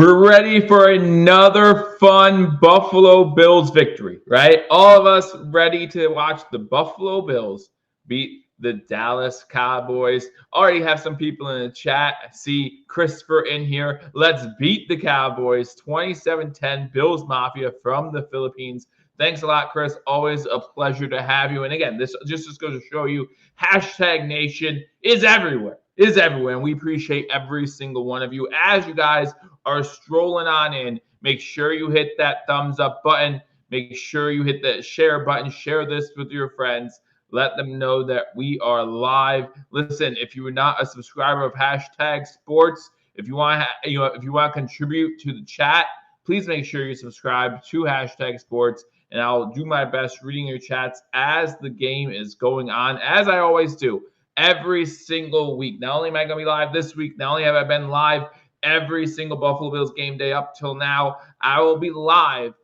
We're ready for another fun Buffalo Bills victory, right? All of us ready to watch the Buffalo Bills beat the Dallas Cowboys. Already have some people in the chat. I see Christopher in here. Let's beat the Cowboys. 27-10 Bills Mafia from the Philippines. Thanks a lot, Chris. Always a pleasure to have you. And again, this just goes to show you hashtag nation is everywhere. Is everywhere. And we appreciate every single one of you. As you guys are strolling on in, make sure you hit that thumbs up button. Make sure you hit that share button. Share this with your friends. Let them know that we are live. Listen, if you are not a subscriber of hashtag sports, if you want to contribute to the chat, please make sure you subscribe to hashtag sports. And I'll do my best reading your chats as the game is going on, as I always do every single week. Not only am I going to be live this week, not only have I been live every single Buffalo Bills game day up till now, I will be live.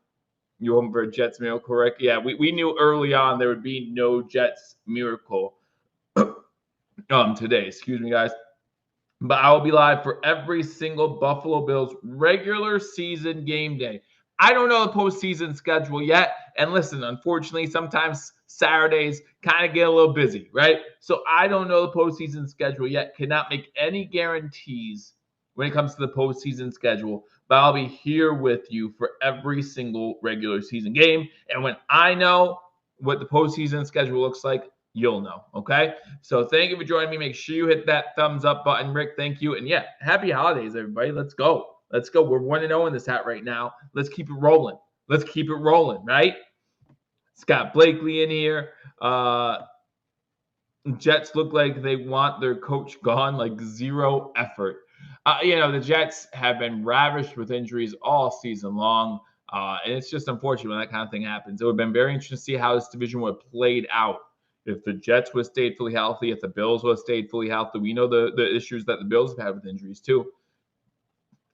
You home for a Jets miracle, correct? Yeah, we knew early on there would be no Jets miracle today. Excuse me, guys. But I will be live for every single Buffalo Bills regular season game day. I don't know the postseason schedule yet. And listen, unfortunately, sometimes Saturdays kind of get a little busy, right? So I don't know the postseason schedule yet. Cannot make any guarantees when it comes to the postseason schedule. But I'll be here with you for every single regular season game. And when I know what the postseason schedule looks like, you'll know, okay? So thank you for joining me. Make sure you hit that thumbs up button. Rick, thank you. And yeah, happy holidays, everybody. Let's go. Let's go. We're 1-0 in this hat right now. Let's keep it rolling. Let's keep it rolling, right? Scott Blakely in here. Jets look like they want their coach gone, like zero effort. The Jets have been ravished with injuries all season long. And it's just unfortunate when that kind of thing happens. It would have been very interesting to see how this division would have played out if the Jets would have stayed fully healthy, if the Bills would have stayed fully healthy. We know the issues that the Bills have had with injuries too.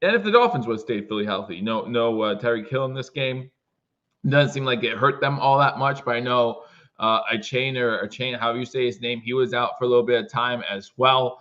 And if the Dolphins would have stayed fully healthy. No Tyreek Hill in this game. Doesn't seem like it hurt them all that much, but I know a chain, however you say his name, he was out for a little bit of time as well.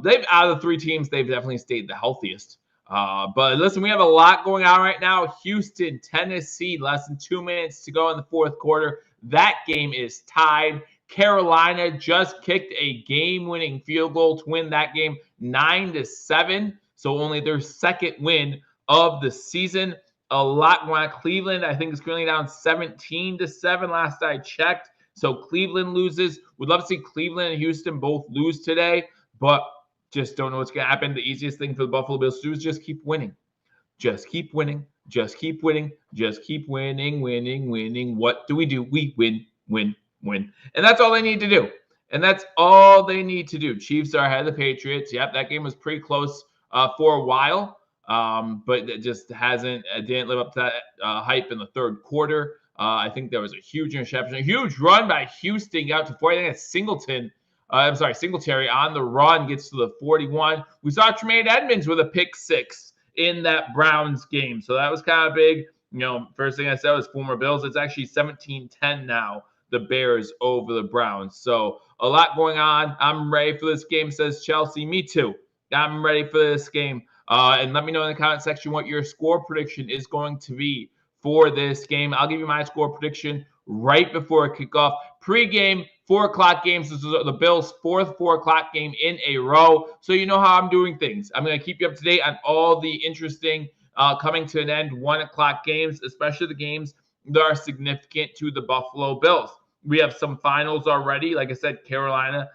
They've out of the three teams, they've definitely stayed the healthiest. But listen, we have a lot going on right now. Houston, Tennessee, less than 2 minutes to go in the fourth quarter. That game is tied. Carolina just kicked a game-winning field goal to win that game 9-7. So only their second win of the season. A lot going on. Cleveland, I think, is currently down 17-7 last I checked. So Cleveland loses. Would love to see Cleveland and Houston both lose today, but just don't know what's going to happen. The easiest thing for the Buffalo Bills to do is just keep winning. Just keep winning. Just keep winning. Just keep winning. What do? We win. And that's all they need to do. Chiefs are ahead of the Patriots. Yep, that game was pretty close for a while. But it just didn't live up to that hype in the third quarter. I think there was a huge interception, a huge run by Houston out to 40. I think it's Singletary on the run gets to the 41. We saw Tremaine Edmonds with a pick six in that Browns game. So that was kind of big. First thing I said was former Bills. It's actually 17-10 now, the Bears over the Browns. So a lot going on. I'm ready for this game, says Chelsea. Me too. I'm ready for this game. And let me know in the comment section what your score prediction is going to be for this game. I'll give you my score prediction right before kickoff. Pre-game, 4 o'clock games. This is the Bills' fourth 4 o'clock game in a row. So you know how I'm doing things. I'm going to keep you up to date on all the interesting coming to an end 1 o'clock games, especially the games that are significant to the Buffalo Bills. We have some finals already. Like I said, Carolina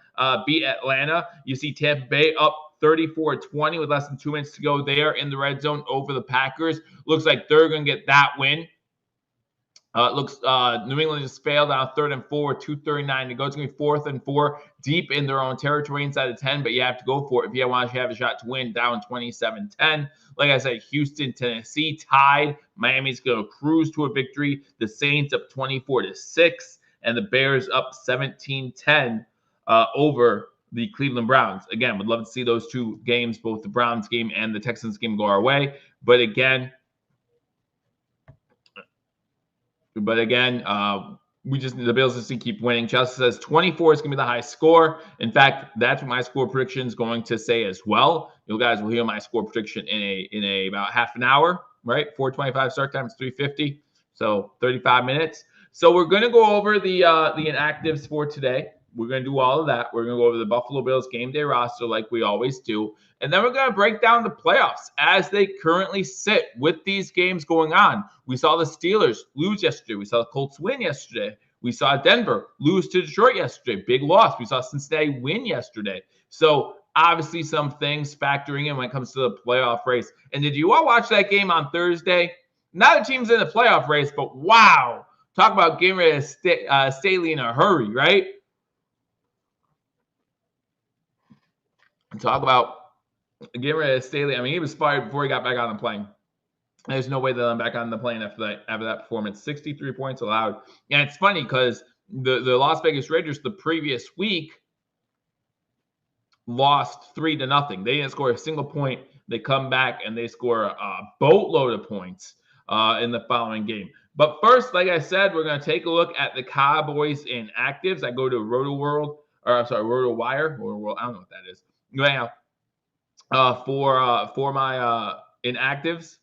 beat Atlanta. You see Tampa Bay up 34-20 with less than 2 minutes to go there in the red zone over the Packers. Looks like they're going to get that win. New England just failed on 3rd and 4 with 2:39 to go. It's going to be 4th and 4 deep in their own territory inside the 10, but you have to go for it if you want to have a shot to win down 27-10. Like I said, Houston, Tennessee tied. Miami's going to cruise to a victory. The Saints up 24-6, and the Bears up 17-10 over the Cleveland Browns. Again, would love to see those two games, both the Browns game and the Texans game, go our way. But again, The Bills just need to keep winning. Chelsea says 24 is going to be the high score. In fact, that's what my score prediction is going to say as well. You guys will hear my score prediction in a about half an hour, right? 4:25 start time is 3:50, so 35 minutes. So we're going to go over the inactives for today. We're going to do all of that. We're going to go over the Buffalo Bills game day roster like we always do. And then we're going to break down the playoffs as they currently sit with these games going on. We saw the Steelers lose yesterday. We saw the Colts win yesterday. We saw Denver lose to Detroit yesterday. Big loss. We saw Cincinnati win yesterday. So obviously some things factoring in when it comes to the playoff race. And did you all watch that game on Thursday? Not the team's in the playoff race, but wow. Talk about getting rid of Staley in a hurry, right? Talk about getting rid of Staley. I mean, he was fired before he got back on the plane. There's no way that I'm back on the plane after that performance. 63 points allowed. And it's funny because the Las Vegas Raiders the previous week lost 3-0. They didn't score a single point. They come back and they score a boatload of points in the following game. But first, like I said, we're going to take a look at the Cowboys inactives. I go to RotoWire. I don't know what that is. Anyhow, for my inactives.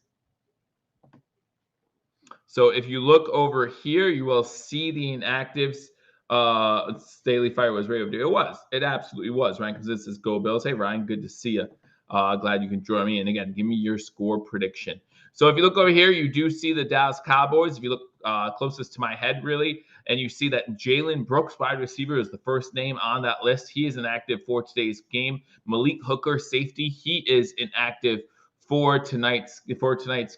So if you look over here, you will see the inactives. Staley Fire was right over there. It was. It absolutely was, Ryan. Because this is Go Bills. Hey, Ryan, good to see you. Glad you can join me. And again, give me your score prediction. So if you look over here, you do see the Dallas Cowboys. If you look closest to my head, really, and you see that Jalen Brooks, wide receiver, is the first name on that list. He is inactive for today's game. Malik Hooker, safety, he is inactive for tonight's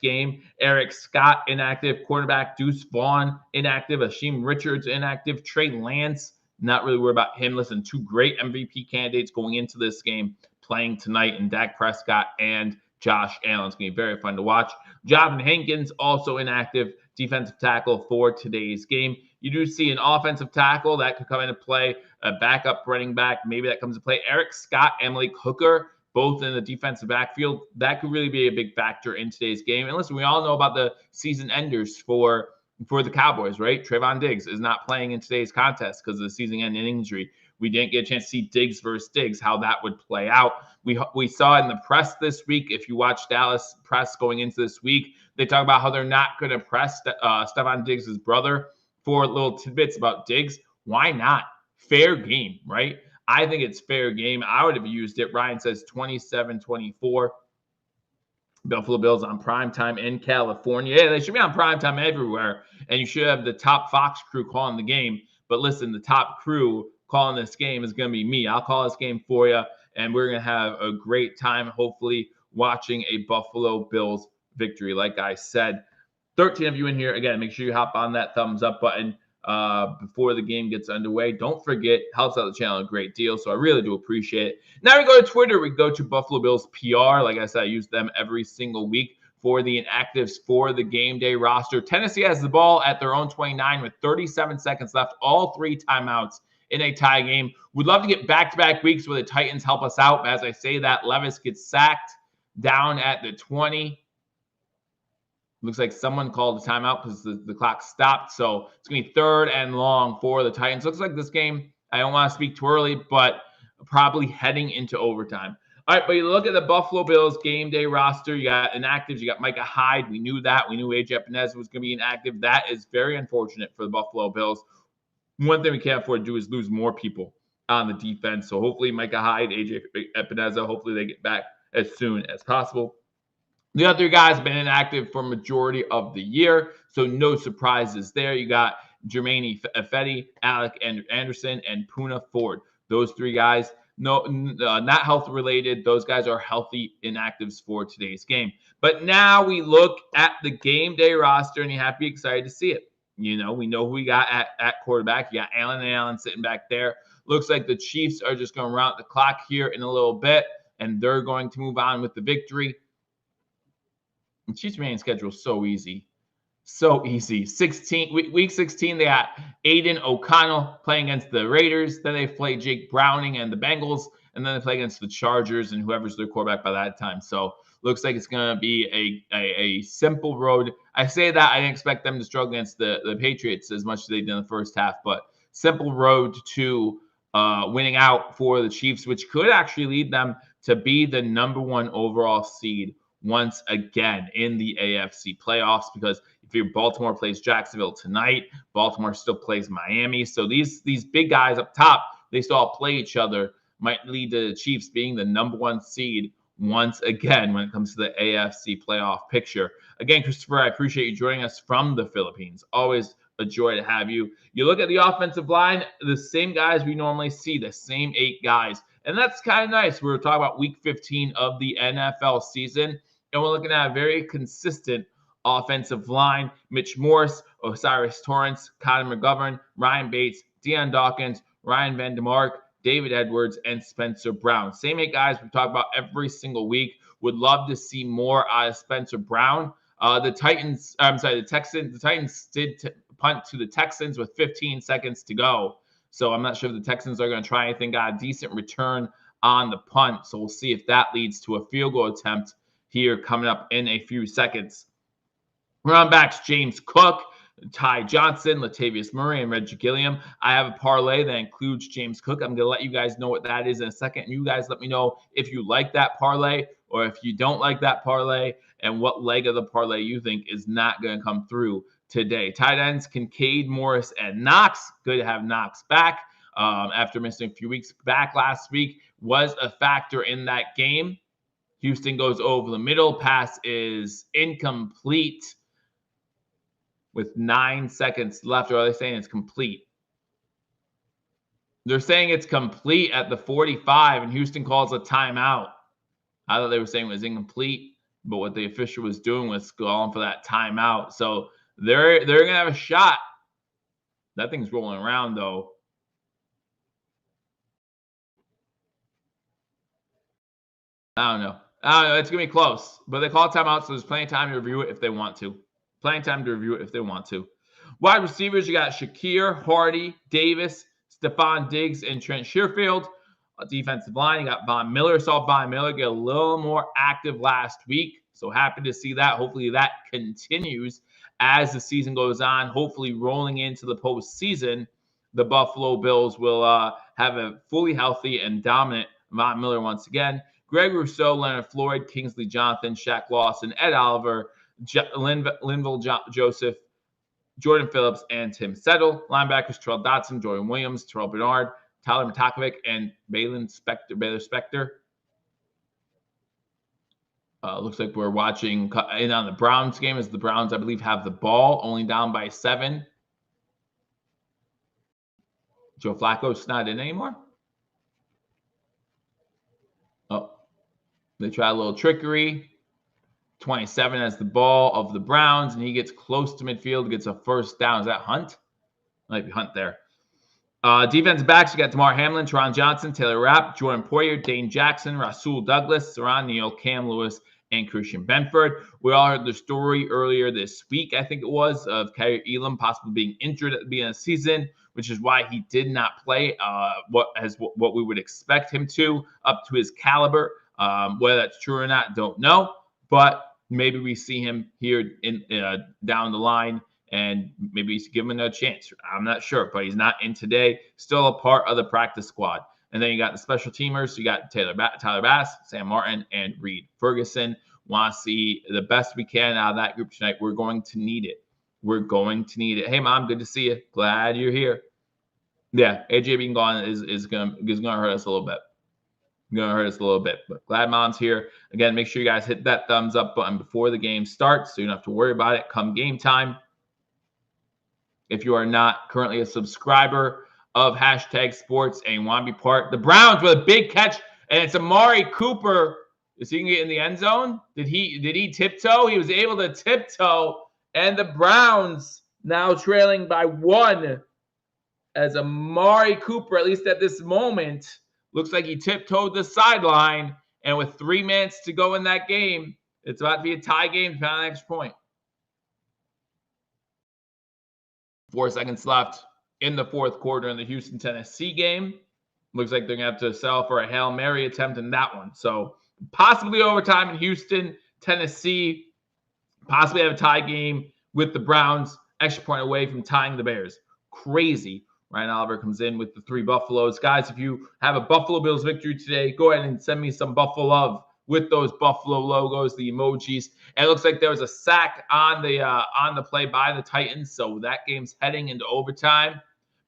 game. Eric Scott, inactive. Quarterback Deuce Vaughn, inactive. Asheem Richards, inactive. Trey Lance, not really worried about him. Listen, two great MVP candidates going into this game playing tonight, and Dak Prescott and Josh Allen. It's going to be very fun to watch. Jonathan Hankins, also inactive, defensive tackle for today's game. You do see an offensive tackle that could come into play, a backup running back, maybe that comes into play. Eric Scott and Malik Hooker, both in the defensive backfield. That could really be a big factor in today's game. And listen, we all know about the season enders for the Cowboys, right? Trayvon Diggs is not playing in today's contest because of the season-ending injury. We didn't get a chance to see Diggs versus Diggs, how that would play out. We saw in the press this week, if you watch Dallas press going into this week, they talk about how they're not going to press Stephon Diggs' brother for little tidbits about Diggs. Why not? Fair game, right? I think it's fair game. I would have used it. Ryan says 27-24. Buffalo Bills on primetime in California. Yeah, they should be on primetime everywhere. And you should have the top Fox crew calling the game. But listen, the top crew calling this game is going to be me. I'll call this game for you. And we're going to have a great time, hopefully, watching a Buffalo Bills victory. Like I said, 13 of you in here. Again, make sure you hop on that thumbs up button before the game gets underway. Don't forget, helps out the channel a great deal. So I really do appreciate it. Now we go to Twitter. We go to Buffalo Bills PR. Like I said, I use them every single week for the inactives for the game day roster. Tennessee has the ball at their own 29 with 37 seconds left. All three timeouts in a tie game. Would love to get back-to-back weeks where the Titans help us out. As I say that, Levis gets sacked down at the 20. Looks like someone called a timeout because the clock stopped. So it's going to be 3rd and long for the Titans. Looks like this game, I don't want to speak too early, but probably heading into overtime. All right, but you look at the Buffalo Bills game day roster. You got inactives. You got Micah Hyde. We knew that. We knew A.J. Epineza was going to be inactive. That is very unfortunate for the Buffalo Bills. One thing we can't afford to do is lose more people on the defense. So hopefully Micah Hyde, A.J. Epineza, hopefully they get back as soon as possible. The other guys have been inactive for majority of the year, so no surprises there. You got Jermaine Ifedi, Alec Anderson, and Poona Ford. Those three guys, not health related. Those guys are healthy inactives for today's game. But now we look at the game day roster, and you have to be excited to see it. You know, we know who we got at quarterback. You got Allen sitting back there. Looks like the Chiefs are just going to round the clock here in a little bit, and they're going to move on with the victory. The Chiefs' remaining schedule is so easy. So easy. Week 16, they got Aiden O'Connell playing against the Raiders. Then they play Jake Browning and the Bengals. And then they play against the Chargers and whoever's their quarterback by that time. So looks like it's going to be a simple road. I say that I didn't expect them to struggle against the Patriots as much as they did in the first half, but simple road to winning out for the Chiefs, which could actually lead them to be the #1 overall seed once again in the AFC playoffs. Because if Baltimore plays Jacksonville tonight, Baltimore still plays Miami. So these big guys up top, they still all play each other, might lead to the Chiefs being the #1 seed once again when it comes to the AFC playoff picture. Again, Christopher, I appreciate you joining us from the Philippines. Always a joy to have you. You look at the offensive line, the same guys we normally see, the same 8 guys. And that's kind of nice. We're talking about week 15 of the NFL season, and we're looking at a very consistent offensive line. Mitch Morse, Osiris Torrance, Connor McGovern, Ryan Bates, Deion Dawkins, Ryan Van DeMark, David Edwards, and Spencer Brown. Same 8 guys we talk about every single week. Would love to see more out of Spencer Brown. The Titans did punt to the Texans with 15 seconds to go. So I'm not sure if the Texans are going to try anything. Got a decent return on the punt. So we'll see if that leads to a field goal attempt here coming up in a few seconds. Running backs, James Cook, Ty Johnson, Latavius Murray, and Reggie Gilliam. I have a parlay that includes James Cook. I'm going to let you guys know what that is in a second. You guys let me know if you like that parlay or if you don't like that parlay and what leg of the parlay you think is not going to come through today. Tight ends, Kincaid, Morris, and Knox. Good to have Knox back after missing a few weeks. Back last week was a factor in that game. Houston goes over the middle. Pass is incomplete with 9 seconds left. Or are they saying it's complete? They're saying it's complete at the 45, and Houston calls a timeout. I thought they were saying it was incomplete, but what the official was doing was calling for that timeout. So they're going to have a shot. That thing's rolling around, though. I don't know. It's going to be close, but they call timeout, so there's plenty of time to review it if they want to. Wide receivers, you got Shakir, Hardy, Davis, Stephon Diggs, and Trent Sherfield. Defensive line, you got Von Miller. Saw Von Miller get a little more active last week, so happy to see that. Hopefully that continues as the season goes on. Hopefully rolling into the postseason, the Buffalo Bills will have a fully healthy and dominant Von Miller once again. Greg Rousseau, Leonard Floyd, Kingsley Jonathan, Shaq Lawson, Ed Oliver, Linval Joseph, Jordan Phillips, and Tim Settle. Linebackers, Terrell Dotson, Jordan Williams, Terrell Bernard, Tyler Matakovic, and Baylor Spector. Looks like we're watching in on the Browns game as the Browns, I believe, have the ball, only down by 7. Joe Flacco's not in anymore. Oh, they try a little trickery. 27 has the ball of the Browns, and he gets close to midfield, gets a first down. Is that Hunt? Might be Hunt there. Defensive backs, you got Damar Hamlin, Teron Johnson, Taylor Rapp, Jordan Poyer, Dane Jackson, Rasul Douglas, Saran Neal, Cam Lewis, and Christian Benford. We all heard the story earlier this week, I think it was, of Kyrie Elam possibly being injured at the beginning of the season, which is why he did not play what we would expect him to, up to his caliber. Whether that's true or not, don't know. But maybe we see him here down the line, and maybe give him another chance. I'm not sure, but he's not in today. Still a part of the practice squad. And then you got the special teamers. You got Tyler Bass, Sam Martin, and Reed Ferguson. Want to see the best we can out of that group tonight. We're going to need it. Hey, Mom, good to see you. Glad you're here. Yeah, AJ being gone is gonna hurt us a little bit. But glad Mom's here. Again, make sure you guys hit that thumbs up button before the game starts so you don't have to worry about it come game time. If you are not currently a subscriber of Hashtag Sports and you want to be part, the Browns with a big catch, and it's Amari Cooper. Is he going to get in the end zone? Did he tiptoe? He was able to tiptoe, and the Browns now trailing by 1 as Amari Cooper, at least at this moment, looks like he tiptoed the sideline, and with 3 minutes to go in that game, it's about to be a tie game, depending on the extra point. 4 seconds left in the fourth quarter in the Houston-Tennessee game. Looks like they're going to have to settle for a Hail Mary attempt in that one. So Possibly overtime in Houston, Tennessee. Possibly have a tie game with the Browns, extra point away from tying the Bears. Crazy. Ryan Oliver comes in with the 3 Buffaloes. Guys, if you have a Buffalo Bills victory today, go ahead and send me some Buffalo love with those Buffalo logos, the emojis. And it looks like there was a sack on the play by the Titans, so that game's heading into overtime.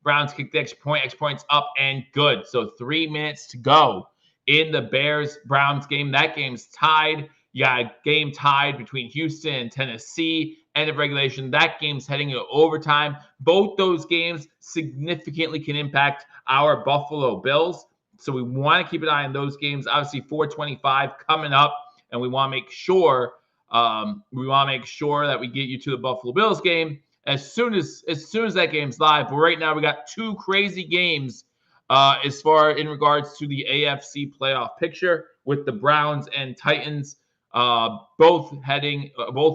Browns kick the extra point's up and good. So 3 minutes to go in the Bears-Browns game. That game's tied. You got a game tied between Houston and Tennessee. End of regulation. That game's heading into overtime. Both those games significantly can impact our Buffalo Bills. So we want to keep an eye on those games. Obviously, 425 coming up, and we want to make sure that we get you to the Buffalo Bills game as soon as that game's live. But right now, we got 2 crazy games as far in regards to the AFC playoff picture with the Browns and Titans. Both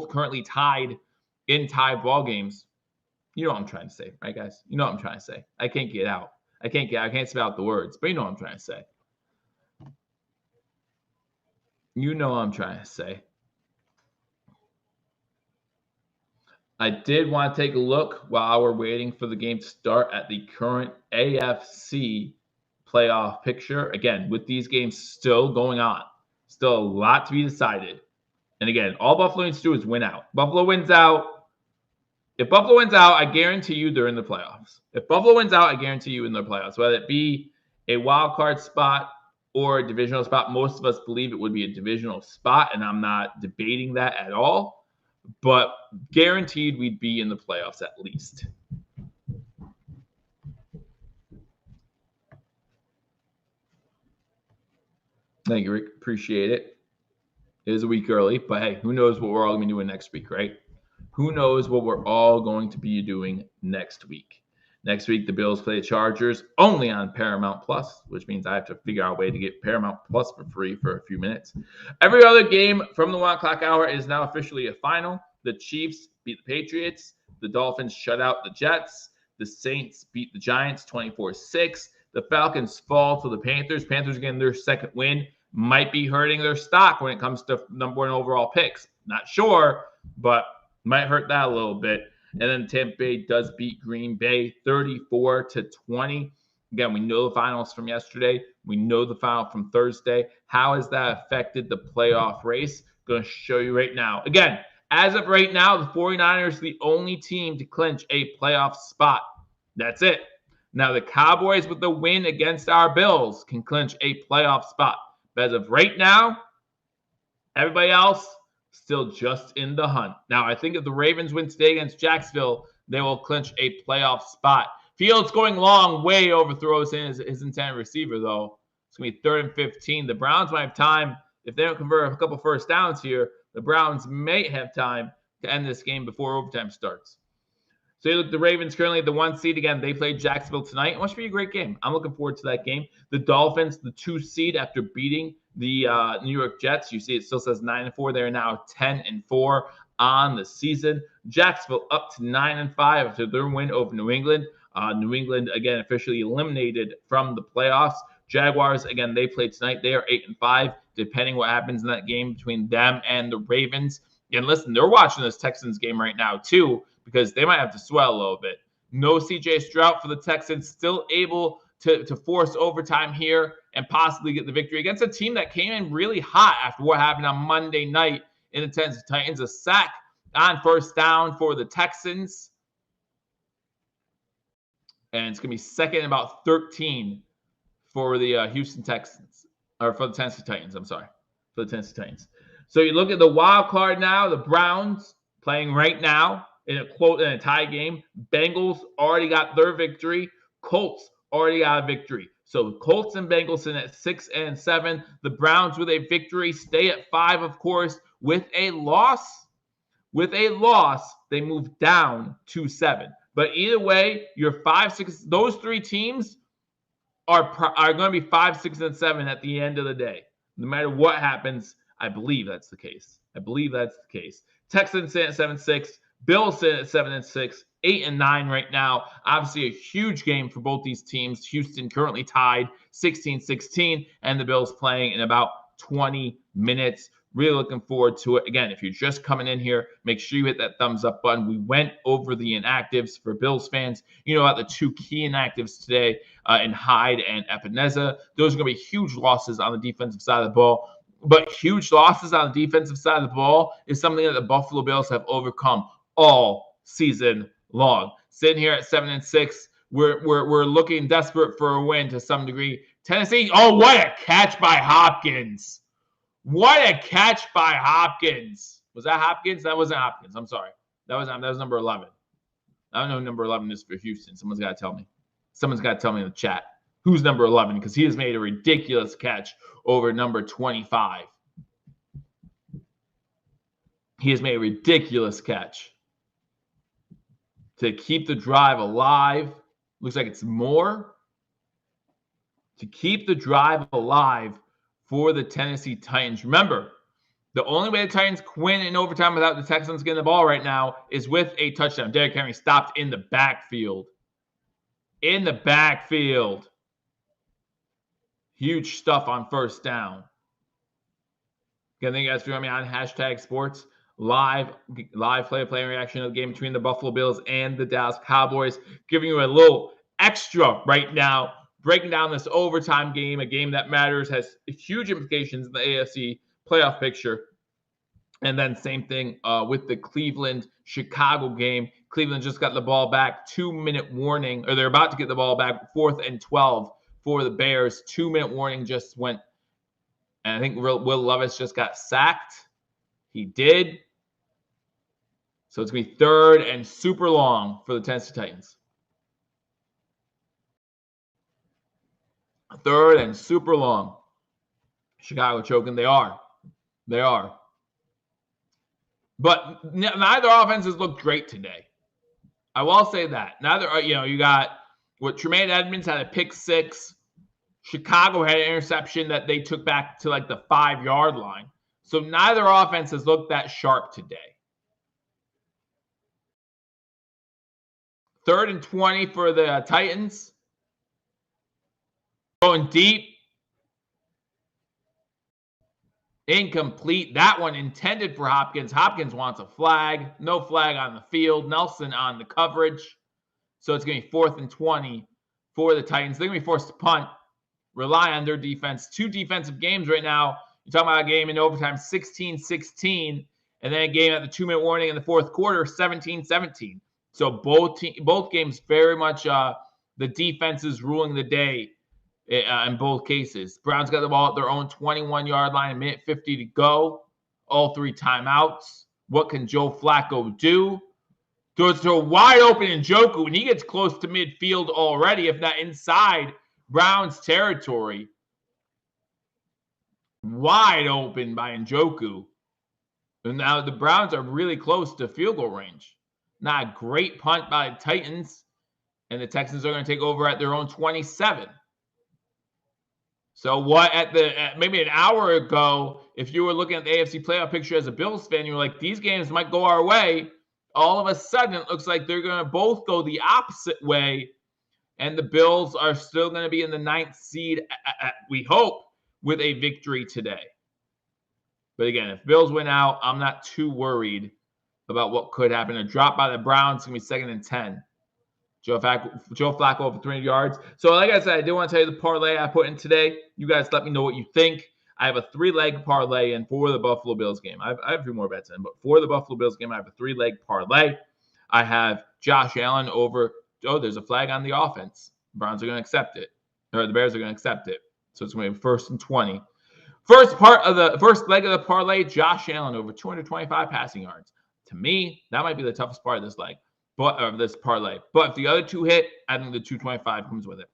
currently tied in tie ball games. You know what I'm trying to say, right, guys? You know what I'm trying to say. I can't spell out the words, but you know what I'm trying to say. You know what I'm trying to say. I did want to take a look while we're waiting for the game to start at the current AFC playoff picture. Again, with these games still going on. Still a lot to be decided. And again, all Buffalo needs to do is win out. Buffalo wins out. If Buffalo wins out, I guarantee you they're in the playoffs. If Buffalo wins out, I guarantee you in the playoffs. Whether it be a wild card spot or a divisional spot, most of us believe it would be a divisional spot, and I'm not debating that at all. But guaranteed we'd be in the playoffs at least. Thank you, Rick. Appreciate it. It is a week early, but hey, who knows what we're all going to be doing next week, right? Who knows what we're all going to be doing next week? Next week, the Bills play the Chargers only on Paramount Plus, which means I have to figure out a way to get Paramount Plus for free for a few minutes. Every other game from the 1 o'clock hour is now officially a final. The Chiefs beat the Patriots. The Dolphins shut out the Jets. The Saints beat the Giants 24-6. The Falcons fall to the Panthers. Panthers getting their second win. Might be hurting their stock when it comes to number 1 overall picks. Not sure, but might hurt that a little bit. And then Tampa Bay does beat Green Bay 34-20. Again, we know the finals from yesterday. We know the final from Thursday. How has that affected the playoff race? Going to show you right now. Again, as of right now, the 49ers are the only team to clinch a playoff spot. That's it. Now, the Cowboys with the win against our Bills can clinch a playoff spot. But as of right now, everybody else still just in the hunt. Now, I think if the Ravens win today against Jacksonville, they will clinch a playoff spot. Fields going long, way overthrows his intended receiver, though. It's going to be 3rd and 15. The Browns might have time. If they don't convert a couple first downs here, the Browns may have time to end this game before overtime starts. So you look, the Ravens currently at the 1 seed. Again, they play Jacksonville tonight. It must be a great game. I'm looking forward to that game. The Dolphins, the 2 seed after beating the New York Jets. You see it still says 9-4. They're now 10-4 on the season. Jacksonville up to 9-5 after their win over New England. New England, again, officially eliminated from the playoffs. Jaguars, again, they play tonight. They are 8-5, depending what happens in that game between them and the Ravens. And listen, they're watching this Texans game right now, too, because they might have to swell a little bit. No C.J. Stroud for the Texans, still able to force overtime here and possibly get the victory against a team that came in really hot after what happened on Monday night in the Tennessee Titans. A sack on first down for the Texans. And it's going to be second and about 13 for the Houston Texans, or for the Tennessee Titans, I'm sorry, for the Tennessee Titans. So you look at the wild card now, the Browns playing right now in a tie game. Bengals already got their victory. Colts already got a victory. So Colts and Bengals in at 6 and 7. The Browns with a victory stay at 5, of course. With a loss, they move down to 7. But either way, you're 5, 6. Those 3 teams are going to be 5, 6, and 7 at the end of the day. No matter what happens, I believe that's the case. Texans sit at 7-6. Bills sit at 7-6. 8-9 right now. Obviously, a huge game for both these teams. Houston currently tied 16-16, and the Bills playing in about 20 minutes. Really looking forward to it. Again, if you're just coming in here, make sure you hit that thumbs up button. We went over the inactives for Bills fans. You know about the two key inactives today in Hyde and Epineza. Those are going to be huge losses on the defensive side of the ball. But huge losses on the defensive side of the ball is something that the Buffalo Bills have overcome all season long. Sitting here at 7-6, we're looking desperate for a win to some degree. Tennessee, oh, what a catch by Hopkins. What a catch by Hopkins. Was that Hopkins? That wasn't Hopkins. I'm sorry. That was number 11. I don't know who number 11 is for Houston. Someone's got to tell me. Someone's got to tell me in the chat who's number 11, because he has made a ridiculous catch over number 25. He has made a ridiculous catch to keep the drive alive. Looks like it's more. To keep the drive alive for the Tennessee Titans. Remember, the only way the Titans win in overtime without the Texans getting the ball right now is with a touchdown. Derrick Henry stopped in the backfield. In the backfield. Huge stuff on first down. Again, thank you guys for joining me on #sports. Live play reaction of the game between the Buffalo Bills and the Dallas Cowboys. Giving you a little extra right now. Breaking down this overtime game, a game that matters, has huge implications in the AFC playoff picture. And then same thing with the Cleveland-Chicago game. Cleveland just got the ball back, 2-minute warning, or they're about to get the ball back, 4th and 12 for the Bears. 2-minute warning just went, and I think Will Levis just got sacked. He did. So it's going to be 3rd and super long for the Tennessee Titans. 3rd and super long. Chicago choking. They are. But neither offenses looked great today. I will say that. Neither, you got what Tremaine Edmonds had a pick 6. Chicago had an interception that they took back to like the 5-yard line. So neither offense has looked that sharp today. 3rd and 20 for the Titans. Going deep. Incomplete. That one intended for Hopkins. Hopkins wants a flag. No flag on the field. Nelson on the coverage. So it's going to be 4th and 20 for the Titans. They're going to be forced to punt. Rely on their defense. 2 defensive games right now. You're talking about a game in overtime, 16-16. And then a game at the 2-minute warning in the 4th quarter, 17-17. So both games very much the defense is ruling the day. In both cases. Browns got the ball at their own 21-yard line, 1:50 to go. All 3 timeouts. What can Joe Flacco do? Throws to a wide open Njoku, and he gets close to midfield already, if not inside Browns territory. Wide open by Njoku. And now the Browns are really close to field goal range. Not a great punt by the Titans. And the Texans are going to take over at their own 27. So what maybe an hour ago, if you were looking at the AFC playoff picture as a Bills fan, you were like, these games might go our way. All of a sudden, it looks like they're going to both go the opposite way. And the Bills are still going to be in the 9th seed, we hope, with a victory today. But again, if Bills win out, I'm not too worried about what could happen. A drop by the Browns is going to be 2nd and 10. Joe Flacco over 300 yards. So like I said, I do want to tell you the parlay I put in today. You guys let me know what you think. I have a 3-leg parlay in for the Buffalo Bills game. I have a few more bets in, but for the Buffalo Bills game, I have a 3-leg parlay. I have Josh Allen over. Oh, there's a flag on the offense. The Browns are going to accept it. Or the Bears are going to accept it. So it's going to be 1st and 20. First leg of the parlay, Josh Allen over 225 passing yards. To me, that might be the toughest part of this leg. But this parlay. But if the other 2 hit, I think the 225 comes with it.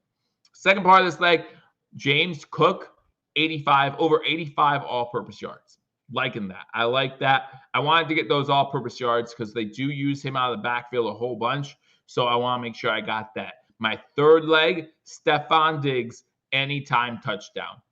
Second part of this leg, James Cook, over 85 all-purpose yards. Liking that. I like that. I wanted to get those all-purpose yards because they do use him out of the backfield a whole bunch. So I want to make sure I got that. My 3rd leg, Stephon Diggs, anytime touchdown.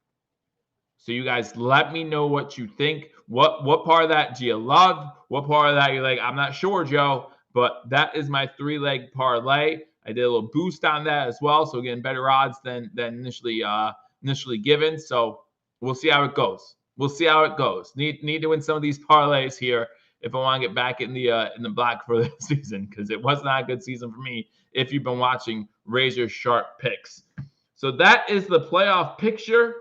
So you guys let me know what you think. What part of that do you love? What part of that you're like, I'm not sure, Joe. But that is my 3-leg parlay. I did a little boost on that as well, so getting better odds than initially given. So we'll see how it goes. We'll see how it goes. Need to win some of these parlays here if I want to get back in the black for the season, because it was not a good season for me if you've been watching razor sharp picks. So that is the playoff picture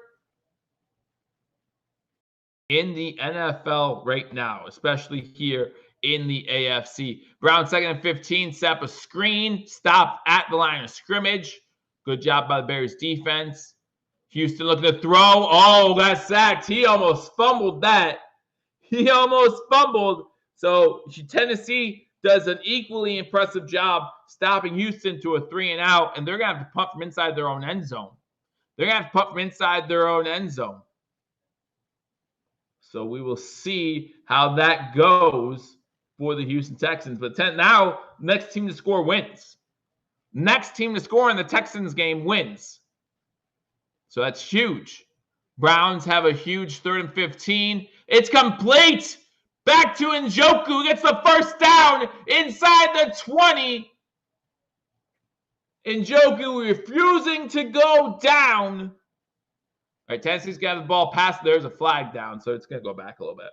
in the NFL right now, especially here in the AFC. Browns 2nd and 15, set up a screen, stopped at the line of scrimmage. Good job by the Bears defense. Houston looking to throw. Oh, got sacked. He almost fumbled that. He almost fumbled. So Tennessee does an equally impressive job stopping Houston to a 3-and-out, and they're going to have to punt from inside their own end zone. They're going to have to punt from inside their own end zone. So we will see how that goes for the Houston Texans. But now, next team to score wins. Next team to score in the Texans game wins. So that's huge. Browns have a huge 3rd and 15. It's complete. Back to Njoku. Gets the first down inside the 20. Njoku refusing to go down. All right, Tennessee's got the ball past. There's a flag down, so it's going to go back a little bit.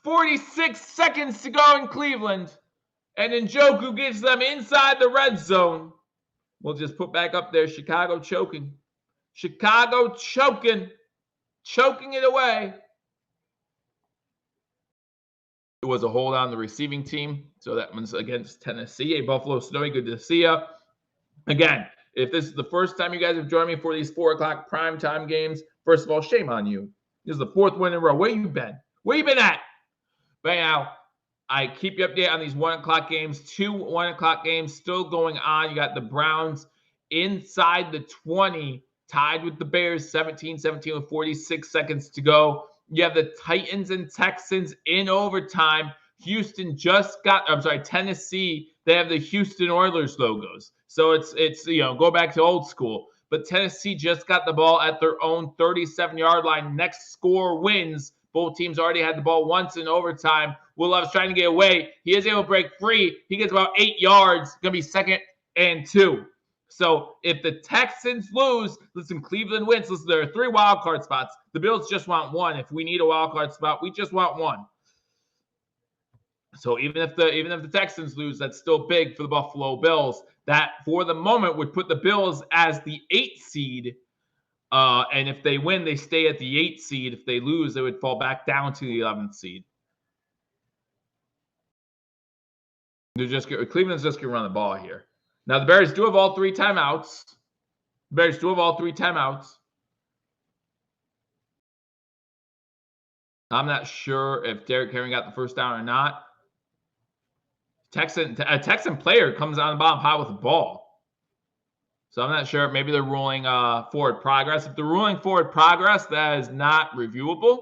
46 seconds to go in Cleveland. And Njoku gets them inside the red zone. We'll just put back up there, Chicago choking. Chicago choking. Choking it away. It was a hold on the receiving team. So that one's against Tennessee. A Buffalo Snowy, good to see you. Again, if this is the first time you guys have joined me for these 4 o'clock primetime games, first of all, shame on you. This is the 4th win in a row. Where you been? Where you been at? But now, I keep you updated on these 1 o'clock games. 2 1 o'clock games still going on. You got the Browns inside the 20, tied with the Bears, 17-17 with 46 seconds to go. You have the Titans and Texans in overtime. Tennessee, they have the Houston Oilers logos. So it's go back to old school. But Tennessee just got the ball at their own 37-yard line. Next score wins. Both teams already had the ball once in overtime. Will Levis trying to get away. He is able to break free. He gets about 8 yards. Going to be 2nd and 2. So if the Texans lose, listen, Cleveland wins. Listen, there are 3 wild card spots. The Bills just want 1. If we need a wild card spot, we just want 1. So even if the Texans lose, that's still big for the Buffalo Bills. That for the moment would put the Bills as the 8th seed. And if they win, they stay at the 8th seed. If they lose, they would fall back down to the 11th seed. Cleveland's just going to run the ball here. Now, the Bears do have all 3 timeouts. I'm not sure if Derrick Henry got the first down or not. A Texan player comes on the bottom pile with the ball. So I'm not sure. Maybe they're ruling forward progress. If they're ruling forward progress, that is not reviewable.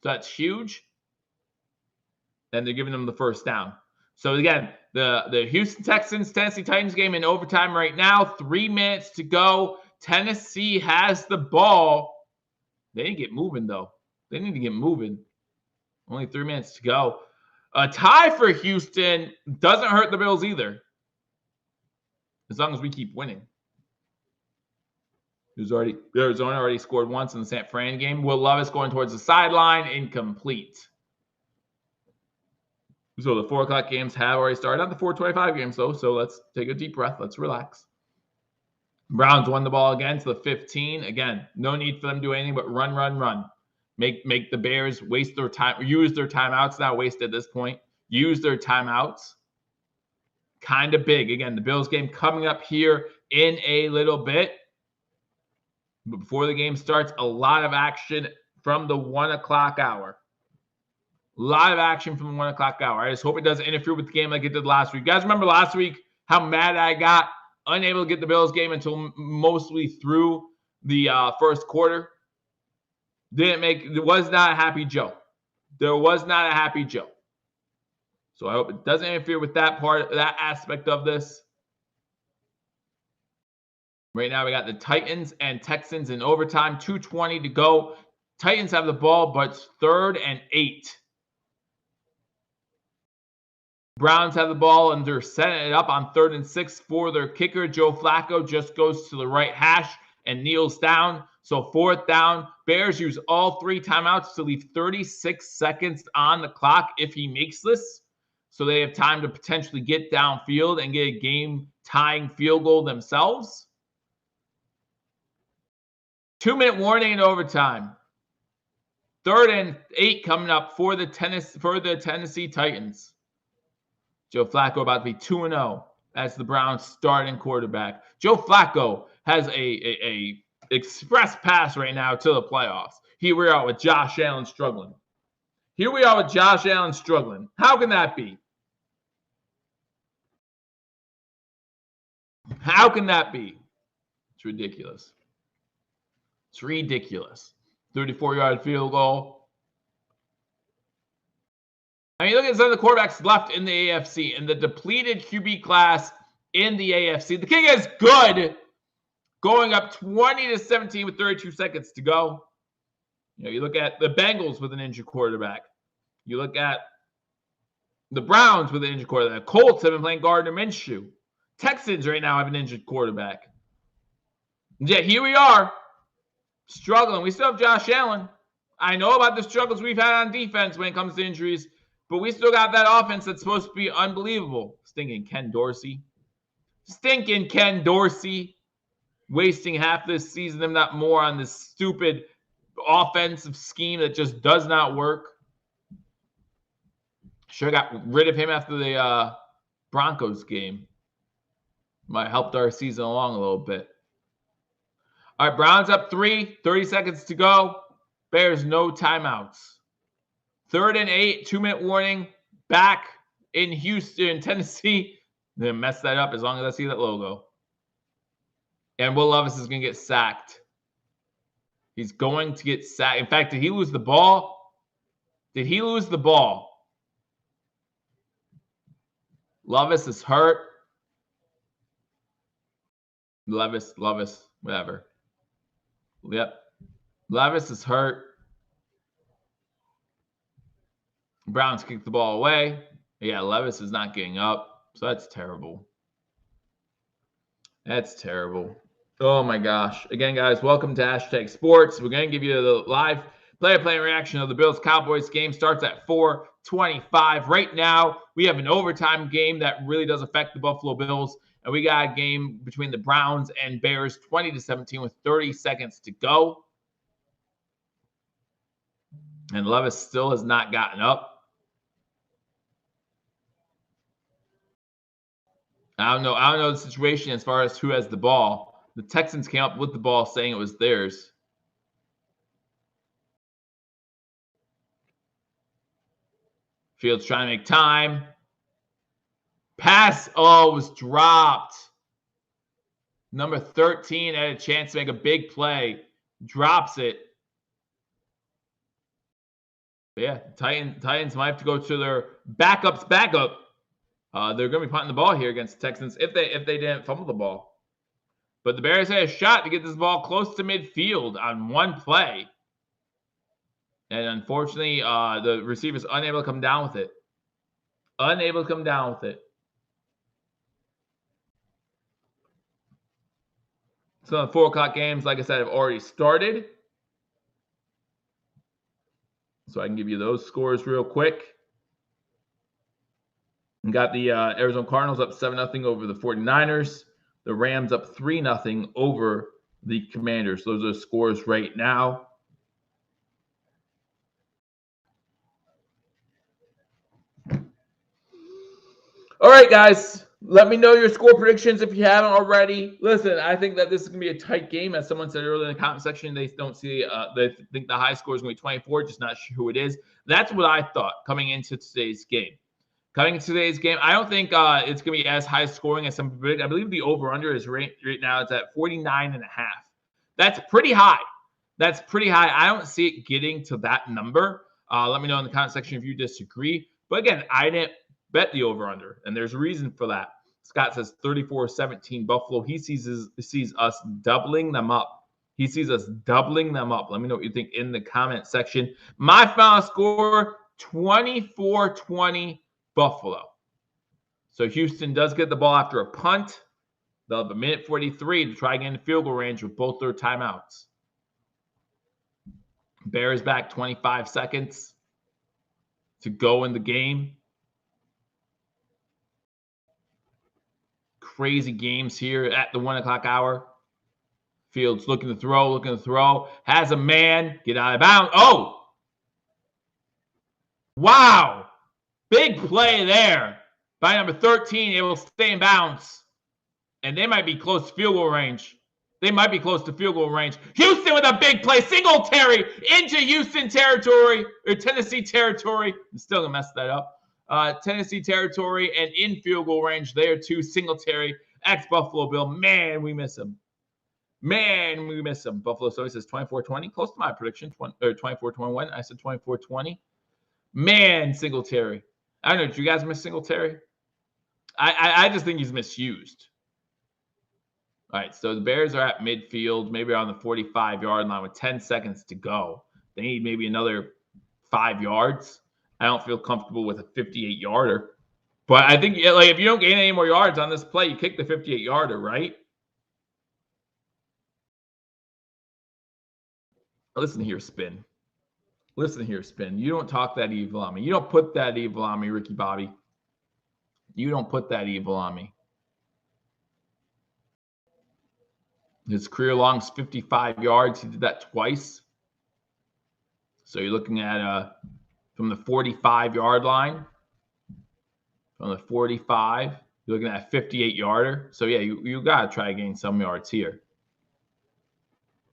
So that's huge. Then they're giving them the first down. So again, the Houston Texans, Tennessee Titans game in overtime right now. 3 minutes to go. Tennessee has the ball. They need to get moving, though. They need to get moving. Only 3 minutes to go. A tie for Houston doesn't hurt the Bills either, as long as we keep winning. Arizona already scored once in the San Fran game. Will Levis going towards the sideline, incomplete. So the 4 o'clock games have already started. Not the 4:25 games, though, so let's take a deep breath. Let's relax. Browns won the ball again to the 15. Again, no need for them to do anything but run. Make the Bears waste their time, use their timeouts. Not wasted at this point. Use their timeouts. Kind of big. Again, the Bills game coming up here in a little bit. But before the game starts, a lot of action from the 1 o'clock hour. A lot of action from the 1 o'clock hour. I just hope it doesn't interfere with the game like it did last week. You guys remember last week how mad I got? Unable to get the Bills game until mostly through the first quarter. There was not a happy Joe. There was not a happy Joe. So I hope it doesn't interfere with that aspect of this. Right now we got the Titans and Texans in overtime. 2:20 to go. Titans have the ball, but it's 3rd and 8. Browns have the ball, and they're setting it up on 3rd and 6 for their kicker. Joe Flacco just goes to the right hash and kneels down. So 4th down, Bears use all 3 timeouts to leave 36 seconds on the clock if he makes this. So they have time to potentially get downfield and get a game-tying field goal themselves. 2-minute warning in overtime. 3rd and 8 coming up for the Tennessee Titans. Joe Flacco about to be 2-0 as the Browns starting quarterback. Joe Flacco has a express pass right now to the playoffs. Here we are with Josh Allen struggling. How can that be? How can that be? It's ridiculous. 34-yard field goal. I mean, look at some of the quarterbacks left in the AFC and the depleted QB class in the AFC. The King is good. Going up 20-17 with 32 seconds to go. You look at the Bengals with an injured quarterback. You look at the Browns with an injured quarterback. Colts have been playing Gardner Minshew. Texans right now have an injured quarterback. Yet here we are, struggling. We still have Josh Allen. I know about the struggles we've had on defense when it comes to injuries, but we still got that offense that's supposed to be unbelievable. Stinking Ken Dorsey. Wasting half this season, if not more, on this stupid offensive scheme that just does not work. Should have got rid of him after the Broncos game. Might have helped our season along a little bit. All right, Browns up 3, 30 seconds to go. Bears, no timeouts. 3rd and 8, 2-minute warning. Back in Houston, Tennessee. They're going to mess that up as long as I see that logo. And Will Levis is going to get sacked. He's going to get sacked. In fact, did he lose the ball? Levis is hurt. Levis, whatever. Yep. Levis is hurt. Browns kick the ball away. Yeah, Levis is not getting up. So that's terrible. Oh my gosh. Again, guys, welcome to Hashtag Sports. We're going to give you the live play-by-play reaction of the Bills-Cowboys game. Starts at 4:25. Right now, we have an overtime game that really does affect the Buffalo Bills. And we got a game between the Browns and Bears, 20-17 with 30 seconds to go. And Levis still has not gotten up. I don't know the situation as far as who has the ball. The Texans came up with the ball saying it was theirs. Fields trying to make time. Pass, was dropped. Number 13 had a chance to make a big play. Drops it. But yeah, Titans might have to go to their backup. They're going to be punting the ball here against the Texans if they didn't fumble the ball. But the Bears had a shot to get this ball close to midfield on one play. And unfortunately, the receiver's unable to come down with it. So the 4 o'clock games, like I said, have already started. So I can give you those scores real quick. We got the Arizona Cardinals up 7-0 over the 49ers. The Rams up 3-0 over the Commanders. Those are the scores right now. All right, guys. Let me know your score predictions if you haven't already. Listen, I think that this is going to be a tight game. As someone said earlier in the comment section, they don't see they think the high score is going to be 24, just not sure who it is. That's what I thought coming into today's game. I don't think it's going to be as high scoring as some people predict. I believe the over-under is right now. It's at 49.5. That's pretty high. I don't see it getting to that number. Let me know in the comment section if you disagree. But again, I didn't bet the over-under, and there's a reason for that. Scott says 34-17 Buffalo. He sees us doubling them up. Let me know what you think in the comment section. My final score, 24-20 Buffalo. So Houston does get the ball after a punt. They'll have a minute 43 to try again in field goal range with both their timeouts. Bears back 25 seconds to go in the game. Crazy games here at the 1 o'clock hour. Fields looking to throw, has a man, get out of bounds. Oh! Wow! Big play there by number 13, able to stay in bounds. And they might be close to field goal range. Houston with a big play. Singletary into Houston territory, or Tennessee territory. I'm still going to mess that up. Tennessee territory and in field goal range there too. Singletary, ex-Buffalo Bill. Man, we miss him. Buffalo Soy says 24-20. Close to my prediction, 24-21. I said 24-20. Man, Singletary. I don't know. Did you guys miss Singletary? I just think he's misused. All right, so the Bears are at midfield, maybe on the 45-yard line with 10 seconds to go. They need maybe another 5 yards. I don't feel comfortable with a 58-yarder. But I think like if you don't gain any more yards on this play, you kick the 58-yarder, right? Listen here, Spin. You don't talk that evil on me. You don't put that evil on me, Ricky Bobby. You don't put that evil on me. His career long is 55 yards. He did that twice. So you're looking at from the 45-yard line. From the 45, you're looking at a 58-yarder. So, yeah, you got to try to gain some yards here.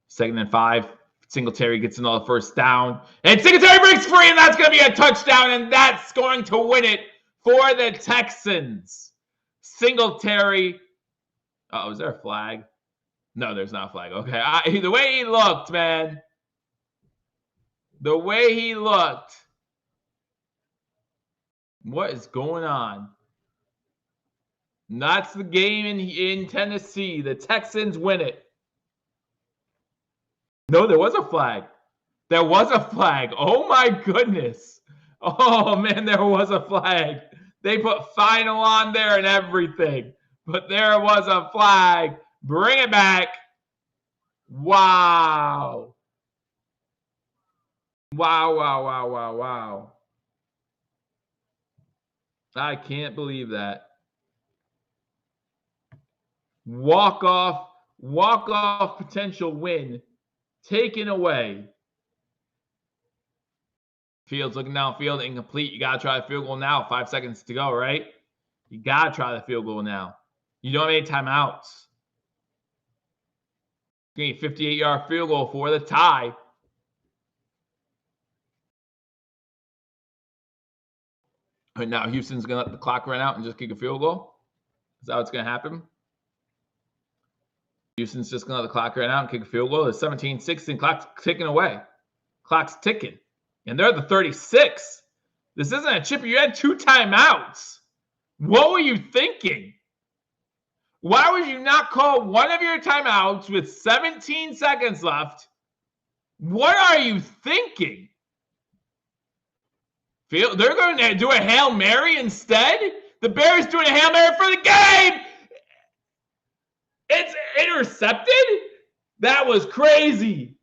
2nd and 5. Singletary gets another first down. And Singletary breaks free, and that's going to be a touchdown, and that's going to win it for the Texans. Singletary. Uh-oh, is there a flag? No, there's not a flag. Okay. The way he looked, man. The way he looked. What is going on? That's the game in Tennessee. The Texans win it. No, there was a flag. Oh, my goodness. Oh, man, there was a flag. They put final on there and everything. But there was a flag. Bring it back. Wow. Wow. I can't believe that. Walk off potential win taken away. Fields looking downfield, incomplete. You got to try the field goal now. 5 seconds to go, right? You got to try the field goal now. You don't have any timeouts. Getting a 58-yard field goal for the tie. And now Houston's going to let the clock run out and just kick a field goal. Is that what's going to happen? Houston's just going to let the clock run out and kick a field goal. There's 17-16. Clock's ticking away. Clock's ticking. And they're at the 36. This isn't a chipper. You had 2 timeouts. What were you thinking? Why would you not call one of your timeouts with 17 seconds left? What are you thinking? They're going to do a Hail Mary instead? The Bears doing a Hail Mary for the game! It's intercepted? That was crazy.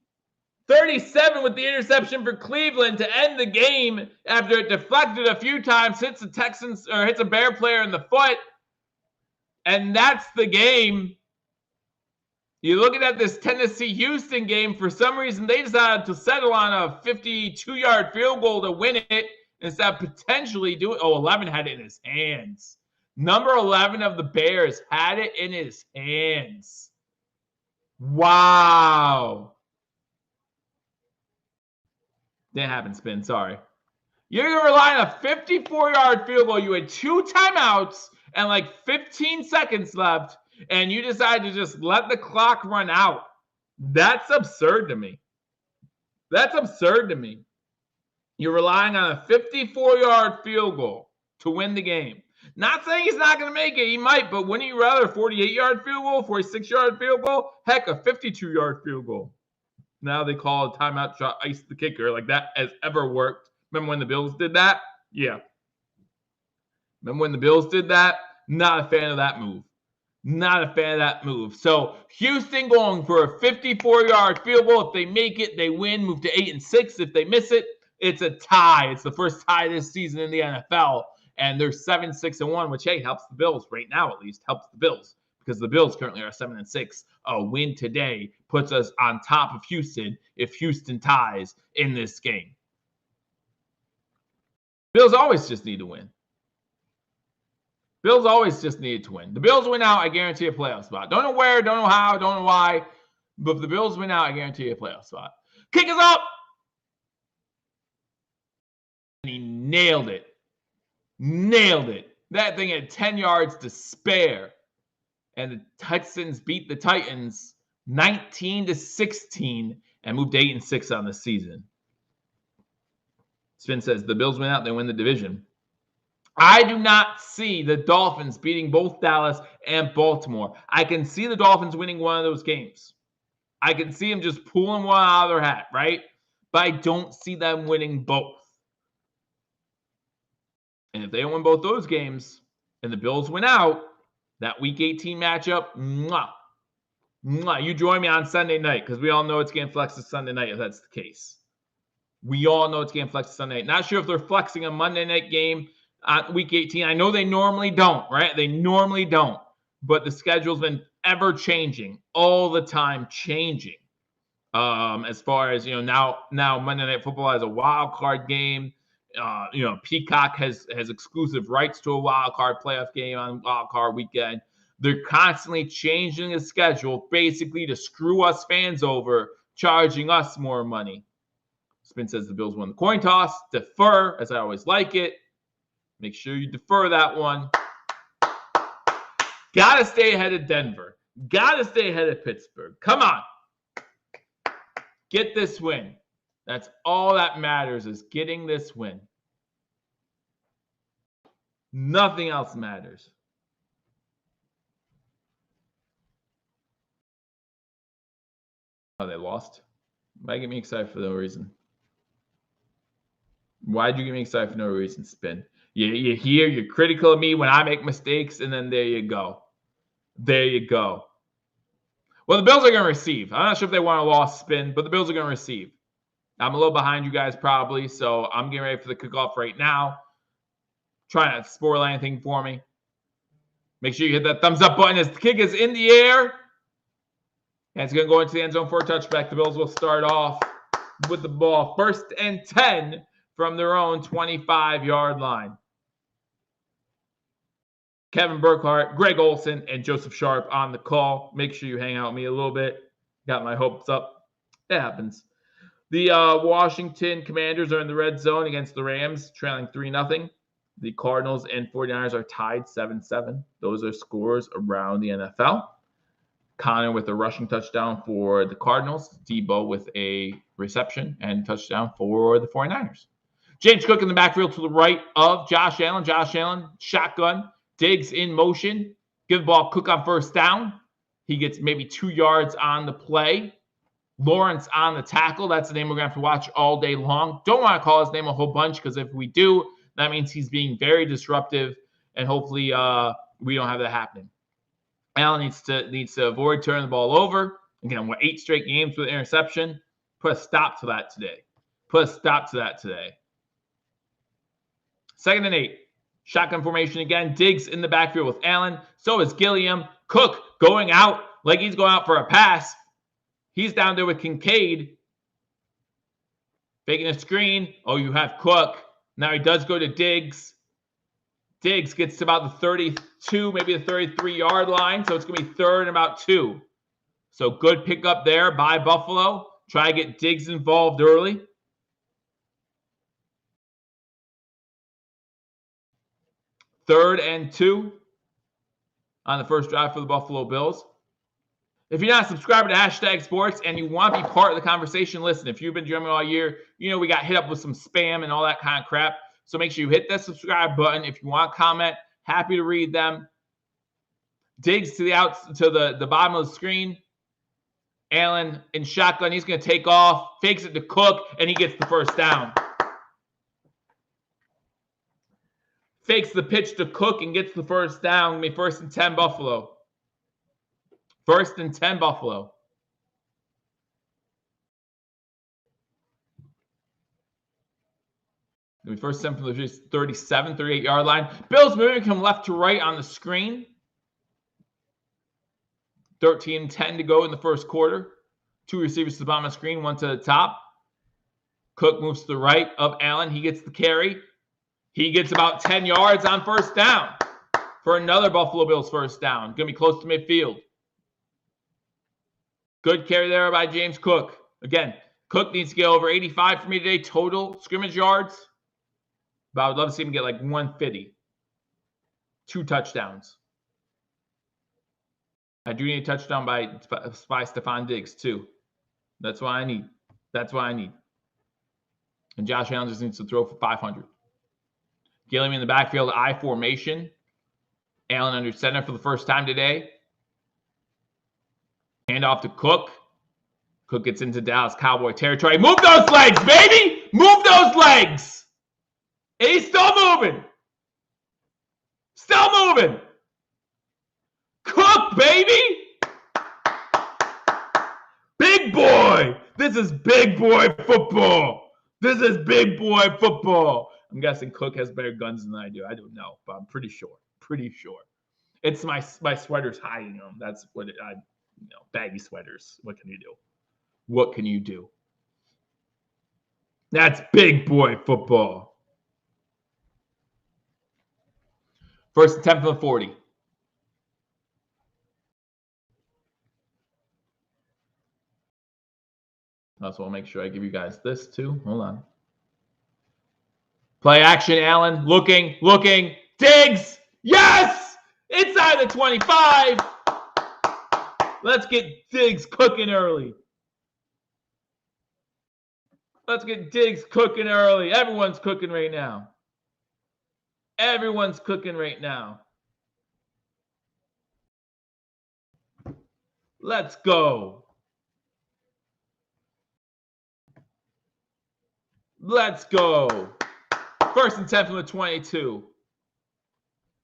37 with the interception for Cleveland to end the game after it deflected a few times, hits a Bear player in the foot. And that's the game. You're looking at this Tennessee-Houston game. For some reason, they decided to settle on a 52-yard field goal to win it instead of potentially doing. Oh, 11 had it in his hands. Number 11 of the Bears had it in his hands. Wow. Didn't happen, Spin. Sorry. You're going to rely on a 54-yard field goal. You had 2 timeouts and like 15 seconds left, and you decide to just let the clock run out. That's absurd to me. You're relying on a 54-yard field goal to win the game. Not saying he's not going to make it. He might, but wouldn't you rather a 48-yard field goal, 46-yard field goal? Heck, a 52-yard field goal. Now they call a timeout shot, ice the kicker. Like that has ever worked. Remember when the Bills did that? Yeah. Remember when the Bills did that? Not a fan of that move. Not a fan of that move. So Houston going for a 54-yard field goal. If they make it, they win, move to 8-6. If they miss it, it's a tie. It's the first tie this season in the NFL. And they're 7-6-1, which, hey, helps the Bills right now, at least helps the Bills, because the Bills currently are 7-6. A win today puts us on top of Houston if Houston ties in this game. Bills always just need to win. Bills always just needed to win. The Bills win out, I guarantee a playoff spot. Don't know where, don't know how, don't know why, but if the Bills win out, I guarantee a playoff spot. Kick is up! And he nailed it. Nailed it. That thing had 10 yards to spare. And the Texans beat the Titans 19-16 and moved to 8-6 on the season. Spin says the Bills win out, they win the division. I do not see the Dolphins beating both Dallas and Baltimore. I can see the Dolphins winning one of those games. I can see them just pulling one out of their hat, right? But I don't see them winning both. And if they win both those games and the Bills win out, that Week 18 matchup, you join me on Sunday night, because we all know it's getting flexed to Sunday night if that's the case. We all know it's getting flexed to Sunday night. Not sure if they're flexing a Monday night game on Week 18. I know they normally don't, right? They normally don't. But the schedule's been ever changing, all the time changing. As far as, now Monday Night Football has a wild card game. Peacock has exclusive rights to a wild card playoff game on wild card weekend. They're constantly changing the schedule basically to screw us fans over, charging us more money. Spin says the Bills won the coin toss. Defer, as I always like it. Make sure you defer that one. Got to stay ahead of Denver. Got to stay ahead of Pittsburgh. Come on. Get this win. That's all that matters, is getting this win. Nothing else matters. Oh, they lost? Why get me excited for no reason? Why'd you get me excited for no reason, Spin? You hear, you're critical of me when I make mistakes, and then there you go. There you go. Well, the Bills are going to receive. I'm not sure if they want a loss, Spin, but the Bills are going to receive. I'm a little behind you guys probably, so I'm getting ready for the kickoff right now. Try not to spoil anything for me. Make sure you hit that thumbs up button as the kick is in the air. And it's going to go into the end zone for a touchback. The Bills will start off with the ball 1st and 10 from their own 25-yard line. Kevin Burkhardt, Greg Olsen, and Joseph Sharp on the call. Make sure you hang out with me a little bit. Got my hopes up. It happens. The Washington Commanders are in the red zone against the Rams, trailing 3-0. The Cardinals and 49ers are tied 7-7. Those are scores around the NFL. Connor with a rushing touchdown for the Cardinals. Debo with a reception and touchdown for the 49ers. James Cook in the backfield to the right of Josh Allen. Josh Allen, shotgun. Diggs in motion. Give the ball Cook on 1st down. He gets maybe 2 yards on the play. Lawrence on the tackle. That's the name we're going to have to watch all day long. Don't want to call his name a whole bunch, because if we do, that means he's being very disruptive, and hopefully we don't have that happening. Allen needs to avoid turning the ball over. Again, we're 8 straight games with interception. Put a stop to that today. 2nd and 8. Shotgun formation again. Diggs in the backfield with Allen. So is Gilliam. Cook going out like he's going out for a pass. He's down there with Kincaid. Faking a screen. Oh, you have Cook. Now he does go to Diggs. Diggs gets to about the 32, maybe the 33-yard line. So it's going to be 3rd and about 2. So good pickup there by Buffalo. Try to get Diggs involved early. 3rd and 2 on the first drive for the Buffalo Bills. If you're not subscribed to Hashtag Sports and you want to be part of the conversation, listen, if you've been joining me all year, we got hit up with some spam and all that kind of crap. So make sure you hit that subscribe button. If you want to comment, happy to read them. Diggs to the bottom of the screen. Allen in shotgun. He's going to take off, fakes it to Cook, and he gets the 1st down. Fakes the pitch to Cook and gets the 1st down. 1st and 10 Buffalo. First and 10, Buffalo. Gonna be first 10 from the 37, 38-yard line. Bills moving from left to right on the screen. 13-10 to go in the first quarter. 2 receivers to the bottom of the screen, 1 to the top. Cook moves to the right of Allen. He gets the carry. He gets about 10 yards on first down for another Buffalo Bills first down. Going to be close to midfield. Good carry there by James Cook. Again, Cook needs to get over 85 for me today total scrimmage yards. But I would love to see him get like 150. 2 touchdowns. I do need a touchdown by Stephon Diggs too. That's what I need. That's what I need. And Josh Allen just needs to throw for 500. Gilliam in the backfield, I formation. Allen under center for the first time today. Hand off to Cook. Cook gets into Dallas Cowboy territory. Move those legs, baby! Move those legs! And he's still moving. Still moving. Cook, baby! Big boy! This is big boy football. This is big boy football. I'm guessing Cook has better guns than I do. I don't know, but I'm pretty sure. Pretty sure. It's my sweater's hiding them. That's what baggy sweaters. What can you do? What can you do? That's big boy football. First and 10 from the 40. Also, I'll make sure I give you guys this too. Hold on. Play action, Allen. Looking. Diggs! Yes! Inside the 25. Let's get Diggs cooking early. Let's get Diggs cooking early. Everyone's cooking right now. Everyone's cooking right now. Let's go. Let's go. First and 10 from the 22.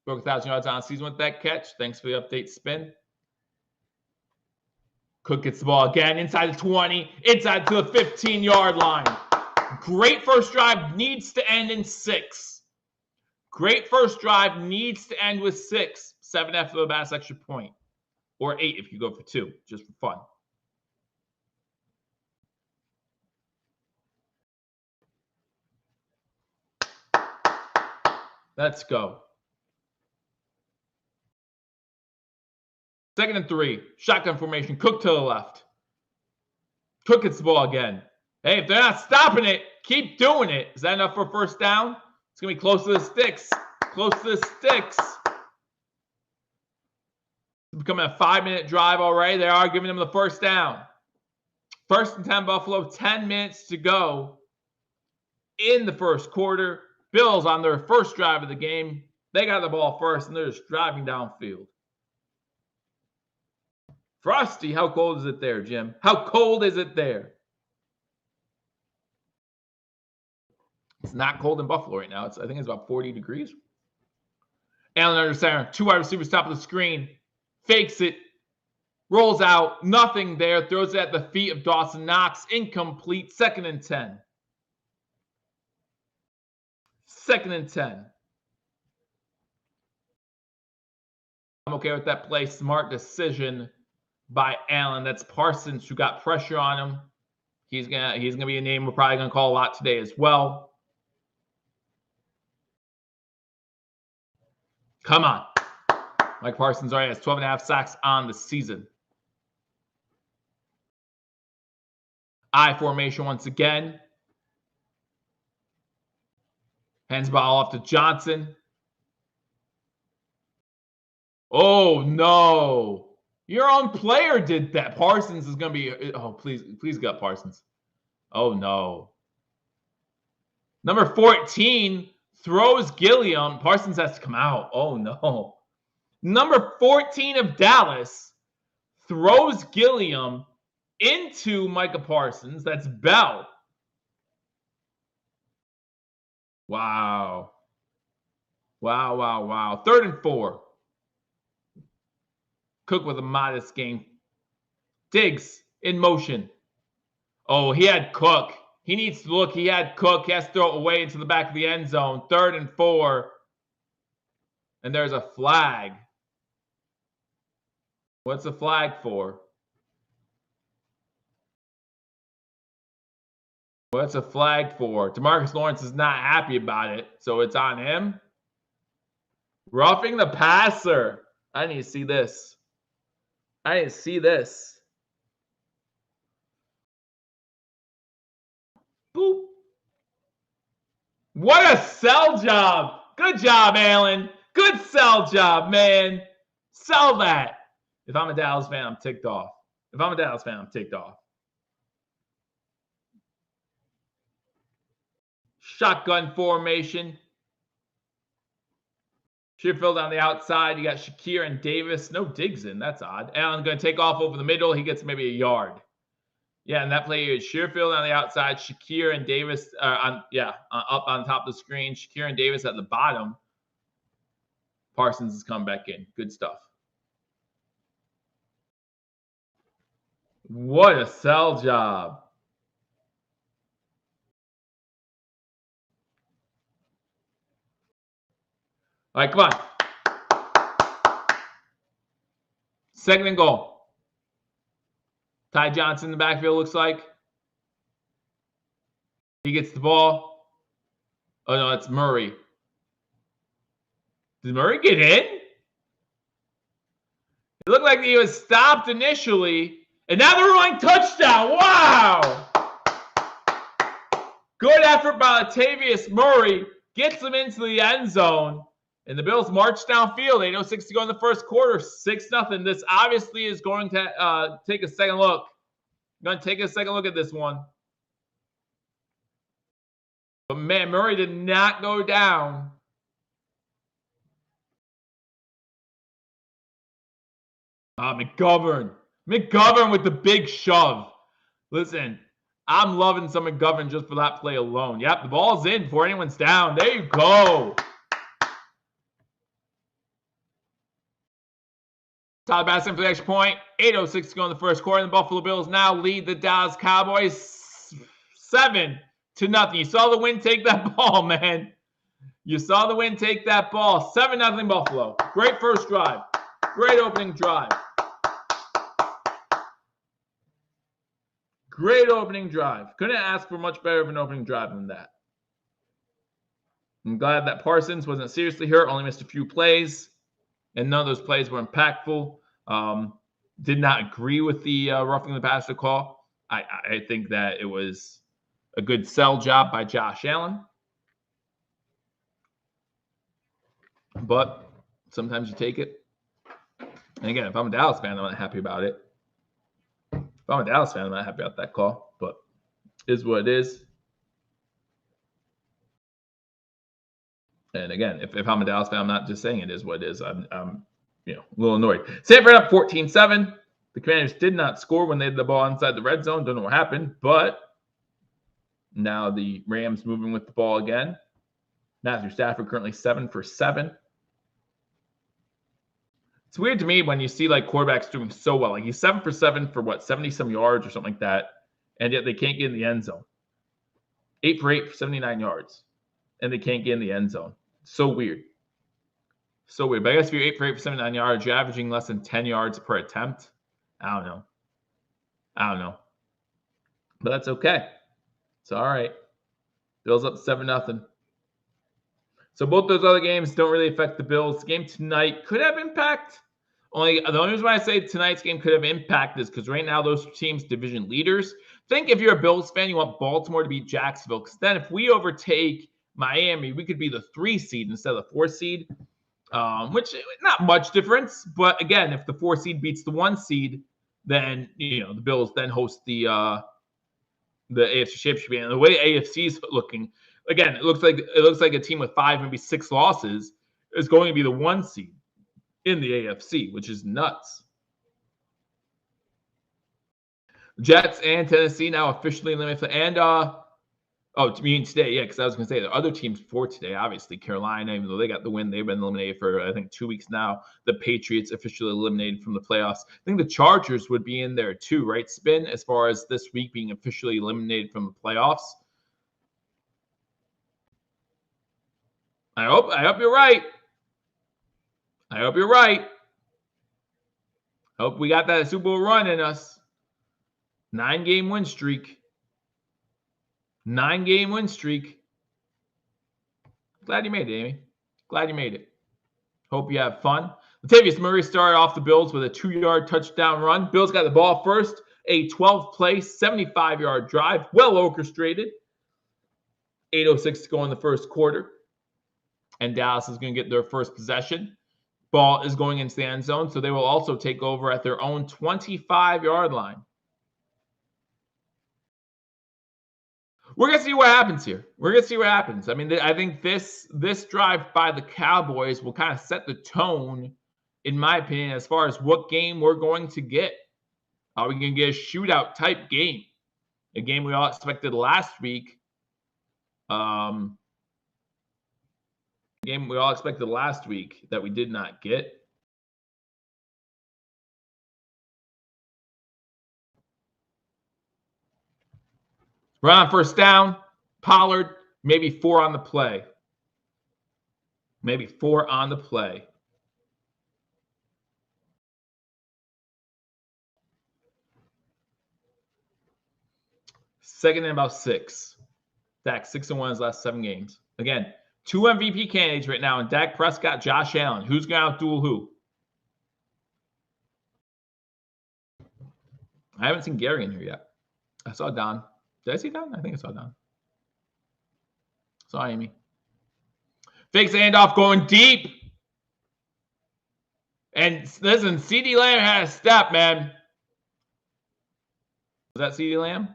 Broke 1,000 yards on season with that catch. Thanks for the update spin. Cook gets the ball again inside the 20, inside to the 15-yard line. Great first drive, needs to end in 6. Great first drive, needs to end with 6. 7 after the last extra point. Or 8 if you go for 2, just for fun. Let's go. 2nd and 3. Shotgun formation. Cook to the left. Cook gets the ball again. Hey, if they're not stopping it, keep doing it. Is that enough for a first down? It's going to be close to the sticks. Close to the sticks. It's becoming a 5-minute drive already. They are giving them the first down. First and 10 Buffalo. 10 minutes to go in the first quarter. Bills on their first drive of the game. They got the ball first, and they're just driving downfield. Frosty, how cold is it there, Jim? How cold is it there? It's not cold in Buffalo right now. I think it's about 40 degrees. Allen under center. 2 wide receivers top of the screen. Fakes it. Rolls out. Nothing there. Throws it at the feet of Dawson Knox. Incomplete. 2nd and 10. 2nd and 10. I'm okay with that play. Smart decision by Allen. That's Parsons who got pressure on him. He's gonna be a name we're probably gonna call a lot today as well. Come on. Mike Parsons already has 12.5 sacks on the season. I formation once again. Hands ball off to Johnson. Oh, no. Your own player did that. Parsons is going to be... Oh, please get Parsons. Oh, no. Number 14 throws Gilliam. Parsons has to come out. Oh, no. Number 14 of Dallas throws Gilliam into Micah Parsons. That's Bell. Wow. Wow. 3rd and 4. Cook with a modest gain Diggs in motion. Oh, he had Cook. He needs to look. He had Cook. He has to throw it away into the back of the end zone. 3rd and 4. And there's a flag. What's the flag for? What's a flag for? DeMarcus Lawrence is not happy about it, so it's on him. Roughing the passer. I need to see this. I need to see this. Boop. What a sell job. Good job, Allen. Good sell job, man. Sell that. If I'm a Dallas fan, I'm ticked off. If I'm a Dallas fan, I'm ticked off. Shotgun formation. Sherfield on the outside. You got Shakir and Davis. No Diggs in. That's odd. Allen's going to take off over the middle. He gets maybe a yard. Yeah, and that play is Sherfield on the outside. Shakir and Davis up on top of the screen. Shakir and Davis at the bottom. Parsons has come back in. Good stuff. What a sell job. All right, come on. 2nd and goal. Ty Johnson in the backfield looks like. He gets the ball. Oh, no, it's Murray. Did Murray get in? It looked like he was stopped initially. And now they're running touchdown. Wow. Good effort by Latavius Murray. Gets them into the end zone. And the Bills march downfield. 8:06 to go in the first quarter. 6-0. This obviously is going to take a second look. Going to take a second look at this one. But, man, Murray did not go down. McGovern. McGovern with the big shove. Listen, I'm loving some McGovern just for that play alone. Yep, the ball's in before anyone's down. There you go. Tyler Bassett for the extra point. 8:06 to go in the first quarter. The Buffalo Bills now lead the Dallas Cowboys 7-0. You saw the wind take that ball, man. You saw the wind take that ball. 7-0 Buffalo. Great first drive. Great opening drive. Great opening drive. Couldn't ask for much better of an opening drive than that. I'm glad that Parsons wasn't seriously hurt, only missed a few plays, and none of those plays were impactful. Did not agree with the roughing the passer call. I think that it was a good sell job by Josh Allen. But sometimes you take it. And again, if I'm a Dallas fan, I'm not happy about it. If I'm a Dallas fan, I'm not happy about that call, but it is what it is. And again, if I'm a Dallas fan, I'm not just saying it is what it is. I'm a little annoyed. Sanford up 14-7. The Commanders did not score when they had the ball inside the red zone. Don't know what happened, but now the Rams moving with the ball again. Matthew Stafford currently 7 for 7. It's weird to me when you see like quarterbacks doing so well. Like he's 7 for 7 for what, 70-some yards or something like that, and yet they can't get in the end zone. 8 for 8 for 79 yards, and they can't get in the end zone. So weird. So weird. But I guess if you're 8 for 8 for 79 yards, you're averaging less than 10 yards per attempt. I don't know. But that's okay. It's all right. Bills up 7-0. So both those other games don't really affect the Bills. The game tonight could have impact. The only reason why I say tonight's game could have impact is because right now those teams division leaders. Think if you're a Bills fan, you want Baltimore to beat Jacksonville, because then if we overtake Miami, we could be the 3 seed instead of the 4 seed, which not much difference. But again, if the 4 seed beats the 1 seed, then the Bills then host the AFC Championship game. And the way AFC is looking, again, it looks like a team with 5, maybe 6 losses is going to be the 1 seed in the AFC, which is nuts. Jets and Tennessee now officially in the midfield. And Oh, to me today, yeah, because I was going to say the other teams for today, obviously Carolina, even though they got the win, they've been eliminated for, I think, 2 weeks now. The Patriots officially eliminated from the playoffs. I think the Chargers would be in there too, right, Spin, as far as this week being officially eliminated from the playoffs. I hope you're right. I hope you're right. Hope we got that Super Bowl run in us. 9-game win streak. 9-game win streak. Glad you made it, Amy. Glad you made it. Hope you have fun. Latavius Murray started off the Bills with a 2-yard touchdown run. Bills got the ball first. A 12-play, 75-yard drive. Well orchestrated. 8:06 to go in the first quarter. And Dallas is going to get their first possession. Ball is going into the end zone, so they will also take over at their own 25-yard line. We're going to see what happens here. We're going to see what happens. I mean, I think this drive by the Cowboys will kind of set the tone, in my opinion, as far as what game we're going to get. Are we going to get a shootout type game? A game we all expected last week. Game we all expected last week that we did not get. Run on first down. Pollard, maybe 4 on the play. Maybe 4 on the play. Second and about 6. Dak 6-1 his last 7 games. Again, 2 MVP candidates right now in Dak Prescott, Josh Allen. Who's going to outduel who? I haven't seen Gary in here yet. I saw Don. Did I see Don? I think I saw Don. Saw Amy. Fakes handoff going deep. And listen, CeeDee Lamb had a step, man. Was that CeeDee Lamb?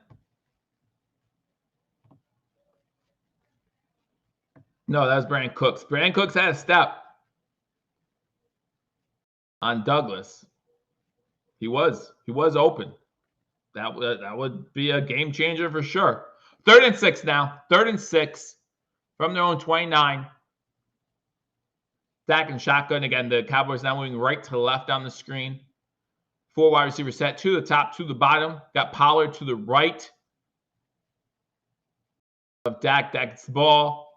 No, that was Brandon Cooks. Brandon Cooks had a step on Douglas. He was open. That would be a game changer for sure. 3rd and 6 now. 3rd and 6 from their own 29. Dak and shotgun. Again, the Cowboys now moving right to the left on the screen. 4 wide receiver set to the top, to the bottom. Got Pollard to the right of Dak. Dak gets the ball.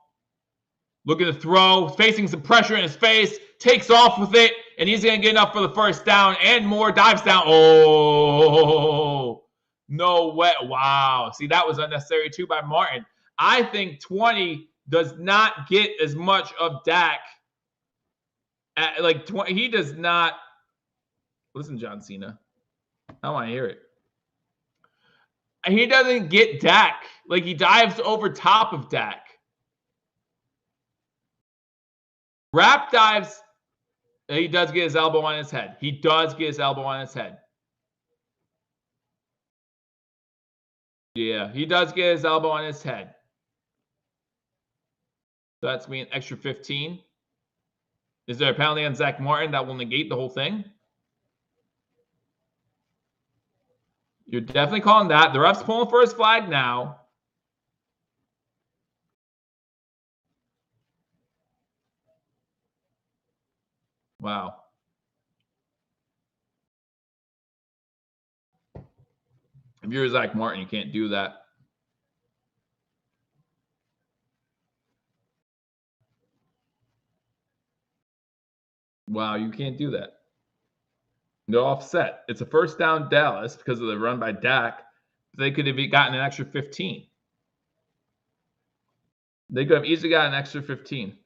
Looking to throw. Facing some pressure in his face. Takes off with it. And he's going to get enough for the first down and more. Dives down. Oh, no way. Wow. See, that was unnecessary too by Martin. I think 20 does not get as much of Dak. Like 20, he does not. Listen, John Cena. I want to hear it. He doesn't get Dak. Like, he dives over top of Dak. Wrap dives. He does get his elbow on his head. He does get his elbow on his head. Yeah, he does get his elbow on his head. So that's me an extra 15. Is there a penalty on Zach Martin that will negate the whole thing? You're definitely calling that. The ref's pulling for his flag now. Wow. If you're Zach Martin, you can't do that. Wow, you can't do that. No offset. It's a first down Dallas because of the run by Dak. They could have gotten an extra 15. They could have easily gotten an extra 15.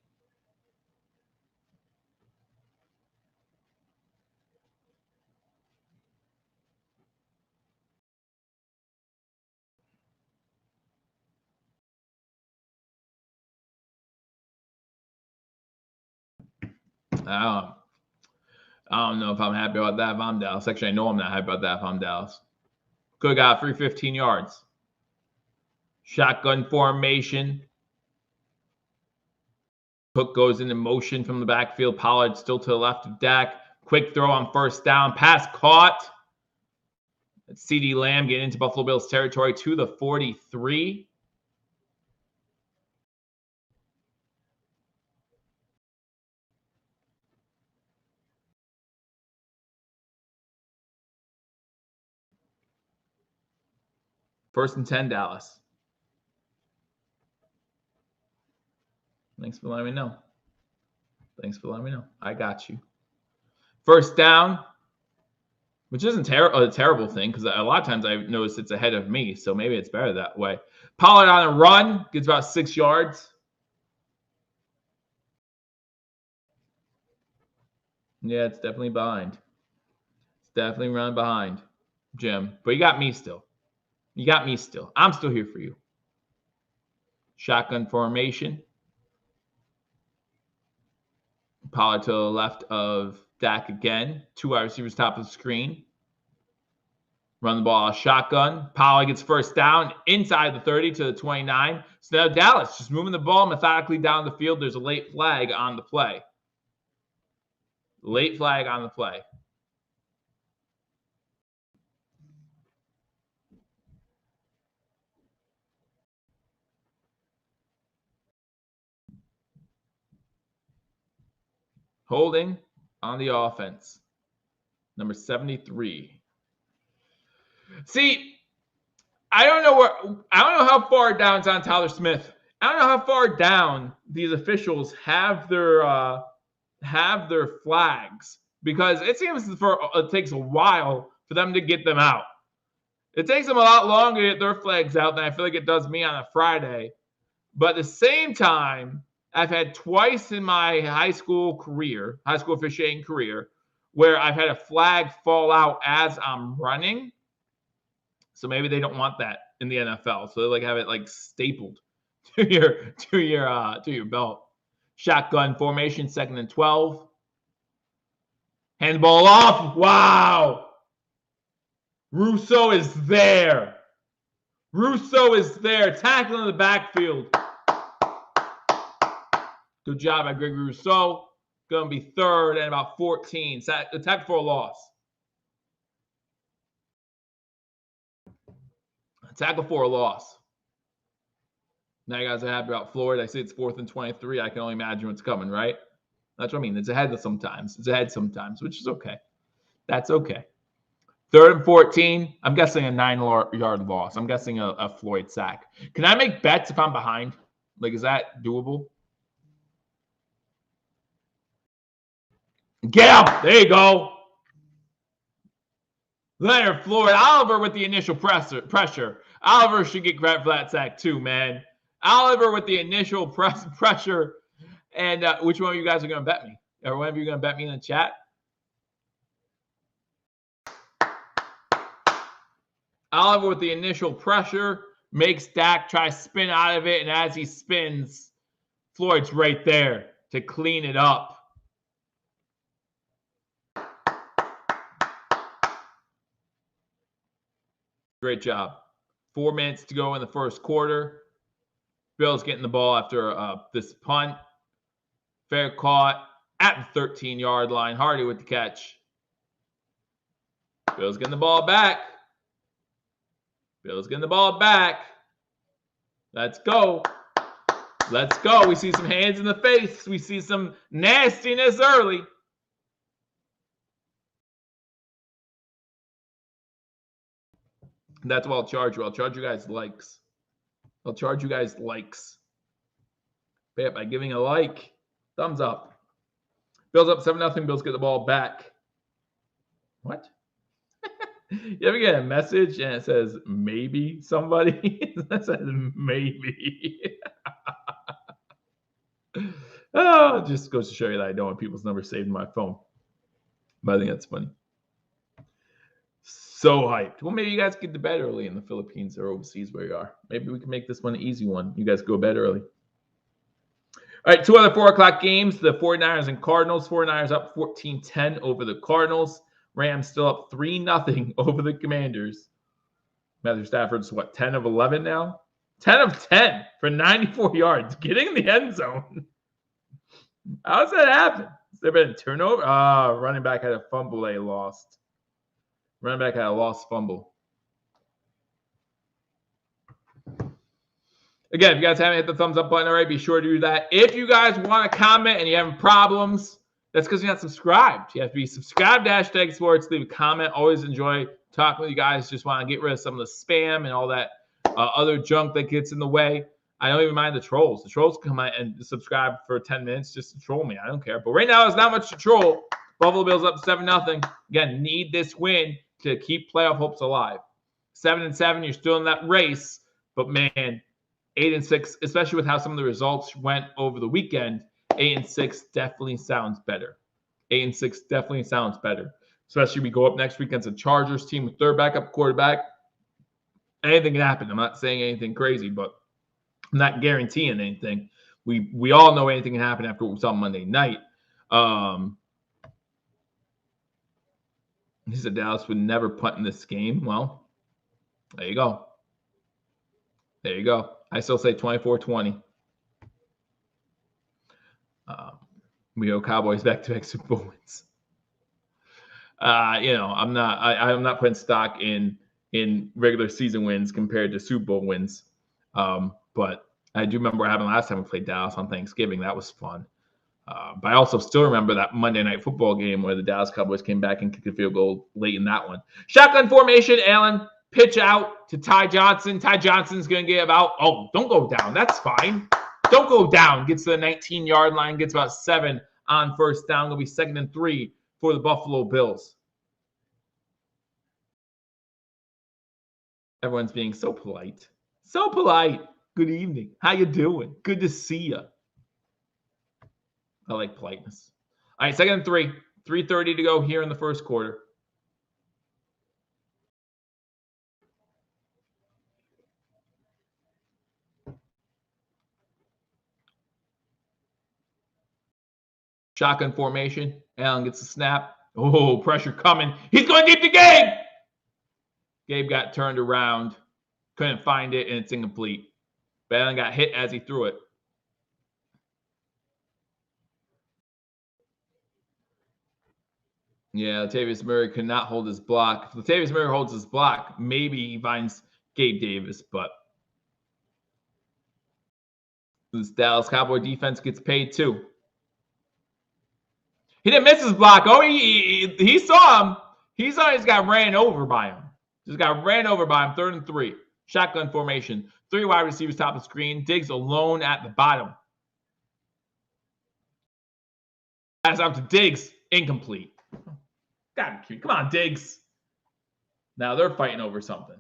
I don't know if I'm happy about that if I'm Dallas. Actually, I know I'm not happy about that if I'm Dallas. Could have got free 15 yards. Shotgun formation. Cook goes into motion from the backfield. Pollard still to the left of Dak. Quick throw on first down. Pass caught. CeeDee Lamb getting into Buffalo Bills territory to the 43. First and 10, Dallas. Thanks for letting me know. Thanks for letting me know. I got you. First down, which isn't a terrible thing because a lot of times I notice it's ahead of me, so maybe it's better that way. Pollard on a run, gets about 6 yards. Yeah, it's definitely behind. It's definitely running behind, Jim. But you got me still. You got me still. I'm still here for you. Shotgun formation. Pollard to the left of Dak again. 2 wide receivers top of the screen. Run the ball shotgun. Pollard gets first down inside the 30 to the 29. So now Dallas just moving the ball methodically down the field. There's a late flag on the play. Late flag on the play. Holding on the offense. Number 73. See, I don't know how far down it's on Tyler Smith. I don't know how far down these officials have their flags because it seems it takes a while for them to get them out. It takes them a lot longer to get their flags out than I feel like it does me on a Friday. But at the same time, I've had twice in my high school officiating career, where I've had a flag fall out as I'm running. So maybe they don't want that in the NFL. So they have it stapled to your belt. Shotgun formation, 2nd and 12. Handball off. Wow. Russo is there. Tackling in the backfield. Good job by Greg Rousseau. Going to be 3rd and about 14. Attack for a loss. Tackle for a loss. Now you guys are happy about Floyd. I say it's 4th and 23. I can only imagine what's coming, right? That's what I mean. It's ahead sometimes. Which is okay. That's okay. 3rd and 14. I'm guessing a 9-yard loss. I'm guessing a Floyd sack. Can I make bets if I'm behind? Is that doable? Get out. There you go. Leonard Floyd. Oliver with the initial pressure. Oliver should get credit for that sack too, man. Oliver with the initial pressure. And which one of you guys are going to bet me? Or one of you going to bet me in the chat? Oliver with the initial pressure makes Dak try to spin out of it. And as he spins, Floyd's right there to clean it up. Great job. 4 minutes to go in the first quarter. Bills getting the ball after this punt. Fair caught at the 13-yard line. Hardy with the catch. Bills getting the ball back. Let's go. We see some hands in the face. We see some nastiness early. That's what I'll charge you. I'll charge you guys likes. By giving a like. Thumbs up. Bills up 7-0. Bills get the ball back. What? You ever get a message and it says maybe somebody? That says maybe. Oh, it just goes to show you that I don't want people's numbers saved in my phone. But I think that's funny. So hyped. Well, maybe you guys get to bed early in the Philippines or overseas where you are. Maybe we can make this one an easy one. You guys go to bed early. All right, 2 other 4 o'clock games. The 49ers and Cardinals. 49ers up 14-10 over the Cardinals. Rams still up 3-0 over the Commanders. Matthew Stafford's, 10 of 11 now? 10 of 10 for 94 yards. Getting in the end zone. How's that happen? Has there been a turnover? Running back had a fumble they lost. Running back had a lost fumble. Again, if you guys haven't hit the thumbs up button already, be sure to do that. If you guys want to comment and you're having problems, that's because you're not subscribed. You have to be subscribed to Hashtag Sports. Leave a comment. Always enjoy talking with you guys. Just want to get rid of some of the spam and all that other junk that gets in the way. I don't even mind the trolls. The trolls come out and subscribe for 10 minutes just to troll me. I don't care. But right now, there's not much to troll. Buffalo Bills up 7-0. Again, need this win to keep playoff hopes alive. 7-7, you're still in that race. But, man, 8-6, especially with how some of the results went over the weekend, 8-6 definitely sounds better. 8-6 definitely sounds better. Especially we go up next week against a Chargers team with their backup quarterback. Anything can happen. I'm not saying anything crazy, but I'm not guaranteeing anything. We all know anything can happen after what we saw Monday night. He said Dallas would never punt in this game. Well, there you go. There you go. I still say 24-20. We owe Cowboys back-to-back Super Bowl wins. I'm not putting stock in regular season wins compared to Super Bowl wins. But I do remember what happened last time we played Dallas on Thanksgiving. That was fun. But I also still remember that Monday Night Football game where the Dallas Cowboys came back and kicked a field goal late in that one. Shotgun formation, Allen. Pitch out to Ty Johnson. Ty Johnson's going to get don't go down. That's fine. Don't go down. Gets to the 19-yard line. Gets about 7 on first down. Going to be 2nd and 3 for the Buffalo Bills. Everyone's being so polite. So polite. Good evening. How you doing? Good to see you. I like politeness. All right, 2nd and 3. 3:30 to go here in the first quarter. Shotgun formation. Allen gets the snap. Oh, pressure coming. He's going deep to Gabe. Gabe got turned around. Couldn't find it, and it's incomplete. But Allen got hit as he threw it. Yeah, Latavius Murray could not hold his block. If Latavius Murray holds his block, maybe he finds Gabe Davis, but this Dallas Cowboy defense gets paid too. He didn't miss his block. Oh, he saw him. He saw he just got ran over by him. 3rd and 3. Shotgun formation. 3 wide receivers top of the screen. Diggs alone at the bottom. Pass out to Diggs. Incomplete. God, come on, Diggs. Now they're fighting over something.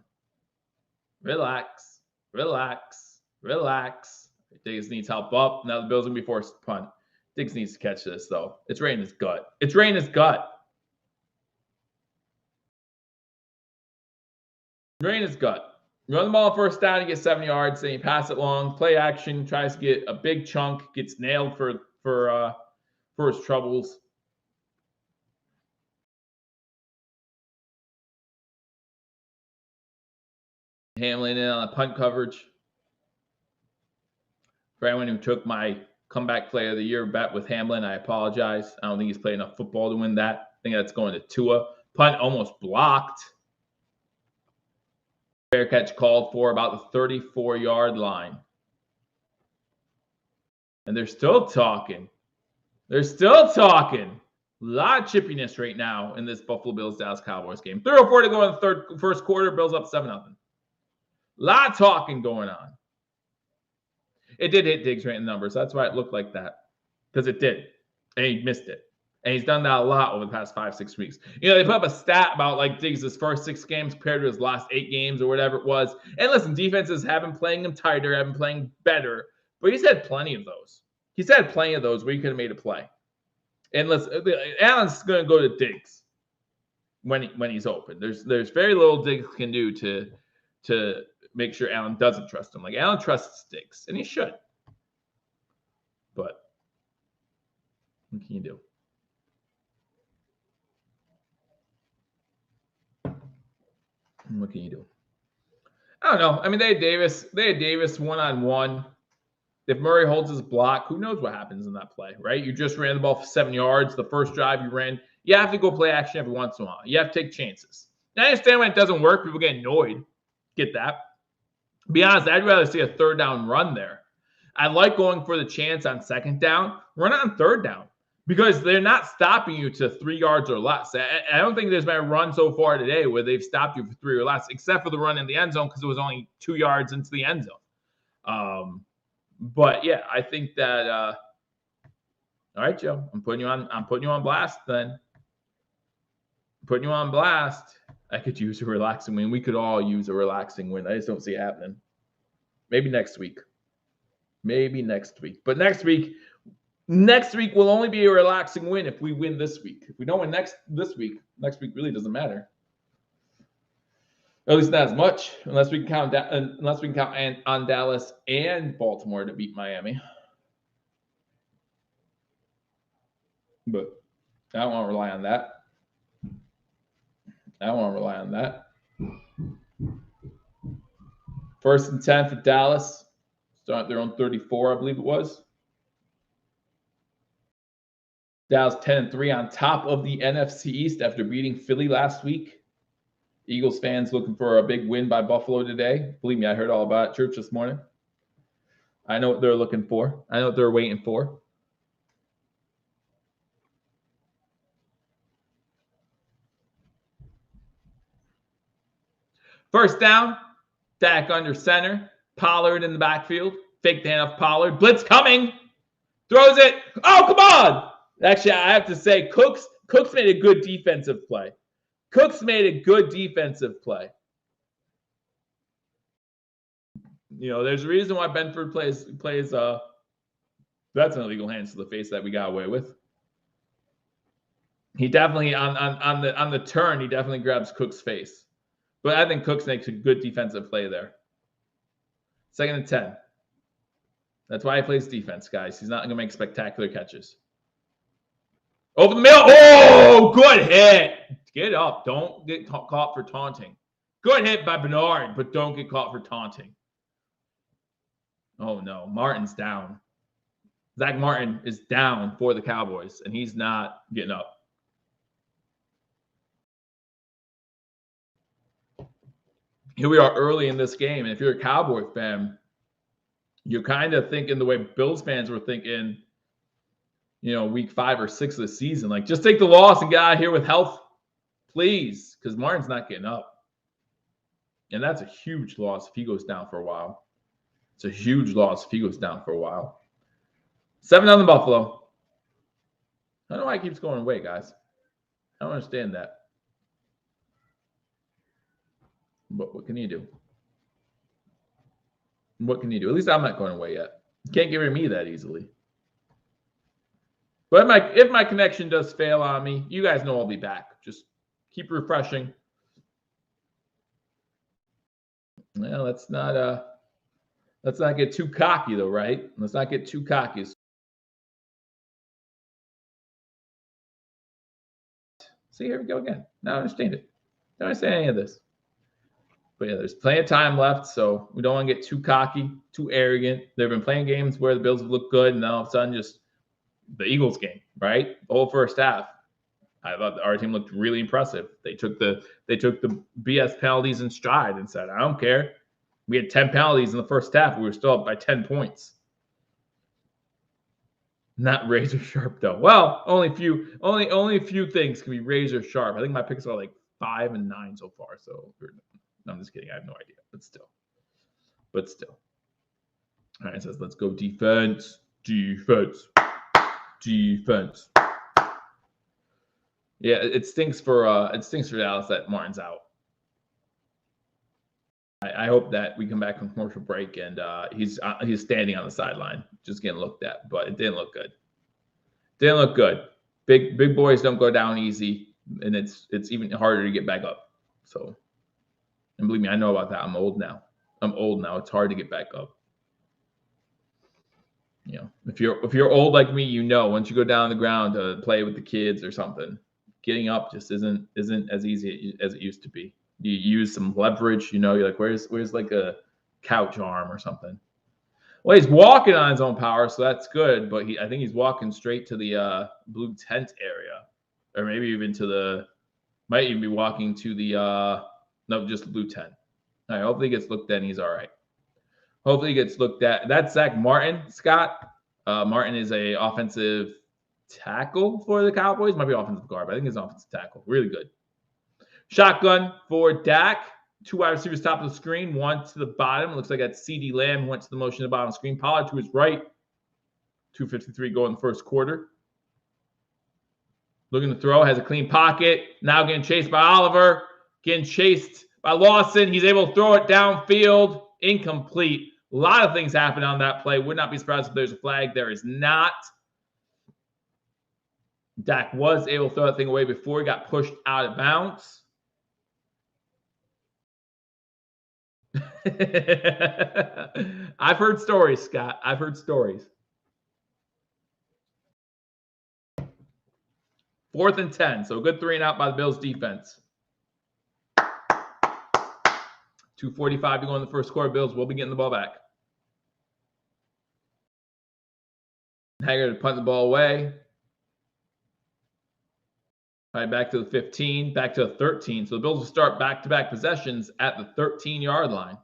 Relax. Diggs needs help up. Now the Bills are going to be forced to punt. Diggs needs to catch this, though. It's right in his gut. Run the ball first down, he gets 7 yards, then you pass it long. Play action, tries to get a big chunk, gets nailed for his troubles. Hamlin in on the punt coverage. For anyone who took my comeback player of the year bet with Hamlin, I apologize. I don't think he's played enough football to win that. I think that's going to Tua. Punt almost blocked. Fair catch called for about the 34-yard line. And they're still talking. A lot of chippiness right now in this Buffalo Bills-Dallas Cowboys game. 3:04 to go in the first quarter. Bills up 7-0. A lot of talking going on. It did hit Diggs right in the numbers. That's why it looked like that. Because it did. And he missed it. And he's done that a lot over the past 5-6 weeks. They put up a stat about like Diggs' first 6 games compared to his last 8 games or whatever it was. And listen, defenses have been playing him tighter, have been playing better. But he's had plenty of those. Where he could have made a play. And listen, Allen's going to go to Diggs when he's open. There's very little Diggs can do to make sure Allen doesn't trust him. Like Allen trusts Diggs, and he should. But what can you do? I don't know. I mean, they had Davis one-on-one. If Murray holds his block, who knows what happens in that play, right? You just ran the ball for 7 yards. The first drive you ran, you have to go play action every once in a while. You have to take chances. Now, I understand when it doesn't work, people get annoyed. Get that. To be honest, I'd rather see a 3rd down run there. I like going for the chance on 2nd down. Run it on 3rd down. because they're not stopping you to 3 yards or less. I don't think there's been a run so far today where they've stopped you for 3 or less, except for the run in the end zone because it was only 2 yards into the end zone. But yeah, I think that. All right, Joe, I'm putting you on blast. Then I'm putting you on blast. I could use a relaxing win. We could all use a relaxing win. I just don't see it happening. Maybe next week. But next week will only be a relaxing win if we win this week. If we don't win next week really doesn't matter. At least not as much, unless we can count on Dallas and Baltimore to beat Miami. But I don't want to rely on that. First and 10 for Dallas. Start their own 34, I believe it was. Dallas 10-3 on top of the NFC East after beating Philly last week. Eagles fans looking for a big win by Buffalo today. Believe me, I heard all about it at church this morning. I know what they're looking for. I know what they're waiting for. First down, Dak under center, Pollard in the backfield, fake the handoff Pollard, blitz coming, throws it. Oh, come on! Actually, I have to say, Cooks made a good defensive play. You know, there's a reason why Benford plays. That's an illegal hands to the face that we got away with. He definitely on the turn, he definitely grabs Cook's face. But I think Cooks makes a good defensive play there. 2nd and 10. That's why he plays defense, guys. He's not going to make spectacular catches. Over the middle. Oh, good hit. Get up. Don't get caught for taunting. Good hit by Bernard, but don't get caught for taunting. Oh, no. Martin's down. Zach Martin is down for the Cowboys, and he's not getting up. Here we are early in this game, and if you're a Cowboy fan, you're kind of thinking the way Bills fans were thinking, you know, week 5 or 6 of the season. Like, just take the loss and get out of here with health, please, because Martin's not getting up. And that's a huge loss if he goes down for a while. 7 on the Buffalo. I don't know why it keeps going away, guys. I don't understand that. But what can you do? At least I'm not going away yet. You can't get rid of me that easily. But if my connection does fail on me, you guys know I'll be back. Just keep refreshing. Well, let's not get too cocky though, right? Let's not get too cocky. See, here we go again. Now I understand it. Don't understand any of this. But yeah, there's plenty of time left, so we don't want to get too cocky, too arrogant. They've been playing games where the Bills have looked good, and then all of a sudden just the Eagles game, right? The whole first half. I thought our team looked really impressive. They took the BS penalties in stride and said, I don't care. We had 10 penalties in the first half. We were still up by 10 points. Not razor sharp though. Well, only a few things can be razor sharp. I think my picks are like 5 and 9 so far. So no, I'm just kidding. I have no idea. But still. All right, it says let's go defense. Yeah, it stinks for Dallas that Martin's out. I hope that we come back from commercial break and he's standing on the sideline, just getting looked at, but it didn't look good. Big boys don't go down easy, and it's even harder to get back up. So, and believe me, I know about that. I'm old now. It's hard to get back up. You know, if you're old like me, you know, once you go down on the ground to play with the kids or something, getting up just isn't as easy as it used to be. You use some leverage, you know, you're like, where's like a couch arm or something. Well, he's walking on his own power, so that's good, but I think he's walking straight to the blue tent area, or maybe even might even be walking to the just the blue tent. All right, hopefully he gets looked at and he's all right. Hopefully he gets looked at. That's Zach Martin, Scott. Martin is a offensive tackle for the Cowboys. Might be offensive guard, but I think it's offensive tackle. Really good. Shotgun for Dak. 2 wide receivers top of the screen, 1 to the bottom. Looks like that's CeeDee Lamb who went to the motion to the bottom of the screen. Pollard to his right. 2:53 go in the first quarter. Looking to throw, has a clean pocket. Now getting chased by Oliver. Getting chased by Lawson. He's able to throw it downfield. Incomplete. A lot of things happen on that play. Would not be surprised if there's a flag. There is not. Dak was able to throw that thing away before he got pushed out of bounds. I've heard stories, Scott. I've heard stories. 4th and 10. So a good 3 and out by the Bills defense. 2:45 to go in the first quarter. Bills will be getting the ball back. Haggard punt the ball away. All right, back to the 15, back to the 13. So the Bills will start back-to-back possessions at the 13-yard line.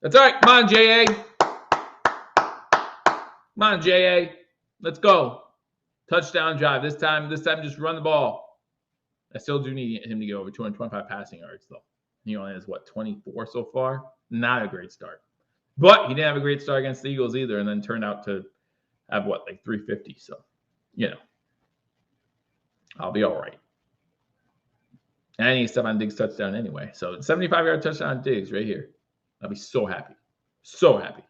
That's all right. Come on, J.A. Come on, J.A. Let's go. Touchdown drive. This time just run the ball. I still do need him to get over 225 passing yards, though. He only has, 24 so far? Not a great start. But he didn't have a great start against the Eagles either, and then turned out to have, 350. So, I'll be all right. And I need to step on Diggs' touchdown anyway. So, 75-yard touchdown on Diggs right here. I'll be so happy. So happy.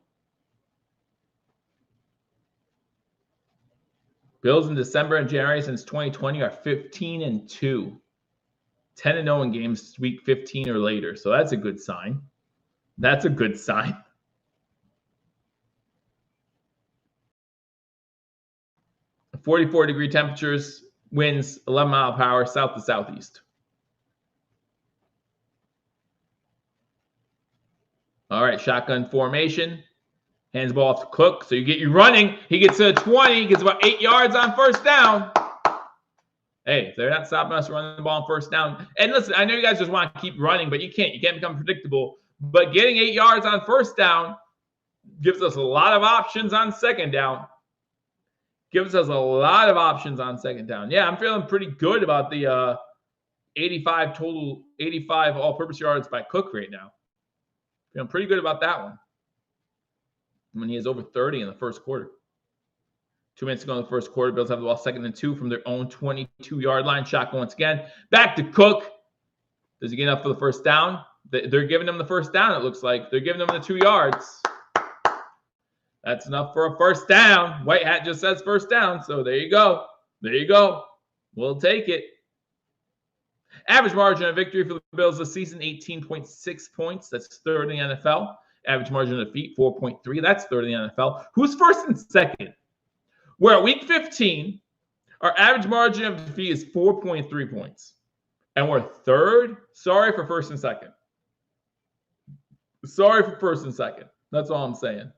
Bills in December and January since 2020 are 15-2. 10-0 in games week 15 or later. So that's a good sign. That's a good sign. – 44-degree temperatures, winds 11 mile per hour, south to southeast. All right, shotgun formation. Hands the ball off to Cook. So you running. He gets to 20. He gets about 8 yards on first down. Hey, they're not stopping us running the ball on first down. And listen, I know you guys just want to keep running, but you can't. You can't become predictable. But getting 8 yards on first down gives us a lot of options on second down. Gives us a lot of options on second down. Yeah, I'm feeling pretty good about the 85 all-purpose yards by Cook right now. Feeling pretty good about that one. When he has over 30 in the first quarter. 2 minutes to go in the first quarter. Bills have the ball 2nd and 2 from their own 22-yard line. Shotgun once again. Back to Cook. Does he get enough for the first down? They're giving him the first down, it looks like. They're giving him the 2 yards. That's enough for a first down. White hat just says first down, so there you go. There you go. We'll take it. Average margin of victory for the Bills this season, 18.6 points. That's 3rd in the NFL. Average margin of defeat, 4.3. That's 3rd in the NFL. Who's 1st and 2nd? We're at week 15. Our average margin of defeat is 4.3 points. And we're 3rd. Sorry for 1st and 2nd. Sorry for 1st and 2nd. That's all I'm saying.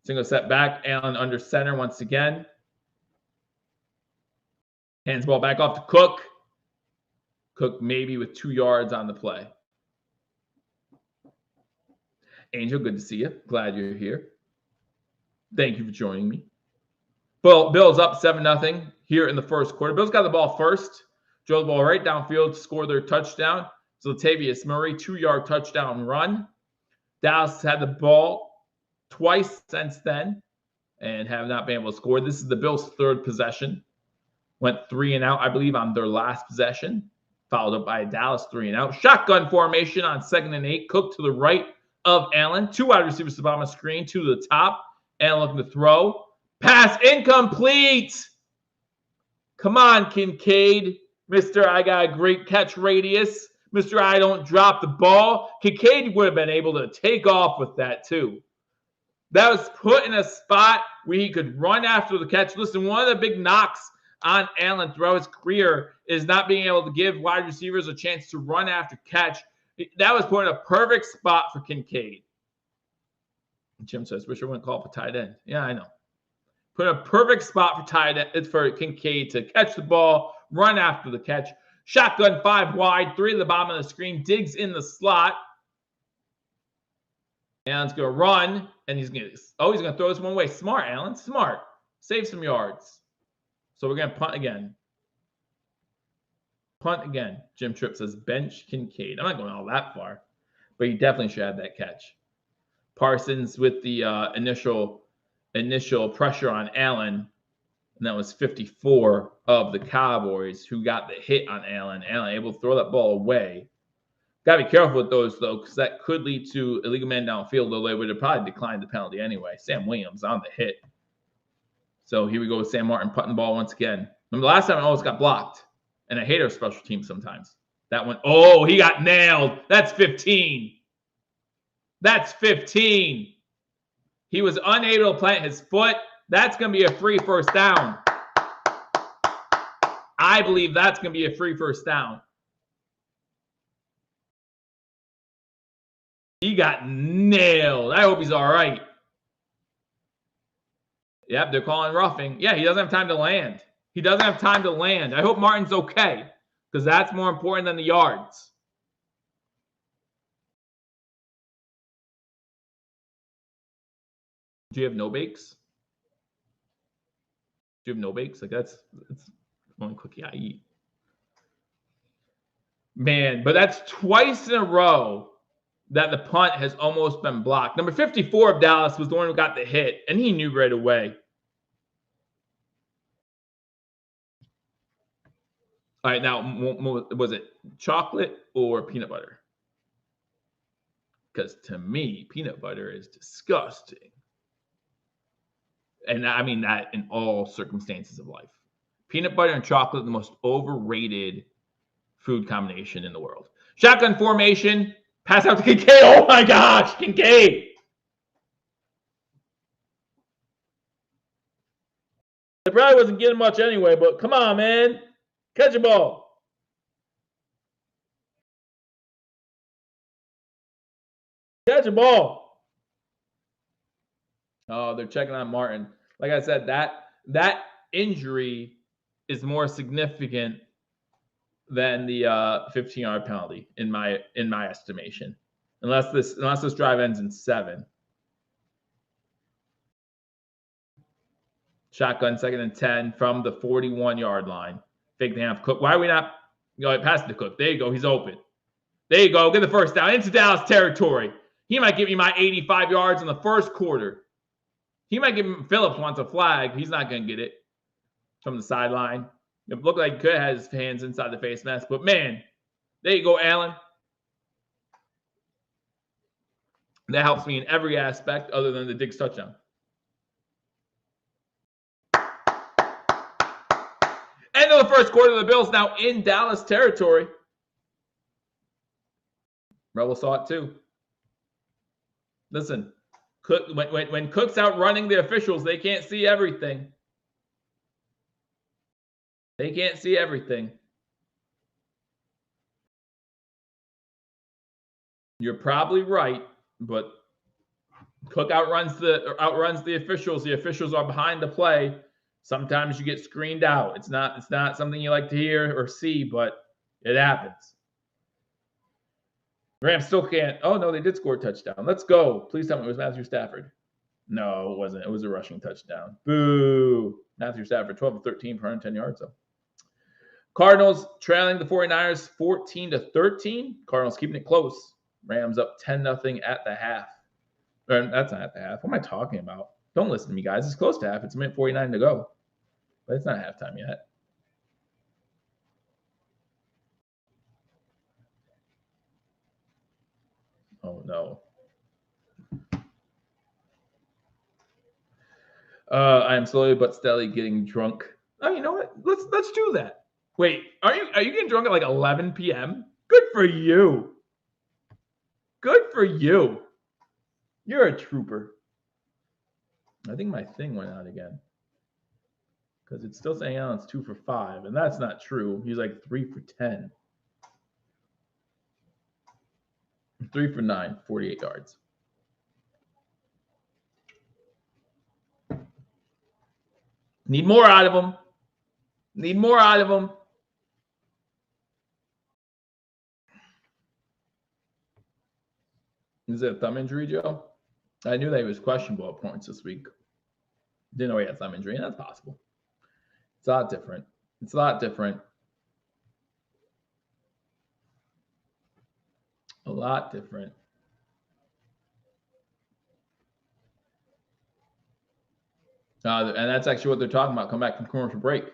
Single set back. Allen under center once again. Hands the ball back off to Cook. Cook maybe with 2 yards on the play. Angel, good to see you. Glad you're here. Thank you for joining me. Well, Bills up 7-0 here in the first quarter. Bills got the ball first. Drove the ball right downfield to score their touchdown. So Latavius Murray, 2-yard touchdown run. Dallas had the ball twice since then and have not been able to score. This is the Bills' 3rd possession. Went 3 and out, I believe, on their last possession. Followed up by a Dallas 3 and out. Shotgun formation on 2nd and 8. Cook to the right of Allen. 2 wide receivers to the bottom of the screen. 2 to the top. Allen looking to throw. Pass incomplete. Come on, Kincaid. Mr. I got a great catch radius. Mr. I don't drop the ball. Kincaid would have been able to take off with that too. That was put in a spot where he could run after the catch. Listen, one of the big knocks on Allen throughout his career is not being able to give wide receivers a chance to run after catch. That was put in a perfect spot for Kincaid. Jim says, wish I wouldn't call for tight end. Yeah, I know. Put a perfect spot for tight end. It's for Kincaid to catch the ball, run after the catch. Shotgun 5 wide, 3 to the bottom of the screen. Diggs in the slot. Allen's going to run, and he's going to throw this one way. Smart, Allen. Smart. Save some yards. So we're going to punt again. Punt again. Jim Tripp says bench Kincaid. I'm not going all that far, but he definitely should have that catch. Parsons with the initial pressure on Allen, and that was 54 of the Cowboys who got the hit on Allen. Allen able to throw that ball away. Got to be careful with those, though, because that could lead to illegal man downfield, though they would have probably declined the penalty anyway. Sam Williams on the hit. So here we go with Sam Martin punting the ball once again. Remember the last time I almost got blocked, and I hate our special teams sometimes. That one, oh, he got nailed. That's 15. That's 15. He was unable to plant his foot. That's going to be a free first down. I believe that's going to be a free first down. He got nailed. I hope he's all right. Yep, they're calling roughing. Yeah, he doesn't have time to land. He doesn't have time to land. I hope Martin's okay, because that's more important than the yards. Do you have no bakes? Do you have no bakes? Like that's the only cookie I eat. Man, but that's twice in a row that the punt has almost been blocked. Number 54 of Dallas was the one who got the hit, and he knew right away. All right, now, was it chocolate or peanut butter? Because to me, peanut butter is disgusting. And I mean that in all circumstances of life. Peanut butter and chocolate, the most overrated food combination in the world. Shotgun formation. Pass out to Kincaid. Oh, my gosh, Kincaid. I probably wasn't getting much anyway, but come on, man. Catch a ball. Catch a ball. Oh, they're checking on Martin. Like I said, that injury is more significant than the 15-yard penalty in my estimation, unless this drive ends in 7. Shotgun 2nd and 10 from the 41-yard line. Fake the half. Cook. Why are we not pass it to Cook? There you go. He's open. There you go. Get the first down into Dallas territory. He might give me my 85 yards in the first quarter. He might give him. Phillips wants a flag. He's not going to get it from the sideline. It looked like he could have his hands inside the face mask, but man, there you go, Allen. That helps me in every aspect other than the Diggs touchdown. End of the first quarter. The Bills now in Dallas territory. Rebel saw it too. Listen, Cook, when Cook's out running the officials, they can't see everything. They can't see everything. You're probably right, but Cook outruns the officials. The officials are behind the play. Sometimes you get screened out. It's not something you like to hear or see, but it happens. Rams still can't. Oh no, they did score a touchdown. Let's go. Please tell me it was Matthew Stafford. No, it wasn't. It was a rushing touchdown. Boo. Matthew Stafford, 12 of 13 for 110 yards though. Cardinals trailing the 49ers 14-13. Cardinals keeping it close. Rams up 10-0 at the half. Or, that's not at the half. What am I talking about? Don't listen to me, guys. It's close to half. It's a minute 49 to go. But it's not halftime yet. Oh, no. I am slowly but steadily getting drunk. Oh, you know what? Let's do that. Wait, are you getting drunk at like 11 p.m.? Good for you. Good for you. You're a trooper. I think my thing went out again. Because it's still saying Allen's 2 for 5, and that's not true. He's like 3 for 10. 3 for 9, 48 yards. Need more out of him. Need more out of him. Is it a thumb injury, Joe? I knew that he was questionable at points this week. Didn't know he had some injury, and that's possible. It's a lot different. It's a lot different. A lot different. And that's actually what they're talking about. Come back from commercial break.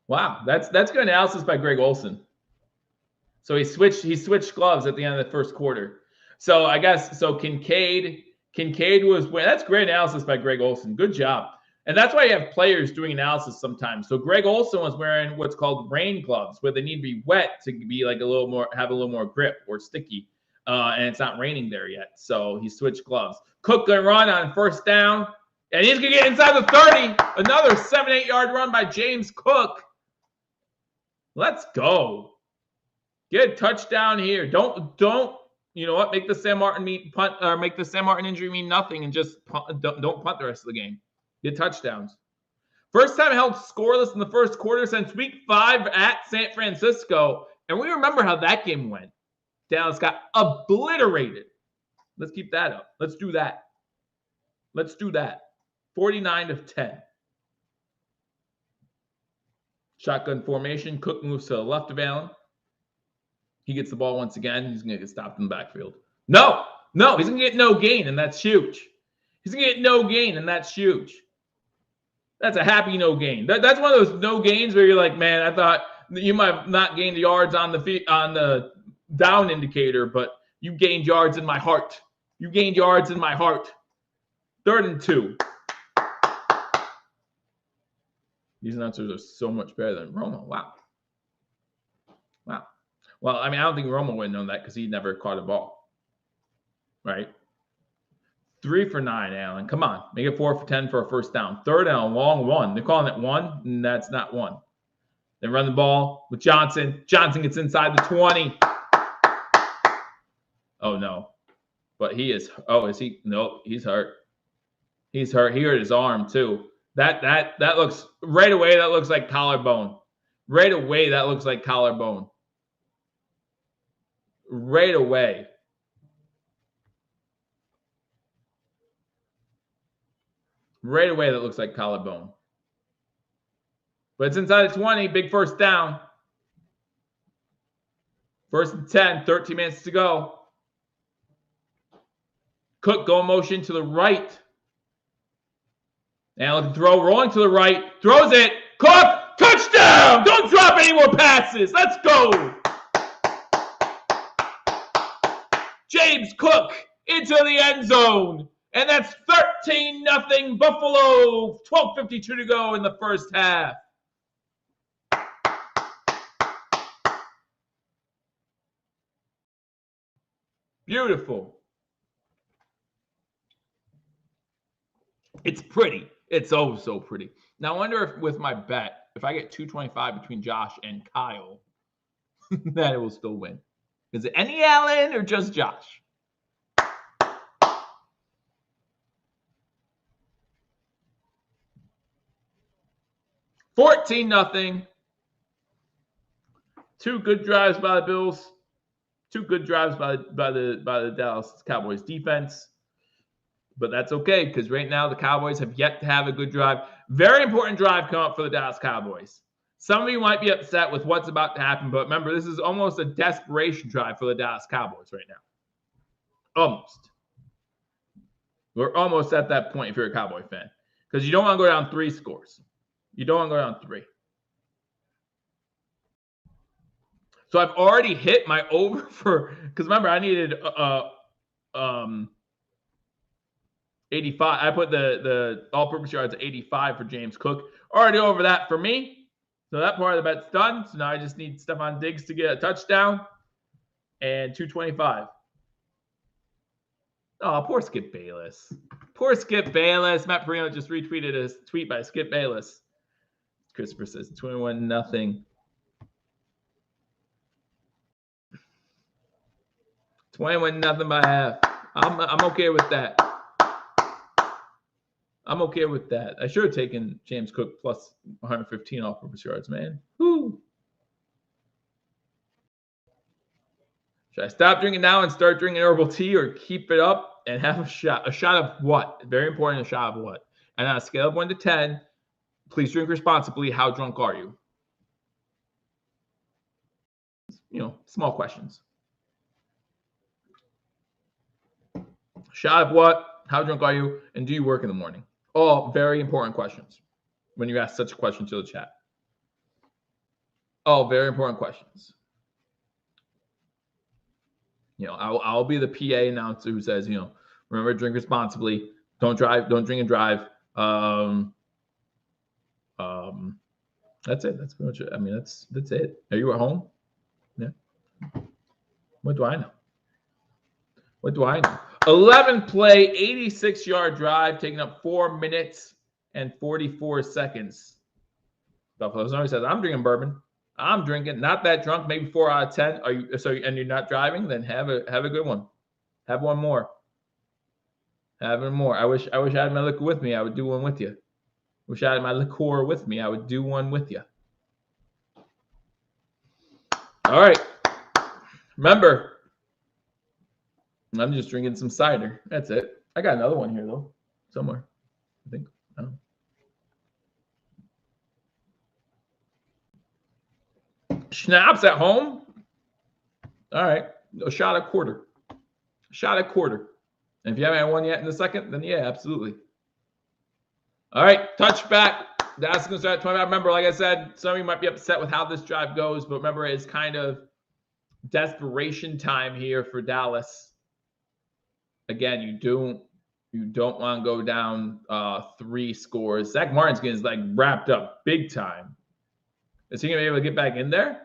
Wow, that's good analysis by Greg Olson. So he switched gloves at the end of the first quarter. So I guess Kincaid was that's great analysis by Greg Olson. Good job. And that's why you have players doing analysis sometimes. So Greg Olson was wearing what's called rain gloves, where they need to be wet to be like have a little more grip or sticky. And it's not raining there yet. So he switched gloves. Cook gonna run on first down. And he's gonna get inside the 30. Another 7-8 yard run by James Cook. Let's go. Get a touchdown here. Don't you know what? Make the Sam Martin punt or make the Sam Martin injury mean nothing and just don't punt the rest of the game. Get touchdowns. First time held scoreless in the first quarter since week 5 at San Francisco. And we remember how that game went. Dallas got obliterated. Let's keep that up. Let's do that. 49-10. Shotgun formation. Cook moves to the left of Allen. He gets the ball once again. He's going to get stopped in the backfield. No, he's going to get no gain, and that's huge. That's a happy no gain. That's one of those no gains where you're like, man, I thought you might have not gained yards on the down indicator, but you gained yards in my heart. 3rd and 2. These announcers are so much better than Romo. Wow. Well, I mean, I don't think Romo would have known that because he never caught a ball. Right? 3 for 9, Allen. Come on. Make it 4 for 10 for a first down. 3rd and a long 1. They're calling it 1, and that's not 1. They run the ball with Johnson. Johnson gets inside the 20. Oh, no. But he is – is he – no, he's hurt. He hurt his arm, too. That looks – right away, that looks like collarbone. Right away, that looks like collarbone. But it's inside the 20. Big first down. 1st and 10. 13 minutes to go. Cook go motion to the right. Allen throw, rolling to the right. Throws it. Cook, touchdown! Don't drop any more passes. Let's go. James Cook into the end zone. And that's 13-0 Buffalo. 12:52 to go in the first half. Beautiful. It's pretty. It's so pretty. Now, I wonder if with my bet, if I get 225 between Josh and Kyle, that it will still win. Is it any Allen or just Josh? $14-0. 2 good drives by the Bills. 2 good drives by the Dallas Cowboys defense. But that's okay because right now the Cowboys have yet to have a good drive. Very important drive come up for the Dallas Cowboys. Some of you might be upset with what's about to happen, but remember, this is almost a desperation drive for the Dallas Cowboys right now. Almost. We're almost at that point if you're a Cowboy fan because you don't want to go down 3 scores. You don't want to go down 3. So I've already hit my over for – because remember, I needed 85. I put the all-purpose yards at 85 for James Cook. Already over that for me. So that part of the bet's done. So now I just need Stephon Diggs to get a touchdown and 225. Oh, poor Skip Bayless. Matt Perino just retweeted a tweet by Skip Bayless. Christopher says 21-0. 21-0 by half. I'm okay with that. I should have taken James Cook plus 115 all-purpose yards, man. Woo. Should I stop drinking now and start drinking herbal tea, or keep it up and have a shot? A shot of what? Very important, a shot of what? And on a scale of 1 to 10, please drink responsibly. How drunk are you? Small questions. Shot of what? How drunk are you? And do you work in the morning? All very important questions when you ask such a question to the chat. All very important questions. I'll be the PA announcer who says, remember, drink responsibly. Don't drive. Don't drink and drive. That's it. That's pretty much it. I mean, that's it. Are you at home? Yeah. What do I know? What do I know? 11 play, 86-yard drive, taking up 4 minutes and 44 seconds. Buffalo Somebody says, I'm drinking bourbon. I'm drinking, not that drunk, maybe 4 out of 10. Are you and you're not driving? Then have a good one. Have one more. Have one more. I wish I had my liquor with me. I would do one with you. Wish I had my liqueur with me. I would do one with you. All right. Remember, I'm just drinking some cider. That's it. I got another one here, though, somewhere. I think. I don't know. Schnapps at home? All right. A shot a quarter. And if you haven't had one yet in a second, then yeah, absolutely. All right. Touchback. That's going to start at 25. Remember, like I said, some of you might be upset with how this drive goes, but remember, it's kind of desperation time here for Dallas. Again, you don't want to go down 3 scores. Zach Martin's getting wrapped up big time. Is he gonna be able to get back in there?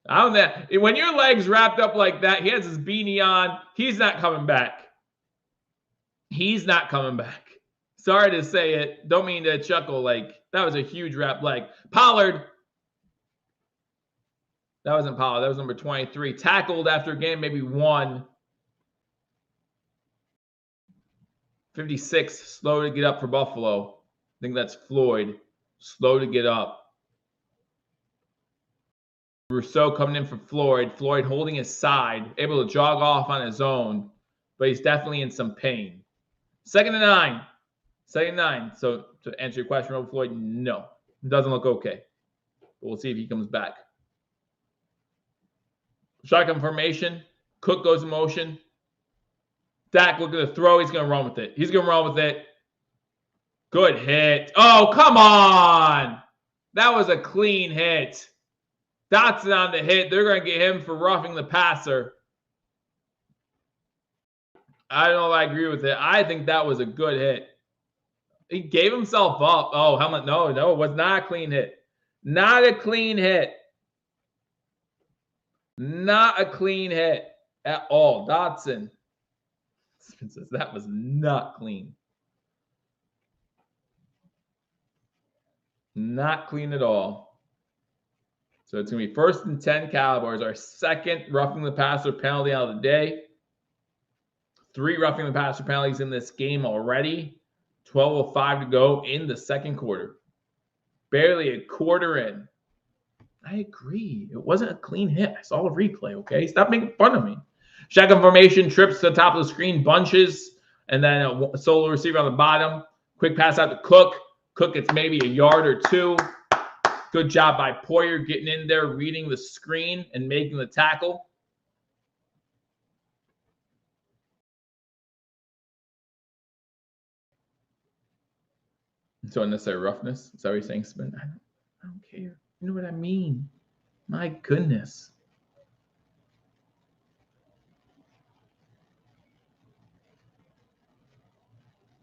I don't know. When your leg's wrapped up like that, he has his beanie on. He's not coming back. Sorry to say it. Don't mean to chuckle. That was a huge wrap leg. Pollard. That wasn't Pollard. That was number 23. Tackled after a game, maybe 1. 56, slow to get up for Buffalo. I think that's Floyd. Slow to get up. Rousseau coming in for Floyd. Floyd holding his side, able to jog off on his own, but he's definitely in some pain. 2nd and 9. 2nd and 9. So to answer your question, Robert Floyd, no. It doesn't look okay. But we'll see if he comes back. Shotgun formation. Cook goes in motion. Dak looking to throw. He's going to run with it. Good hit. Oh, come on. That was a clean hit. Dotson on the hit. They're going to get him for roughing the passer. I don't know if I agree with it. I think that was a good hit. He gave himself up. Oh, helmet. No, it was not a clean hit. Not a clean hit. Not a clean hit at all. Dotson says that was not clean. Not clean at all. So it's going to be 1st and 10 Cowboys. Our 2nd roughing the passer penalty out of the day. 3 roughing the passer penalties in this game already. 12:05 to go in the 2nd quarter. Barely a quarter in. I agree. It wasn't a clean hit. I saw the replay, okay? Stop making fun of me. Shotgun formation, trips to the top of the screen, bunches, and then a solo receiver on the bottom. Quick pass out to Cook. Cook gets maybe a yard or 2. Good job by Poyer getting in there, reading the screen, and making the tackle. So unnecessary roughness. Is that what you're saying, Spin? I don't care. You know what I mean. My goodness.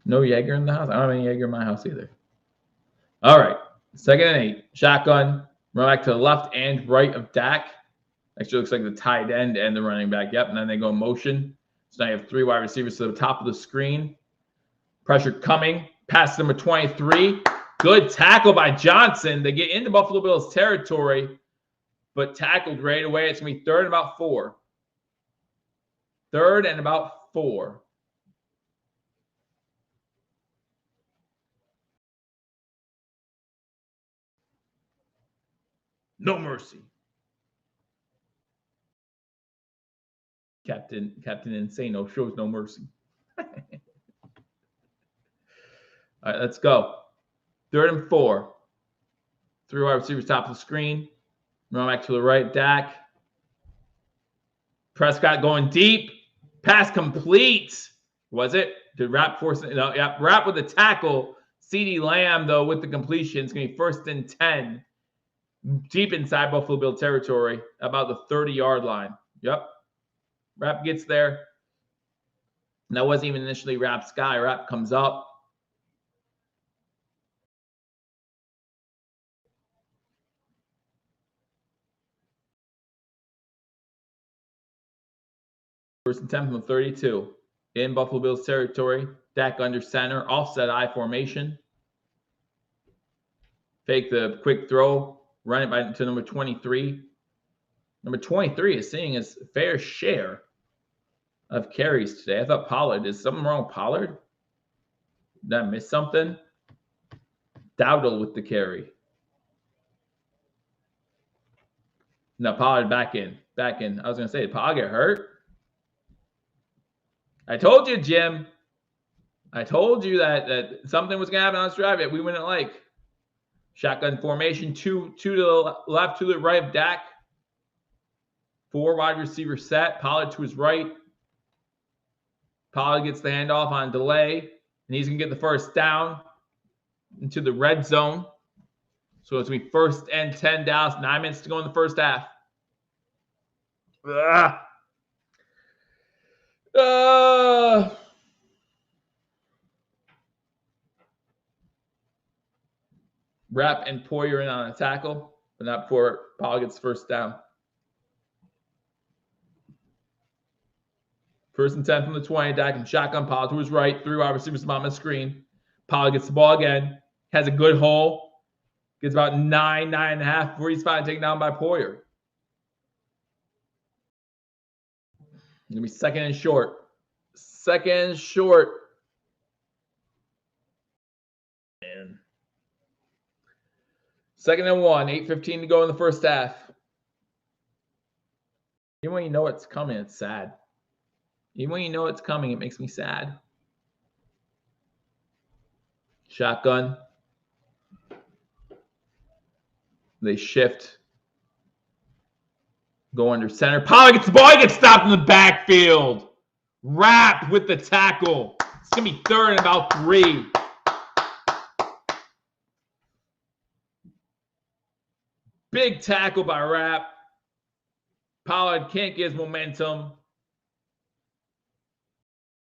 No Jaeger in the house? I don't have any Jaeger in my house either. All right. 2nd and 8. Shotgun. Run back to the left and right of Dak. Actually looks like the tight end and the running back. Yep. And then they go motion. So now you have 3 wide receivers to the top of the screen. Pressure coming. Pass number 23. Good tackle by Johnson. They get into Buffalo Bills territory, but tackled right away. It's going to be 3rd and about 4. 3rd and about 4. No mercy. Captain Insano shows no mercy. All right, let's go. 3rd and 4. 3 wide receivers top of the screen. Run back to the right. Dak. Prescott going deep. Pass complete. Was it? Did Rapp force it? No, yeah. Rapp with the tackle. CeeDee Lamb, though, with the completion. It's going to be 1st and 10. Deep inside Buffalo Bill territory. About the 30-yard line. Yep. Rapp gets there. And that wasn't even initially Rapp's guy. Rapp comes up. First and 10 from the 32. In Buffalo Bills territory. Dak under center. Offset I formation. Fake the quick throw. Run it to number 23. Number 23 is seeing his fair share of carries today. I thought Pollard. Is something wrong with Pollard? Did I miss something? Dowdle with the carry. No, Pollard back in. Back in. I was going to say, did Pollard get hurt? I told you, Jim. I told you that something was going to happen on this drive that we wouldn't like. Shotgun formation. Two to the left, 2 to the right of Dak. 4 wide receiver set. Pollard to his right. Pollard gets the handoff on delay. And he's going to get the first down into the red zone. So it's going to be 1st and 10 Dallas. 9 minutes to go in the first half. Rapp and Poyer in on a tackle, but not before Pollard gets first down. 1st and 10 from the 20. Dak and shotgun. Pollard to his right. 3 wide receivers on the screen. Pollard gets the ball again. Has a good hole. Gets about 9.5 before he's finally taken down by Poyer. Going to be 2nd and short. 2nd and short. Man. 2nd and 1. 8:15 to go in the first half. Even when you know it's coming, it's sad. Even when you know it's coming, it makes me sad. Shotgun. They shift. Go under center. Pollard gets the ball. He gets stopped in the backfield. Rapp with the tackle. It's going to be 3rd and about 3. Big tackle by Rapp. Pollard can't get his momentum.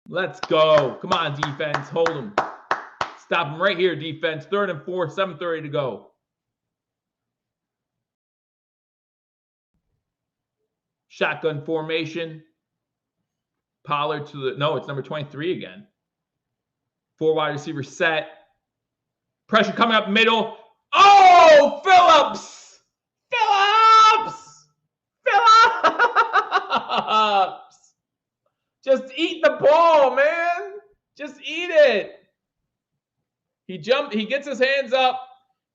Let's go. Come on, defense. Hold him. Stop him right here, defense. 3rd and 4. 7:30 to go. Shotgun formation. Pollard to the... No, it's number 23 again. 4 wide receiver set. Pressure coming up middle. Oh, Phillips! Just eat the ball, man. Just eat it. He gets his hands up,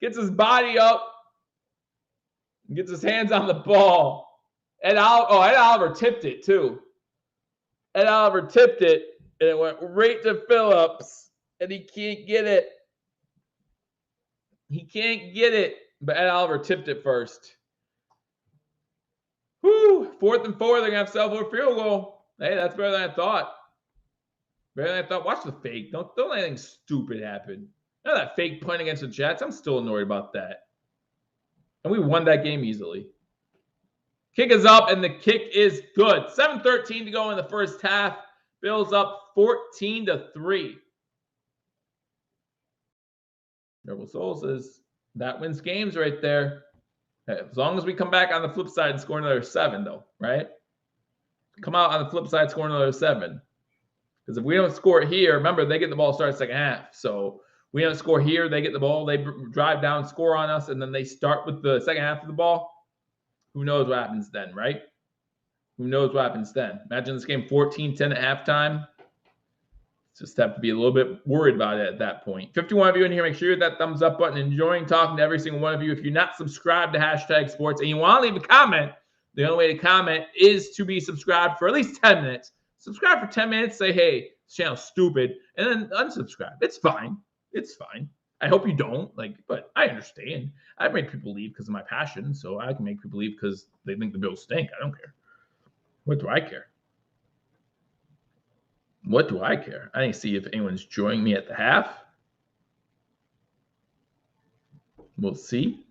gets his body up, gets his hands on the ball. Ed Oliver tipped it too. Ed Oliver tipped it, and it went right to Phillips, and he can't get it. He can't get it, but Ed Oliver tipped it first. Whew, 4th and 4, they're going to have self-made field goal. Hey, that's better than I thought. Better than I thought. Watch the fake. Don't let anything stupid happen. None of that fake punt against the Jets. I'm still annoyed about that. And we won that game easily. Kick is up, and the kick is good. 7:13 to go in the first half. Bills up 14-3. Rebel Soul says that wins games right there. As long as we come back on the flip side and score another 7, though, right? Come out on the flip side, score another 7. Because if we don't score here, remember, they get the ball start second half. So we don't score here, they get the ball, they drive down, score on us, and then they start with the second half of the ball. Who knows what happens then, right? Who knows what happens then? Imagine this game 14-10 at halftime. Just have to be a little bit worried about it at that point. 51 of you in here, make sure you hit that thumbs up button. Enjoying talking to every single one of you. If you're not subscribed to Hashtag Sports and you want to leave a comment, The only way to comment is to be subscribed for at least 10 minutes. Subscribe for 10 minutes, say, hey, this channel's stupid, and then unsubscribe. It's fine. It's fine. I hope you don't, but I understand. I've made people leave because of my passion, so I can make people leave because they think the Bills stink. I don't care. What do I care? What do I care? I didn't see if anyone's joining me at the half. We'll see.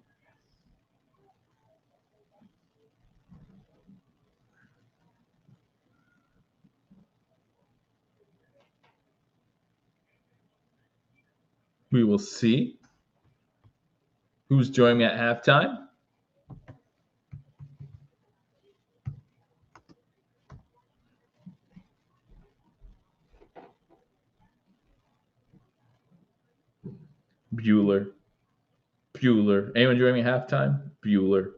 We will see who's joining me at halftime. Bueller. Anyone joining me at halftime? Bueller.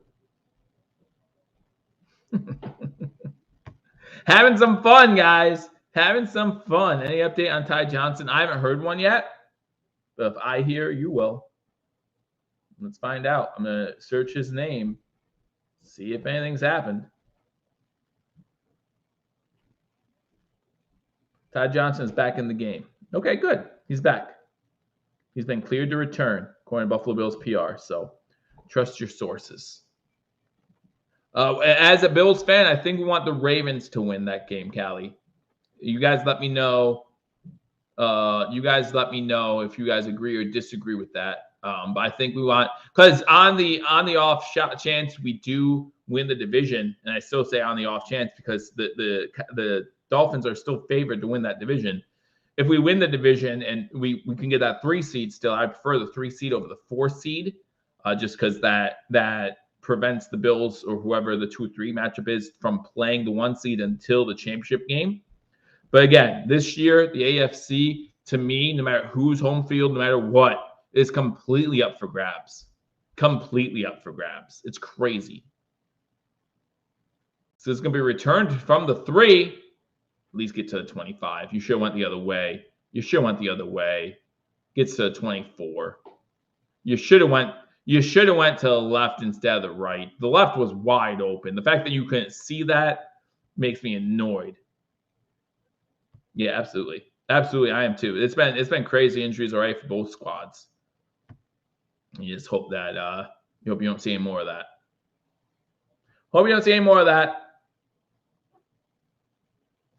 Having some fun, guys. Having some fun. Any update on Ty Johnson? I haven't heard one yet. But if I hear, you will. Let's find out. I'm going to search his name, see if anything's happened. Ty Johnson is back in the game. Okay, good. He's back. He's been cleared to return, according to Buffalo Bills PR. So trust your sources. As a Bills fan, I think we want the Ravens to win that game, Callie. You guys let me know. You guys let me know if you guys agree or disagree with that. But I think we want, because on the off shot chance we do win the division, and I still say on the off chance because the Dolphins are still favored to win that division. If we win the division and we can get that 3 seed still, I prefer the 3 seed over the 4 seed, just because that prevents the Bills or whoever the 2-3 matchup is from playing the 1 seed until the championship game. But again, this year, the AFC, to me, no matter who's home field, no matter what, is completely up for grabs. Completely up for grabs. It's crazy. So it's going to be returned from the 3. At least get to the 25. You should have went the other way. Gets to the 24. You should have went to the left instead of the right. The left was wide open. The fact that you couldn't see that makes me annoyed. Yeah, absolutely. Absolutely, I am too. It's been crazy injuries already for both squads. You just hope that you don't see any more of that. Hope you don't see any more of that.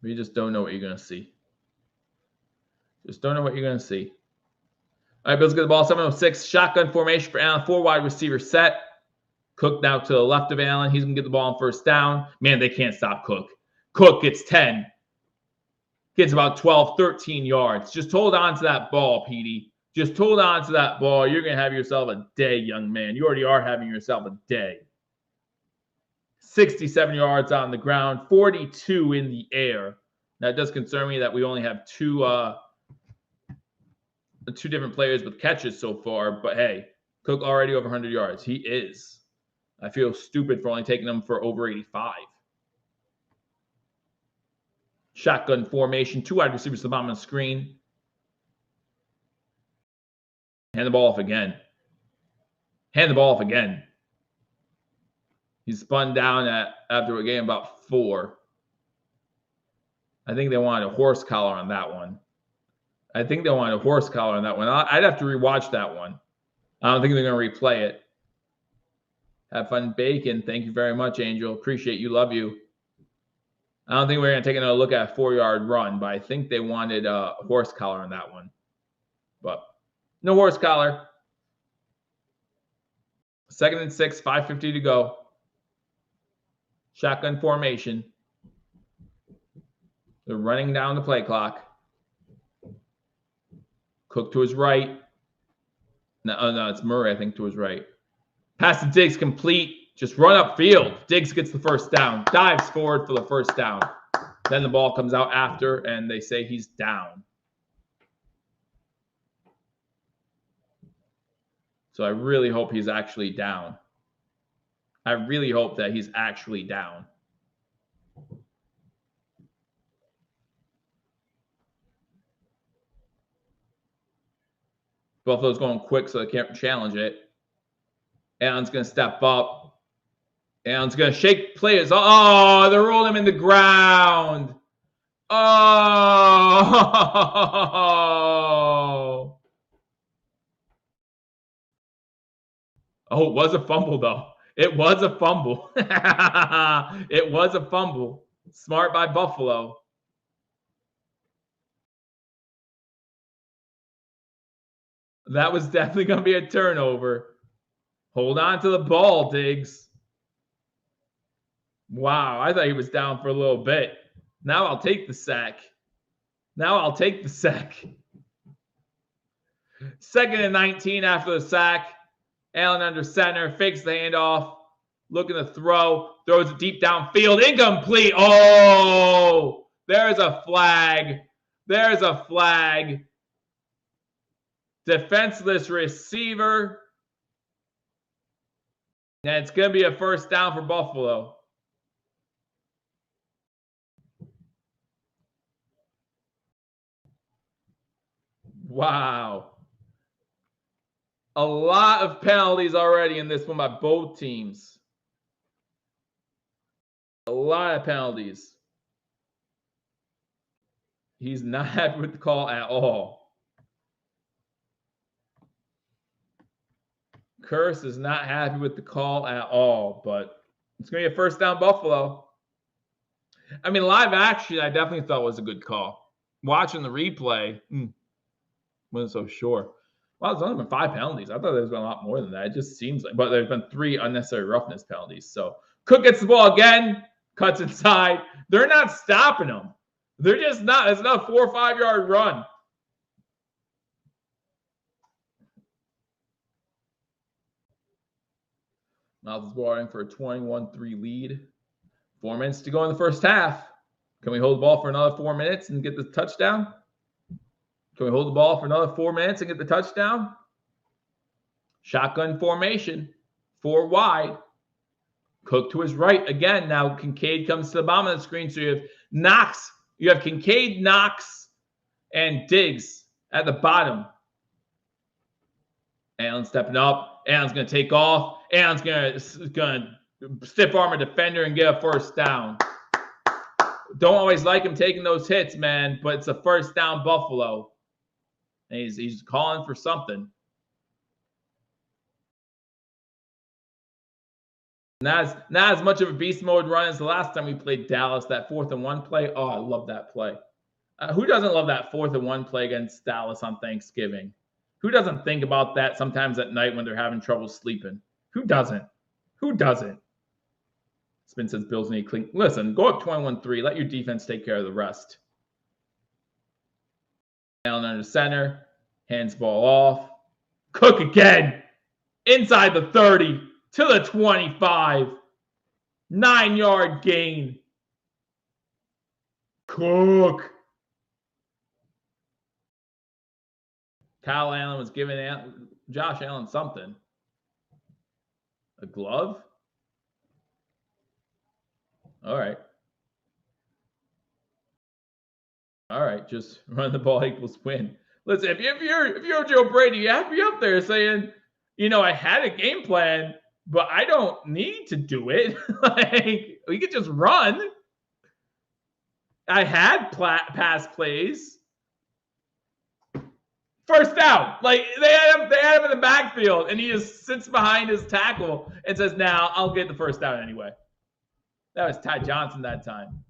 We just don't know what you're gonna see. Just don't know what you're gonna see. All right, Bills get the ball. 7:06. Shotgun formation for Allen. 4 wide receiver set. Cook now to the left of Allen. He's gonna get the ball on first down. Man, they can't stop Cook. Cook gets 10. Gets about 12, 13 yards. Just hold on to that ball, Petey. Just hold on to that ball. You're going to have yourself a day, young man. You already are having yourself a day. 67 yards on the ground, 42 in the air. Now, it does concern me that we only have two different players with catches so far. But, hey, Cook already over 100 yards. He is. I feel stupid for only taking him for over 85. Shotgun formation, 2 wide receivers to the bottom of the screen. Hand the ball off again. He's spun down after a game about 4. I think they wanted a horse collar on that one. I'd have to rewatch that one. I don't think they're going to replay it. Have fun baking. Thank you very much, Angel. Appreciate you. Love you. I don't think we're going to take another look at a 4-yard run, but I think they wanted a horse collar on that one. But no horse collar. 2nd and 6, 5:50 to go. Shotgun formation. They're running down the play clock. Cook to his right. No, it's Murray, I think, to his right. Pass to Diggs complete. Just run upfield. Diggs gets the first down. Dives forward for the first down. Then the ball comes out after, and they say he's down. So I really hope he's actually down. I really hope that he's actually down. Buffalo's going quick, so they can't challenge it. Allen's going to step up. Allen's going to shake players. Oh, they're rolling him in the ground. Oh. Oh, it was a fumble, though. It was a fumble. It was a fumble. Smart by Buffalo. That was definitely going to be a turnover. Hold on to the ball, Diggs. Wow, I thought he was down for a little bit. Now I'll take the sack. Now I'll take the sack. 2nd and 19 after the sack. Allen under center, fakes the handoff, looking to throw, throws it deep downfield, incomplete. Oh, there's a flag. There's a flag. Defenseless receiver. And it's going to be a first down for Buffalo. Wow. A lot of penalties already in this one by both teams. A lot of penalties. He's not happy with the call at all. Curse is not happy with the call at all, but it's going to be a first down Buffalo. I mean, live action, I definitely thought was a good call. Watching the replay, wasn't so sure. Well, there's only been 5 penalties. I thought there's been a lot more than that. It just seems like, but there's been 3 unnecessary roughness penalties. So Cook gets the ball again, cuts inside. They're not stopping him. They're just not. It's not a 4 or 5 yard run. Mouth is barring for a 21-3 lead. 4 minutes to go in the first half. Can we hold the ball for another 4 minutes and get the touchdown? Can we hold the ball for another 4 minutes and get the touchdown? Shotgun formation. 4 wide. Cook to his right again. Now Kincaid comes to the bottom of the screen. So you have Knox. You have Kincaid, Knox, and Diggs at the bottom. Allen stepping up. Allen's going to take off. Allen's going to stiff arm a defender and get a first down. Don't always like him taking those hits, man, but it's a first down Buffalo. And he's calling for something. Not as much of a beast mode run as the last time we played Dallas, that 4th and 1 play. Oh, I love that play. Who doesn't love that 4th and 1 play against Dallas on Thanksgiving? Who doesn't think about that sometimes at night when they're having trouble sleeping? Who doesn't? Who doesn't? Spin says Bills need clean. Listen, go up 21-3. Let your defense take care of the rest. Allen under center. Hands ball off. Cook again. Inside the 30 to the 25. 9 yard gain. Cook. Kyle Allen was giving Josh Allen something. A glove? All right. All right, just run the ball equals win. Listen, if you're Joe Brady, you have to be up there saying, I had a game plan, but I don't need to do it. Like, we could just run. I had pass plays. First down. Like, they had him in the backfield, and he just sits behind his tackle and says, "Now I'll get the first down anyway." That was Ty Johnson that time.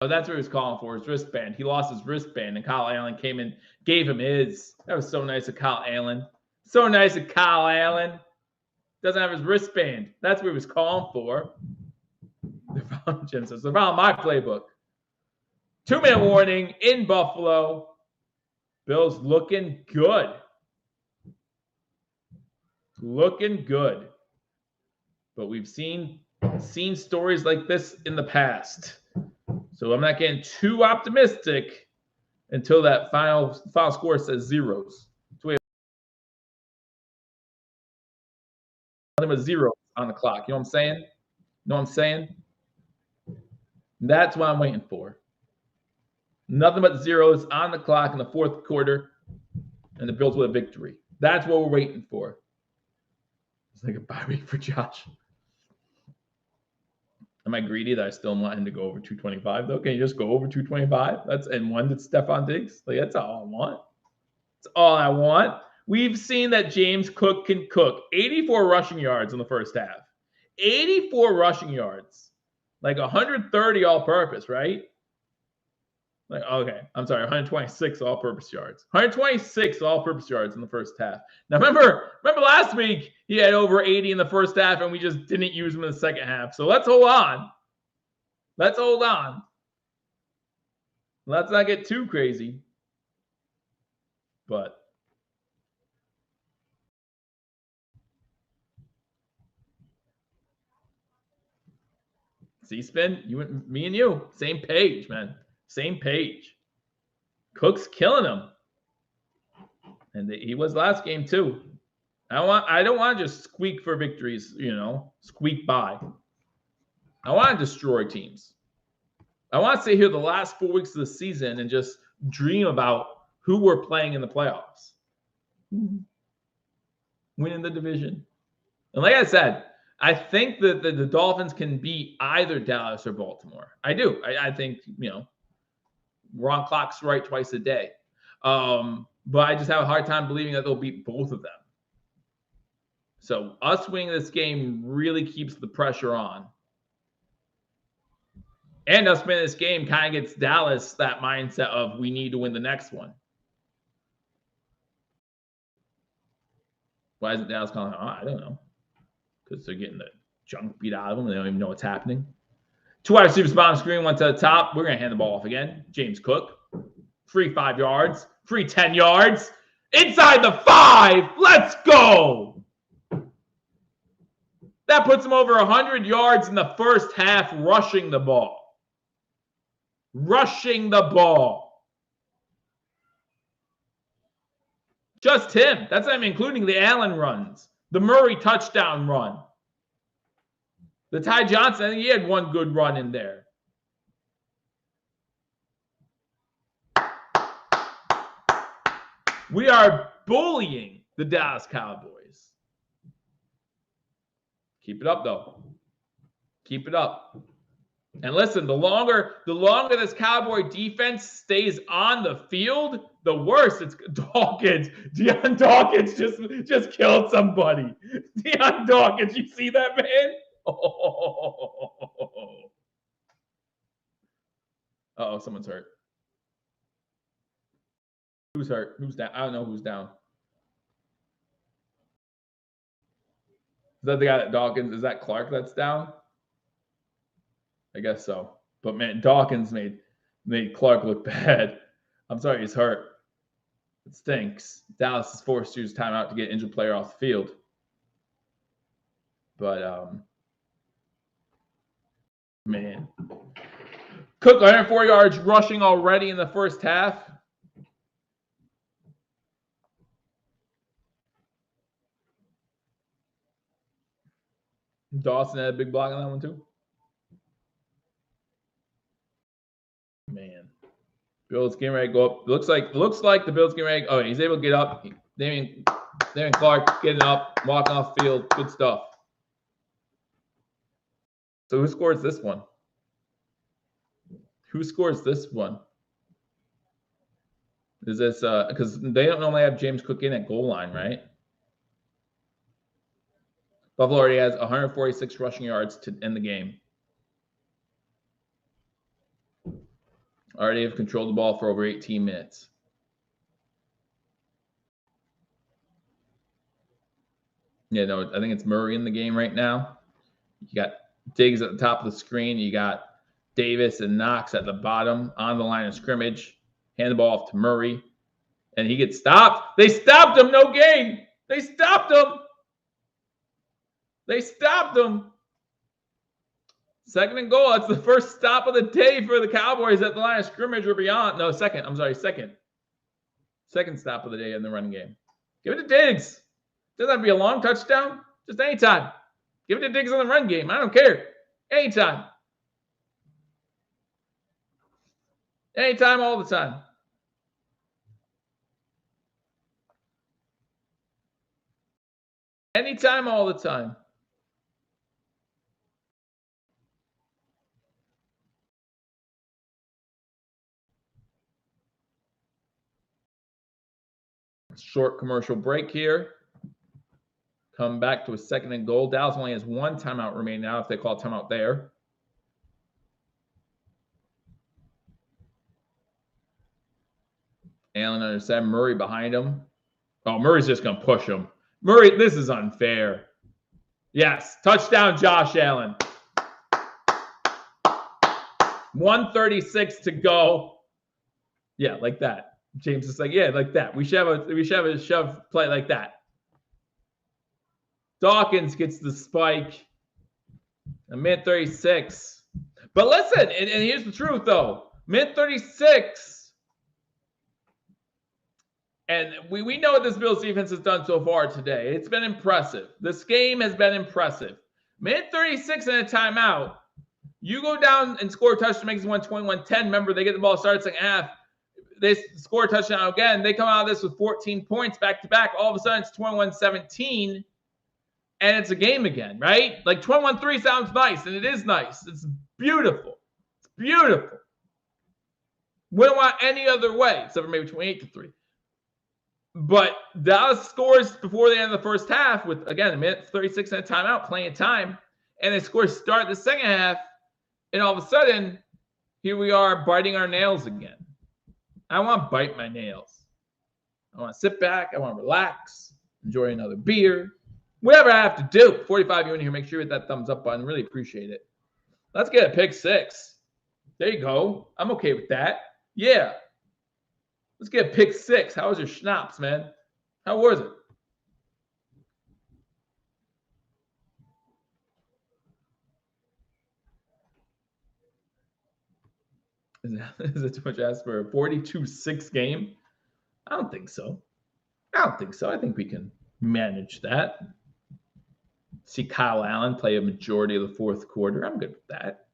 Oh, that's what he was calling for, his wristband. He lost his wristband, and Kyle Allen came in, gave him his. That was so nice of Kyle Allen. So nice of Kyle Allen. Doesn't have his wristband. That's what he was calling for. Jim says, "They're following my playbook." 2-minute warning in Buffalo. Bills looking good. Looking good. But we've seen stories like this in the past. So I'm not getting too optimistic until that final score says zeros. So we have nothing but zeros on the clock. You know what I'm saying? You know what I'm saying? That's what I'm waiting for. Nothing but zeros on the clock in the 4th quarter, and the Bills with a victory. That's what we're waiting for. It's like a bye week for Josh. Am I greedy that I still want him to go over 225 though? Can you just go over 225? And one that's Stephon Diggs. Like that's all I want. That's all I want. We've seen that James Cook can cook. 84 rushing yards in the first half. 84 rushing yards. Like 130 all-purpose, right? Like, okay, I'm sorry, 126 all-purpose yards. 126 all-purpose yards in the first half. Now, remember last week he had over 80 in the first half, and we just didn't use him in the second half. So let's hold on. Let's hold on. Let's not get too crazy. But C-Spin, me and you, same page, man. Same page. Cook's killing him. And he was last game too. I don't want to just squeak for victories, squeak by. I want to destroy teams. I want to sit here the last 4 weeks of the season and just dream about who we're playing in the playoffs. Winning the division. And like I said, I think that the Dolphins can beat either Dallas or Baltimore. I do. I think, wrong clock strike twice a day. But I just have a hard time believing that they'll beat both of them. So us winning this game really keeps the pressure on. And us winning this game kind of gets Dallas that mindset of we need to win the next one. Why isn't Dallas calling? I don't know. Because they're getting the junk beat out of them. They don't even know what's happening. 2 wide receivers bottom screen, one to the top. We're going to hand the ball off again. James Cook. Free 5 yards. Free 10 yards. Inside the 5. Let's go. That puts him over 100 yards in the first half rushing the ball. Rushing the ball. Just him. That's not even including the Allen runs. The Murray touchdown run. The Ty Johnson, I think he had one good run in there. We are bullying the Dallas Cowboys. Keep it up, though. Keep it up. And listen, the longer this Cowboy defense stays on the field, the worse it's Dawkins. Deion Dawkins just killed somebody. Deion Dawkins, you see that, man? Oh. Uh-oh, someone's hurt. Who's hurt? Who's down? I don't know who's down. Is that the guy that Dawkins? Is that Clark that's down? I guess so. But man, Dawkins made Clark look bad. I'm sorry, he's hurt. It stinks. Dallas is forced to use timeout to get injured player off the field. But man. Cook 104 yards rushing already in the first half. Dawson had a big block on that one too. Man. Bills getting ready to go up. Looks like the Bills getting ready. Oh, he's able to get up. Damian Clark getting up, walking off field. Good stuff. So who scores this one? Who scores this one? Is this because they don't normally have James Cook in at goal line, right? Buffalo already has 146 rushing yards to end the game. Already have controlled the ball for over 18 minutes. Yeah, no, I think it's Murray in the game right now. You got Diggs at the top of the screen. You got Davis and Knox at the bottom on the line of scrimmage. Hand the ball off to Murray. And he gets stopped. They stopped him. No gain. They stopped him. They stopped him. 2nd and goal. That's the first stop of the day for the Cowboys at the line of scrimmage or beyond. No, second. I'm sorry, second. Second stop of the day in the running game. Give it to Diggs. Doesn't have to be a long touchdown. Just anytime. Give it to Diggs on the run game. I don't care. Anytime. Anytime, all the time. Anytime, all the time. Short commercial break here. Come back to a 2nd and goal. Dallas only has 1 timeout remaining now if they call timeout there. Allen under 7. Murray behind him. Oh, Murray's just going to push him. Murray, this is unfair. Yes, touchdown, Josh Allen. 1:36 to go. Yeah, like that. James is like, yeah, like that. We should have a shove play like that. Dawkins gets the spike. A minute 36. But listen, and here's the truth though. Minute 36. And we know what this Bills defense has done so far today. It's been impressive. This game has been impressive. Minute 36 and a timeout. You go down and score a touchdown, makes it 21-10. Remember, they get the ball started second half. They score a touchdown again. They come out of this with 14 points back to back. All of a sudden, it's 21-17, and it's a game again, right? Like 21-3 sounds nice, and it is nice. It's beautiful. It's beautiful. Wouldn't want any other way, except for maybe 28-3. But Dallas scores before the end of the first half with, again, a minute 36 and a timeout, plenty of time, and they score start the second half. And all of a sudden, here we are biting our nails again. I want to bite my nails. I want to sit back. I want to relax, enjoy another beer, whatever I have to do. 45, you in here, make sure you hit that thumbs up button. Really appreciate it. Let's get a pick 6. There you go. I'm okay with that. Yeah. Let's get a pick 6. How was your schnapps, man? How was it? Is it too much to ask for a 42-6 game? I don't think so. I think we can manage that. See Kyle Allen play a majority of the fourth quarter. I'm good with that.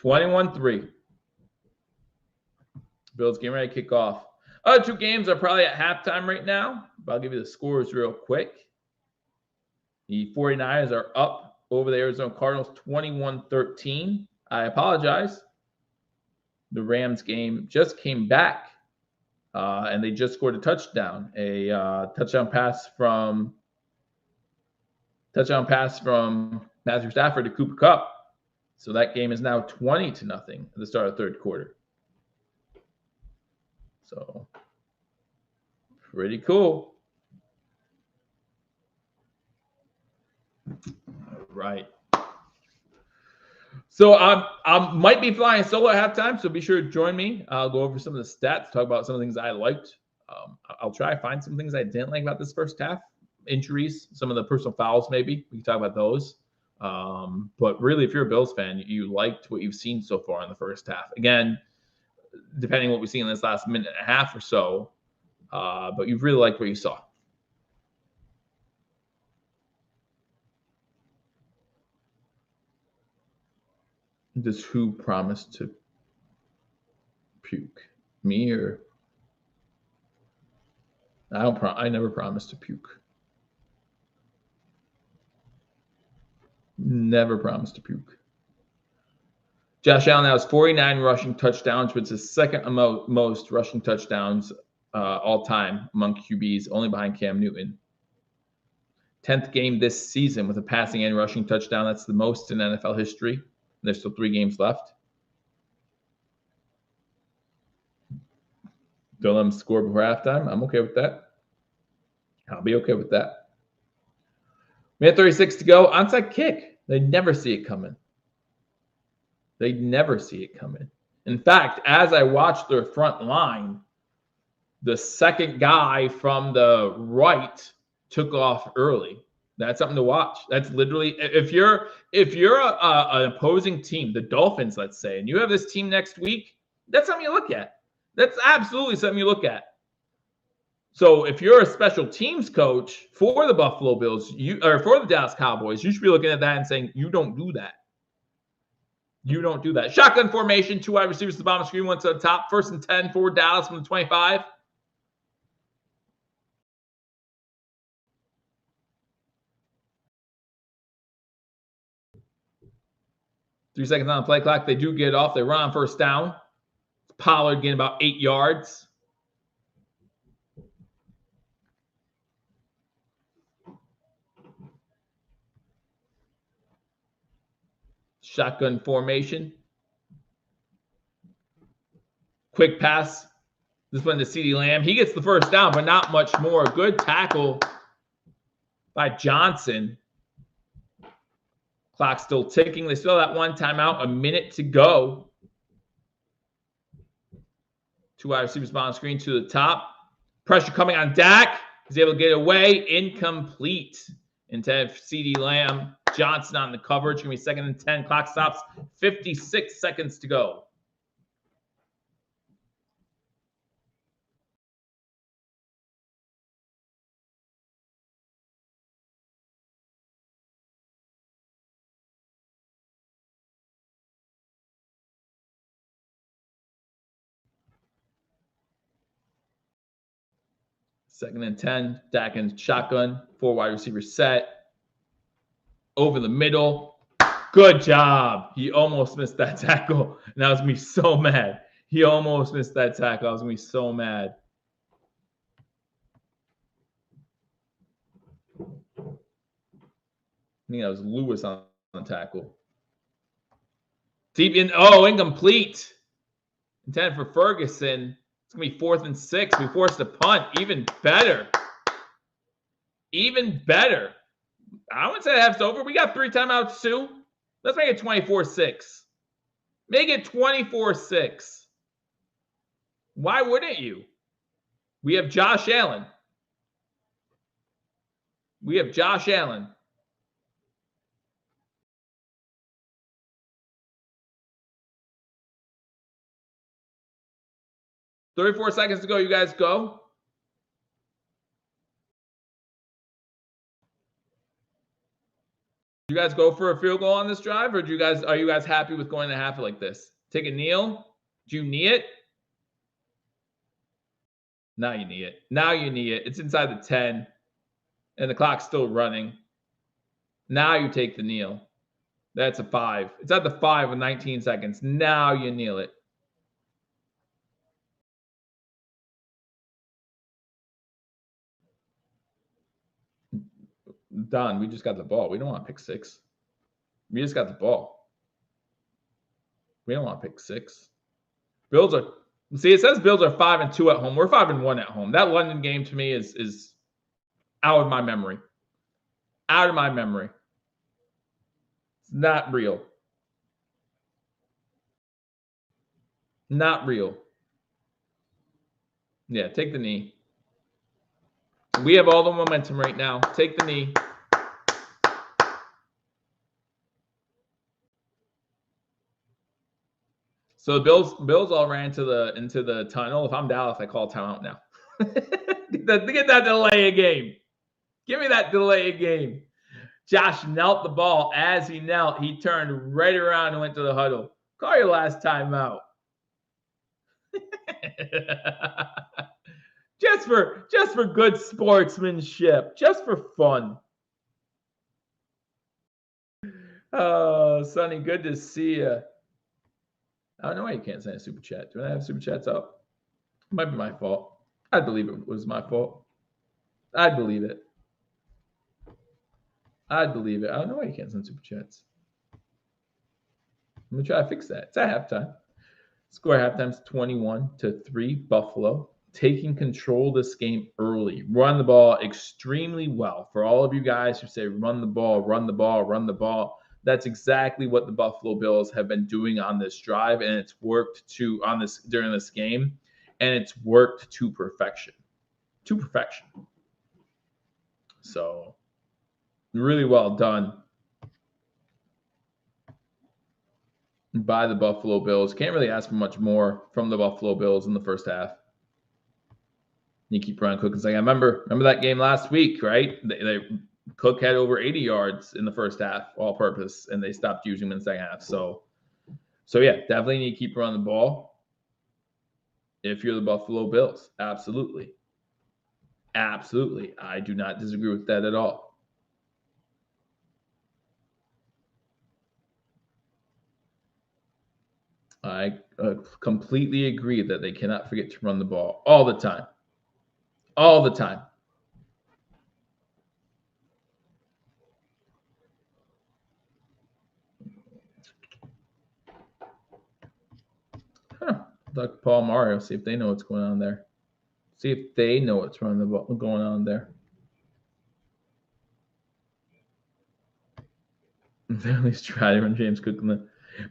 21-3. Bills getting ready to kick off. Other 2 games are probably at halftime right now, but I'll give you the scores real quick. The 49ers are up over the Arizona Cardinals 21-13. I apologize. The Rams game just came back, and they just scored a touchdown. A touchdown pass from Matthew Stafford to Cooper Kupp. So that game is now 20-0 at the start of the third quarter. So pretty cool. All right. So I might be flying solo at halftime, so be sure to join me. I'll go over some of the stats, talk about some of the things I liked. I'll try to find some things I didn't like about this first half. Injuries, some of the personal fouls maybe. We can talk about those. But really, if you're a Bills fan, you liked what you've seen so far in the first half. Again, depending on what we've seen in this last minute and a half or so, but you've really liked what you saw. Does who promise to puke? Me or I never promise to puke. Never promise to puke. Josh Allen now has 49 rushing touchdowns, which is the second most rushing touchdowns all time among QBs, only behind Cam Newton. 10th game this season with a passing and rushing touchdown. That's the most in NFL history. There's still 3 games left. Don't let them score before halftime. I'm okay with that. I'll be okay with that. Minute 36 to go. Onside kick. They never see it coming. In fact, as I watched their front line, the second guy from the right took off early. That's something to watch. That's literally, if you're an opposing team, the Dolphins, let's say, and you have this team next week, that's something you look at. That's absolutely something you look at. So if you're a special teams coach for the Buffalo Bills, or for the Dallas Cowboys, you should be looking at that and saying, you don't do that. You don't do that. Shotgun formation, 2 wide receivers to the bottom of the screen, 1 to the top. 1st and 10 for Dallas from the 25. Three seconds on the play clock. They do get off. They run on 1st down. Pollard getting about 8 yards. Shotgun formation. Quick pass. This one to CeeDee Lamb. He gets the 1st down, but not much more. Good tackle by Johnson. Clock still ticking. They still have that 1 timeout. A minute to go. 2 wide receivers on screen to the top. Pressure coming on Dak. He's able to get away. Incomplete. Intended for CeeDee Lamb. Johnson on the coverage. Going to be 2nd and 10. Clock stops. 56 seconds to go. Second and 10. Dak in shotgun. 4 wide receivers set. Over the middle. Good job. He almost missed that tackle. And I was going to be so mad. He almost missed that tackle. I was going to be so mad. I think that was Lewis on the tackle. Deep in. Oh, incomplete. Intended for Ferguson. It's going to be 4th and 6. We forced a punt. Even better. Even better. I wouldn't say half's over. We got 3 timeouts too. Let's make it 24-6. Make it 24-6. Why wouldn't you? We have Josh Allen. We have Josh Allen. $34 seconds to go. You guys go. You guys go for a field goal on this drive, or are you guys happy with going to half like this? Take a kneel. Do you knee it? Now you knee it. Now you knee it. It's inside the 10, and the clock's still running. Now you take the kneel. That's a 5. It's at the 5 with 19 seconds. Now you kneel it. Done. We just got the ball. We don't want to pick 6. We just got the ball. We don't want to pick 6. Bills are. See, it says Bills are 5-2 at home. We're 5-1 at home. That London game to me is out of my memory. Out of my memory. It's not real. Not real. Yeah, take the knee. We have all the momentum right now. Take the knee. So the Bills all ran into the tunnel. If I'm Dallas, I call timeout now. Get that delay a game. Give me that delay a game. Josh knelt the ball. As he knelt, he turned right around and went to the huddle. Call your last timeout. Just for good sportsmanship. Just for fun. Oh, Sonny, good to see you. I don't know why you can't send a super chat. Do I have super chats up? It might be my fault. I believe it was my fault. I believe it. I believe it. I don't know why you can't send super chats. I'm going to try to fix that. It's at halftime. Score at halftime is 21-3. Buffalo taking control of this game early. Run the ball extremely well. For all of you guys who say run the ball, run the ball, run the ball, that's exactly what the Buffalo Bills have been doing on this drive, and it's worked during this game, and it's worked to perfection. To perfection. So, really well done by the Buffalo Bills. Can't really ask for much more from the Buffalo Bills in the first half. You keep running Cook and saying, I remember that game last week, right? Cook had over 80 yards in the first half, all purpose, and they stopped using him in the second half. So So, yeah, definitely need to keep running the ball if you're the Buffalo Bills. Absolutely. Absolutely. I do not disagree with that at all. I completely agree that they cannot forget to run the ball all the time. All the time. Talk to Paul Mario, see if they know what's going on there. See if they know what's running the ball going on there. They at least try to run James Cook.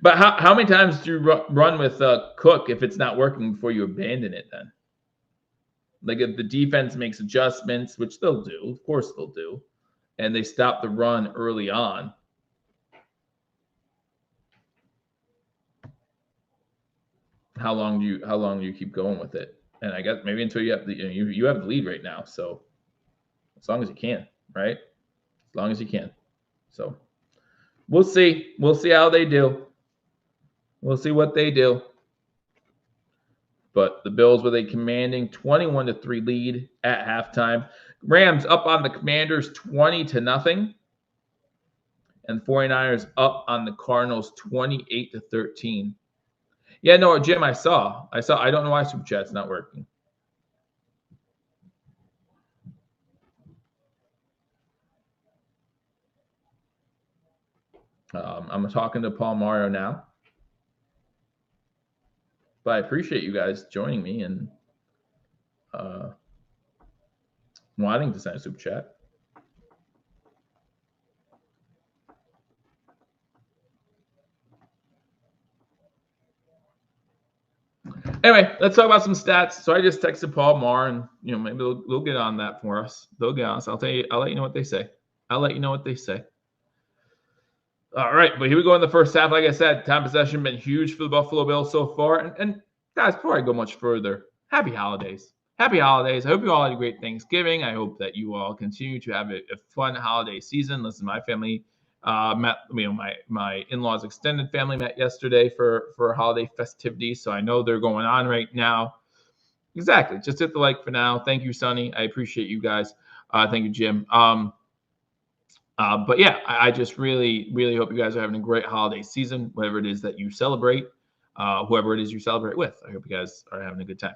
But how many times do you run with Cook if it's not working before you abandon it then? Like if the defense makes adjustments, which they'll do, of course they'll do, and they stop the run early on. How long do you keep going with it? And I guess maybe until you have you have the lead right now, so as long as you can, right? As long as you can. So we'll see. We'll see how they do. We'll see what they do. But the Bills with a commanding 21-3 lead at halftime. Rams up on the Commanders 20-0. And 49ers up on the Cardinals 28-13. Yeah, no, Jim, I saw. I don't know why Super Chat's not working. I'm talking to Paul Mario now. But I appreciate you guys joining me and wanting to send a Super Chat. Anyway, let's talk about some stats. So I just texted Paul Mar, and maybe they'll get on that for us. They'll get on us. I'll let you know what they say. All right, but here we go in the first half. Like I said, time possession been huge for the Buffalo Bills so far. And guys, before I go much further, happy holidays. Happy holidays. I hope you all had a great Thanksgiving. I hope that you all continue to have a fun holiday season. Listen, my family met, my in-laws' extended family met yesterday for holiday festivities. So I know they're going on right now. Exactly. Just hit the like for now. Thank you, Sonny. I appreciate you guys. Thank you, Jim. But yeah, I just really, really hope you guys are having a great holiday season, whatever it is that you celebrate, whoever it is you celebrate with. I hope you guys are having a good time.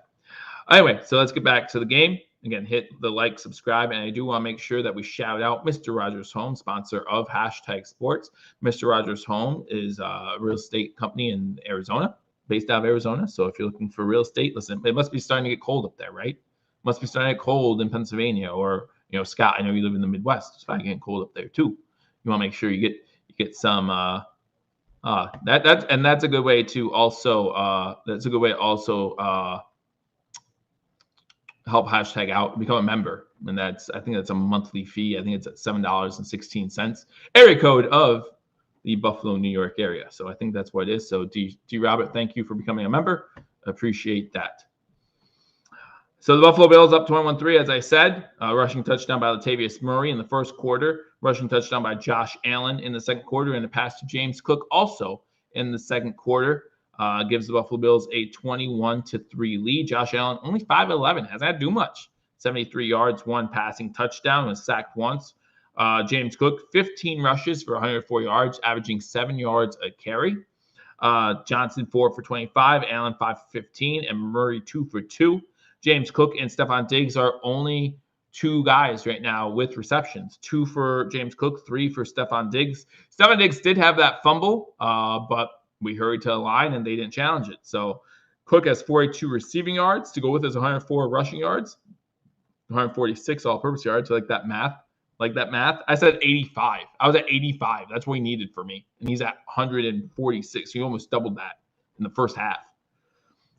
Anyway, so let's get back to the game. Again, hit the like, subscribe, and I do want to make sure that we shout out Mr. Rogers Home, sponsor of #Sports. Mr. Rogers Home is a real estate company in Arizona, based out of Arizona. So if you're looking for real estate, listen, it must be starting to get cold up there, right? Must be starting to get cold in Pennsylvania, or Scott, I know you live in the Midwest. It's probably getting cold up there too. You want to make sure you get some. That's a good way to also. Help #out, become a member, and I think that's a monthly fee. I think it's at $7.16. Area code of the Buffalo, New York area. So I think that's what it is. So D. Robert, thank you for becoming a member. Appreciate that. So the Buffalo Bills up 21-3, as I said. Rushing touchdown by Latavius Murray in the first quarter. Rushing touchdown by Josh Allen in the second quarter. And a pass to James Cook also in the second quarter. Gives the Buffalo Bills a 21-3 lead. Josh Allen, only 5'11", hasn't had to do much. 73 yards, 1 passing touchdown, was sacked once. James Cook, 15 rushes for 104 yards, averaging 7 yards a carry. Johnson, 4 for 25, Allen, 5 for 15, and Murray, 2 for 2. James Cook and Stephon Diggs are only 2 guys right now with receptions. 2 for James Cook, 3 for Stephon Diggs. Stephon Diggs did have that fumble, but we hurried to the line and they didn't challenge it. So Cook has 42 receiving yards to go with his 104 rushing yards, 146 all-purpose yards. I like that math. I said 85. I was at 85. That's what he needed for me. And he's at 146. He almost doubled that in the first half.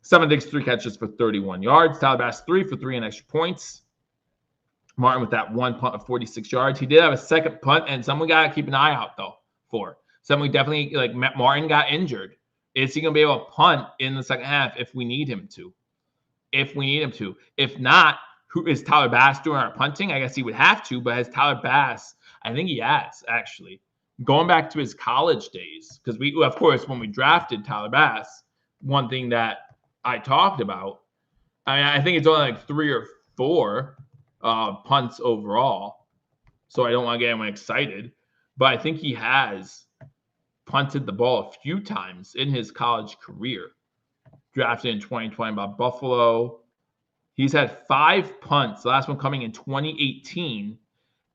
Stephon Diggs, 3 catches for 31 yards. Tyler Bass, 3 for 3 and extra points. Martin with that 1 punt of 46 yards. He did have a second punt, and someone got to keep an eye out, though, for. Someone definitely, like Matt Martin got injured. Is he going to be able to punt in the second half if we need him to? If not, who is Tyler Bass doing our punting? I guess he would have to, but has Tyler Bass, I think he has, actually, going back to his college days, because of course, when we drafted Tyler Bass, one thing that I talked about, I think it's only like 3 or 4 punts overall, so I don't want to get anyone excited, but I think he has punted the ball a few times in his college career. Drafted in 2020 by Buffalo. He's had 5 punts, the last one coming in 2018,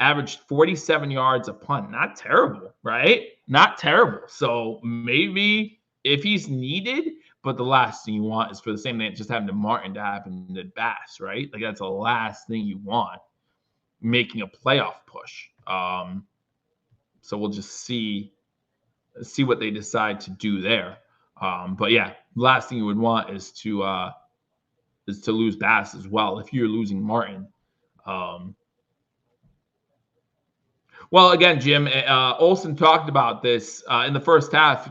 averaged 47 yards a punt. Not terrible, right? Not terrible. So maybe if he's needed, but the last thing you want is for the same thing that just happened to Martin to happen to Bass, right? Like that's the last thing you want, making a playoff push. So we'll just see what they decide to do there. But yeah, last thing you would want is to lose Bass as well if you're losing Martin. Well, again, Jim, Olsen talked about this in the first half.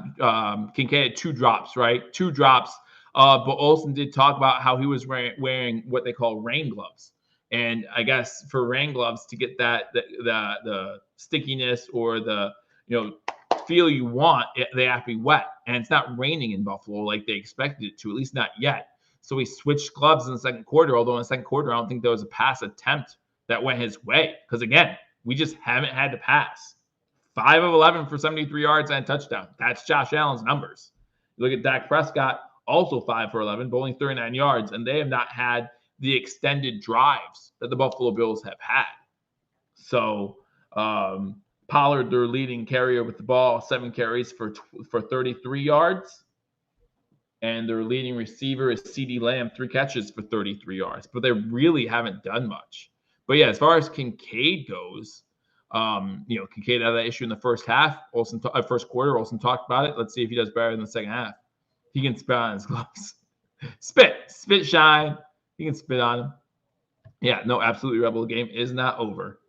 Kincaid had 2 drops, right? 2 drops. But Olsen did talk about how he was wearing what they call rain gloves. And I guess for rain gloves to get that the stickiness or the feel you want, they have to be wet. And it's not raining in Buffalo like they expected it to, at least not yet. So he switched gloves in the second quarter, although in the second quarter, I don't think there was a pass attempt that went his way. Because again, we just haven't had to pass. 5 of 11 for 73 yards and a touchdown. That's Josh Allen's numbers. You look at Dak Prescott, also 5 for 11, but only 39 yards, and they have not had the extended drives that the Buffalo Bills have had. So Pollard, their leading carrier with the ball, 7 carries for 33 yards. And their leading receiver is CeeDee Lamb, 3 catches for 33 yards. But they really haven't done much. But yeah, as far as Kincaid goes, Kincaid had that issue in the first half. First quarter, Olsen talked about it. Let's see if he does better in the second half. He can spit on his gloves. Spit shine. He can spit on him. Yeah, no, absolutely rebel. The game is not over.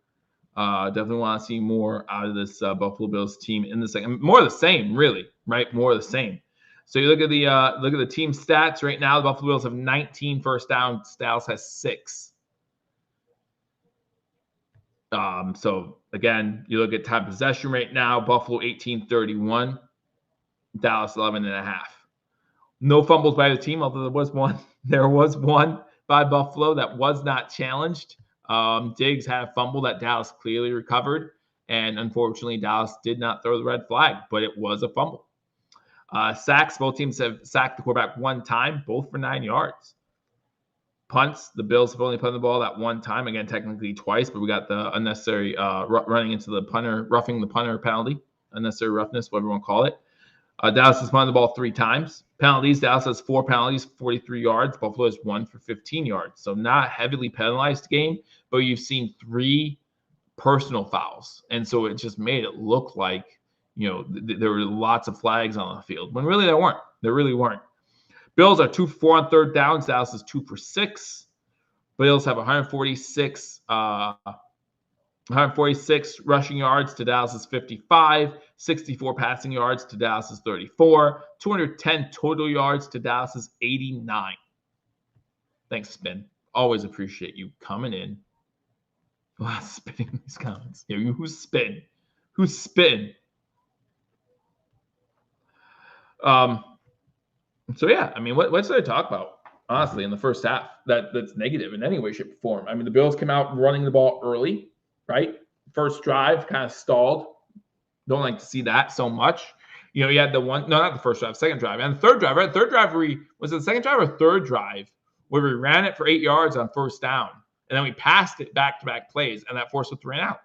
Definitely want to see more out of this Buffalo Bills team in the second. More of the same, really, right? More of the same. So you look at the team stats right now. The Buffalo Bills have 19 first downs. Dallas has 6. So again, you look at time possession right now. Buffalo 18-31, Dallas 11.5. No fumbles by the team, although there was one. There was one by Buffalo that was not challenged. Diggs had a fumble that Dallas clearly recovered, and unfortunately, Dallas did not throw the red flag, but it was a fumble. Sacks, both teams have sacked the quarterback 1 time, both for 9 yards. Punts, the Bills have only punted the ball that 1 time, again, technically twice, but we got the unnecessary running into the punter, roughing the punter penalty, unnecessary roughness, whatever you want to call it. Dallas has punted the ball 3 times. Penalties, Dallas has 4 penalties, 43 yards. Buffalo has 1 for 15 yards. So not a heavily penalized game, but you've seen 3 personal fouls. And so it just made it look like, there were lots of flags on the field, when really there weren't. There really weren't. Bills are 2 for 4 on third downs. Dallas is 2 for 6. Bills have 146 rushing yards to Dallas's 55, 64 passing yards to Dallas's 34, 210 total yards to Dallas's 89. Thanks, Spin. Always appreciate you coming in. Wow, spitting these comments. Who's Spin? Who's Spin? So yeah, I mean, what's there to talk about, honestly, in the first half that's negative in any way, shape, or form? I mean, the Bills came out running the ball early, right? First drive kind of stalled. Don't like to see that so much. You had the one, no, not the first drive, second drive. And the third drive, right? Third drive, was it the second drive or third drive where we ran it for 8 yards on first down, and then we passed it back-to-back plays, and that forced us to run out.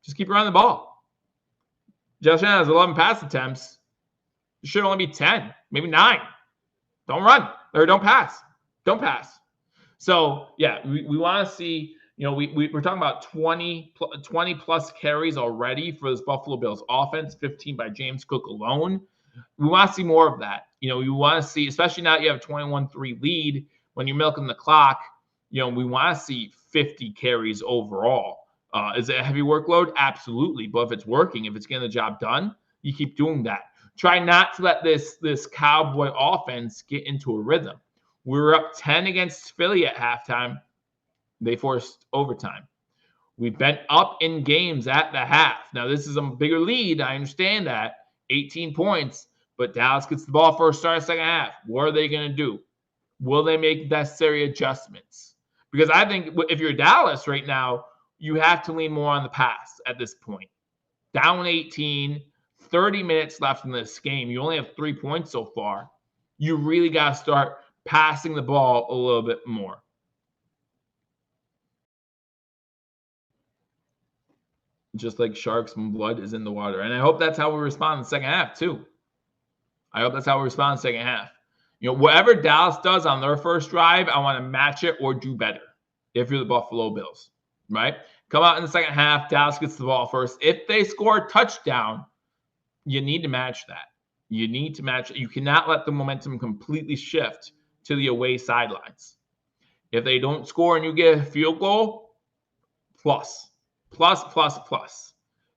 Just keep running the ball. Josh Allen has 11 pass attempts. It should only be 10, maybe 9. Don't run or don't pass. Don't pass. So, yeah, we want to see, we're talking about 20 plus carries already for this Buffalo Bills offense, 15 by James Cook alone. We want to see more of that. We want to see, especially now that you have a 21-3 lead, when you're milking the clock, we want to see 50 carries overall. Is it a heavy workload? Absolutely. But if it's working, if it's getting the job done, you keep doing that. Try not to let this Cowboy offense get into a rhythm. We were up 10 against Philly at halftime. They forced overtime. We've been up in games at the half. Now, this is a bigger lead. I understand that. 18 points. But Dallas gets the ball first, start second half. What are they going to do? Will they make necessary adjustments? Because I think if you're Dallas right now, you have to lean more on the pass at this point. Down 18, 30 minutes left in this game. You only have 3 points so far. You really got to start passing the ball a little bit more. Just like sharks when blood is in the water. And I hope that's how we respond in the second half, too. I hope that's how we respond in the second half. Whatever Dallas does on their first drive, I want to match it or do better if you're the Buffalo Bills, right? Come out in the second half, Dallas gets the ball first. If they score a touchdown, you need to match that. You need to match it. You cannot let the momentum completely shift to the away sidelines. If they don't score and you get a field goal, plus.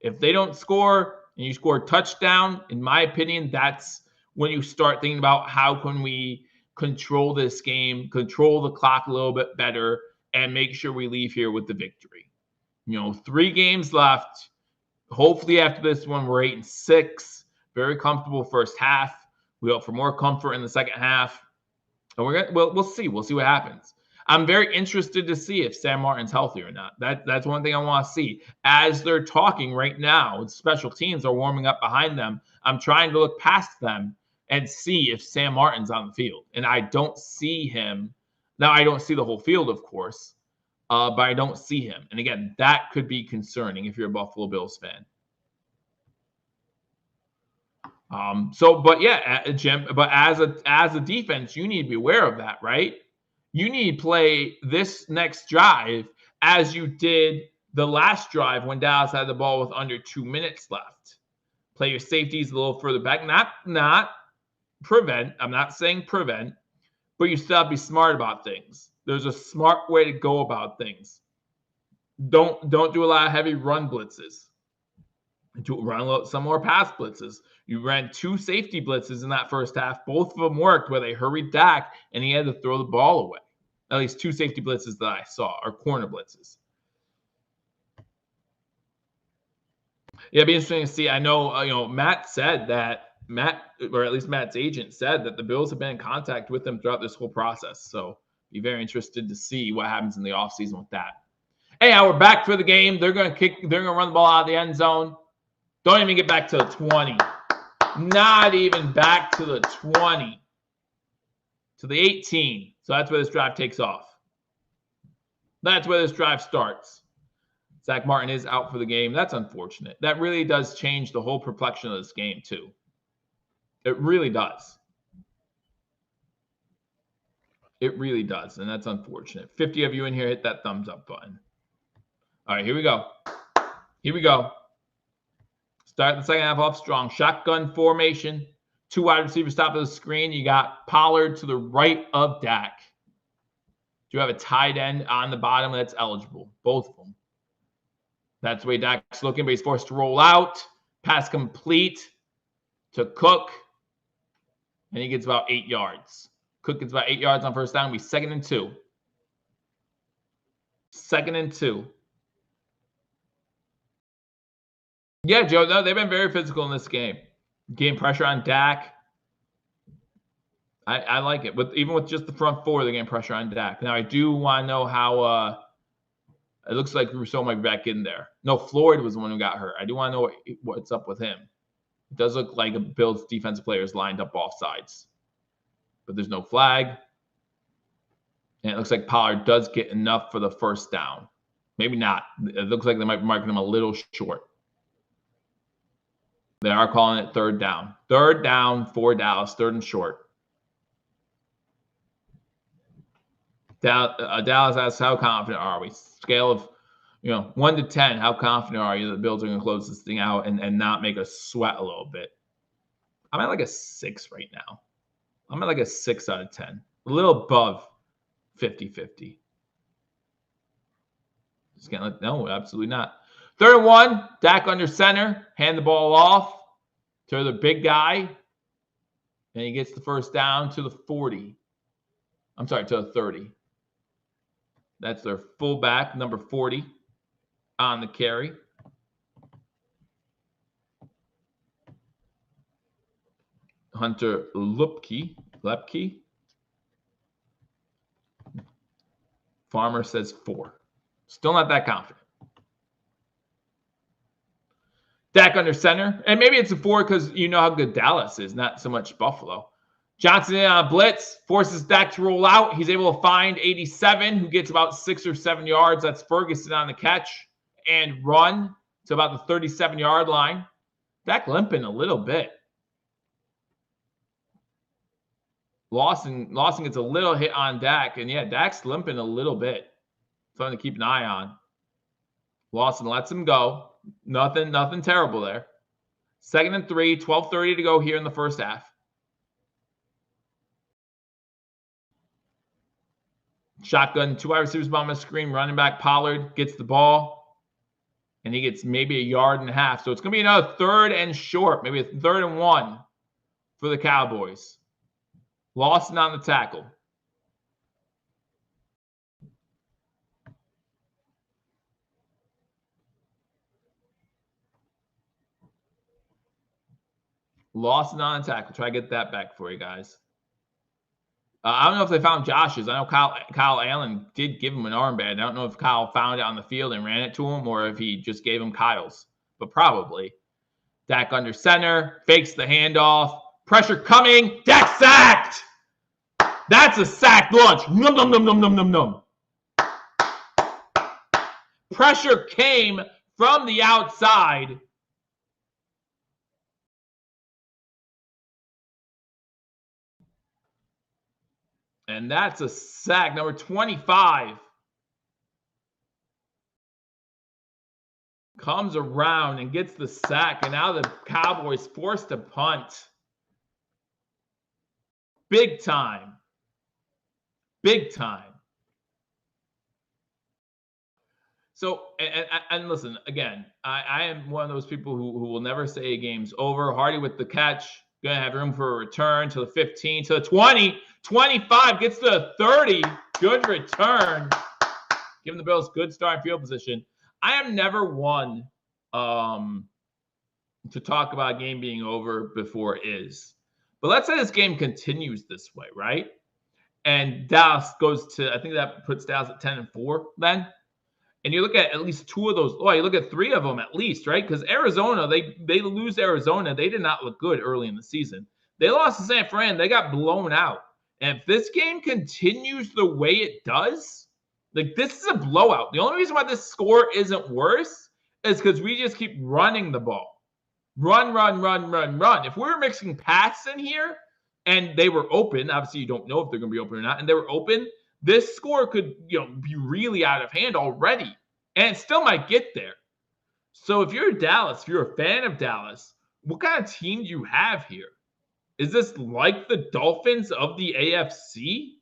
If they don't score and you score a touchdown, in my opinion, that's when you start thinking about how can we control this game, control the clock a little bit better, and make sure we leave here with the victory. 3 games left. Hopefully after this one, we're 8-6. Very comfortable first half. We hope for more comfort in the second half. And we'll see. We'll see what happens. I'm very interested to see if Sam Martin's healthy or not. That's one thing I want to see. As they're talking right now, special teams are warming up behind them. I'm trying to look past them and see if Sam Martin's on the field. And I don't see him. Now, I don't see the whole field, of course, but I don't see him. And again, that could be concerning if you're a Buffalo Bills fan. But yeah, Jim, but as a defense, you need to be aware of that, right? You need to play this next drive as you did the last drive when Dallas had the ball with under 2 minutes left. Play your safeties a little further back. Not prevent. I'm not saying prevent, but you still have to be smart about things. There's a smart way to go about things. Don't do a lot of heavy run blitzes. Run some more pass blitzes. You ran 2 safety blitzes in that first half. Both of them worked where they hurried Dak and he had to throw the ball away. At least 2 safety blitzes that I saw, or corner blitzes. Yeah, it'd be interesting to see. I know, Matt said that or at least Matt's agent said that the Bills have been in contact with him throughout this whole process. So be very interested to see what happens in the offseason with that. Anyhow, we're back for the game. They're gonna run the ball out of the end zone. Don't even get back to the 20. Not even back to the 20. To the 18. So that's where this drive takes off. That's where this drive starts. Zach Martin is out for the game. That's unfortunate. That really does change the whole complexion of this game, too. It really does. It really does, and that's unfortunate. 50 of you in here, hit that thumbs up button. All right, here we go. Here we go. Start the second half off strong. Shotgun formation. 2 wide receivers top of the screen. You got Pollard to the right of Dak. Do you have a tight end on the bottom that's eligible? Both of them. That's the way Dak's looking, but he's forced to roll out. Pass complete to Cook. And he gets about 8 yards. Cook gets about 8 yards on first down. It'll be 2nd and 2. 2nd and 2. Yeah, Joe, no, they've been very physical in this game. Game pressure on Dak. I like it. Even with just the front 4, they're getting pressure on Dak. Now, I do want to know how it looks like Rousseau might be back in there. No, Floyd was the one who got hurt. I do want to know what's up with him. It does look like a Bills defensive players lined up off sides. But there's no flag. And it looks like Pollard does get enough for the first down. Maybe not. It looks like they might be marking him a little short. They are calling it 3rd down. 3rd down for Dallas. 3rd and short. Dallas asks, how confident are we? Scale of 1 to 10, how confident are you that the Bills are going to close this thing out and not make us sweat a little bit? I'm at like a 6 right now. I'm at like a 6 out of 10. A little above 50-50. Just can't no, absolutely not. 3rd and 1, Dak under center. Hand the ball off to the big guy. And he gets the first down to the 40. I'm sorry, to the 30. That's their fullback, number 40. on the carry. Hunter Lepke. Farmer says 4. Still not that confident. Dak under center. And maybe it's a 4 because you know how good Dallas is, not so much Buffalo. Johnson in on a blitz, forces Dak to roll out. He's able to find 87, who gets about 6 or 7 yards. That's Ferguson on the catch and run to about the 37-yard line. Dak limping a little bit. Lawson gets a little hit on Dak, and yeah, Dak's limping a little bit. Something to keep an eye on. Lawson lets him go. Nothing terrible there. 2nd and 3, 12:30 to go here in the first half. Shotgun, 2 wide receivers behind the screen. Running back Pollard gets the ball, and he gets maybe a yard and a half. So it's going to be another 3rd and short, maybe a 3rd and 1 for the Cowboys. Lawson on the tackle. Lawson on the tackle. Try to get that back for you guys. I don't know if they found Josh's. I know Kyle Allen did give him an armband. I don't know if Kyle found it on the field and ran it to him or if he just gave him Kyle's, but probably. Dak under center, fakes the handoff. Pressure coming. Dak sacked. That's a sack lunch. Num, num, num, num, num, num, num. Pressure came from the outside. And that's a sack, number 25. Comes around and gets the sack, and now the Cowboys forced to punt. Big time. Big time. So, and listen, again, I am one of those people who will never say a game's over. Hardy with the catch. Going to have room for a return to the 15, to the 20. 25 gets to the 30. Good return. Giving the Bills good starting field position. I am never one to talk about a game being over before it is. But let's say this game continues this way, right? And Dallas goes to, I think that puts Dallas at 10-4 then. And you look at least 2 of those. Oh, you look at 3 of them at least, right? Because Arizona, they lose Arizona. They did not look good early in the season. They lost to San Fran. They got blown out. And if this game continues the way it does, like this is a blowout. The only reason why this score isn't worse is because we just keep running the ball. Run. If we were mixing pass in here and they were open, obviously you don't know if they're going to be open or not, and they were open, this score could, be really out of hand already, and it still might get there. So if you're Dallas, if you're a fan of Dallas, what kind of team do you have here? Is this like the Dolphins of the AFC,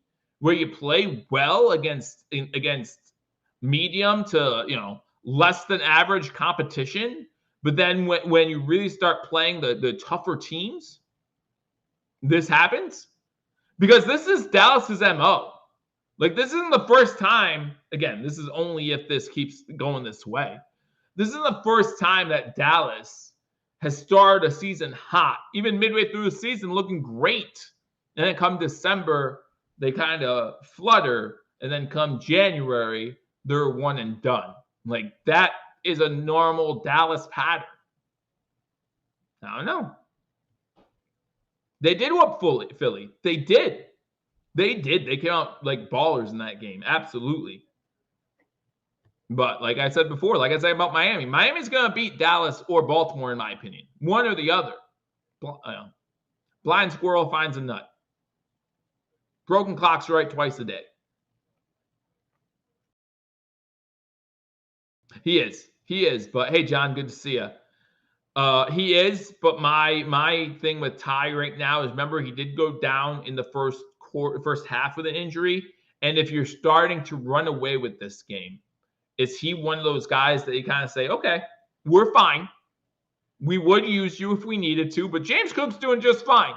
where you play well against medium to less than average competition, but then when you really start playing the tougher teams, this happens? Because this is Dallas's MO. Like, this isn't the first time, again, this is only if this keeps going this way. This isn't the first time that Dallas has started a season hot, even midway through the season looking great. And then come December, they kind of flutter. And then come January, they're one and done. Like, that is a normal Dallas pattern. I don't know. They did whoop Philly. They did. They came out like ballers in that game. Absolutely. But like I said before, like I said about Miami, Miami's going to beat Dallas or Baltimore, in my opinion. One or the other. Blind squirrel finds a nut. Broken clock's right twice a day. He is. But hey, John, good to see you. He is, but my thing with Ty right now is, remember, he did go down in the first half with an injury. And if you're starting to run away with this game, is he one of those guys that you kind of say, okay, we're fine. We would use you if we needed to, but James Cook's doing just fine.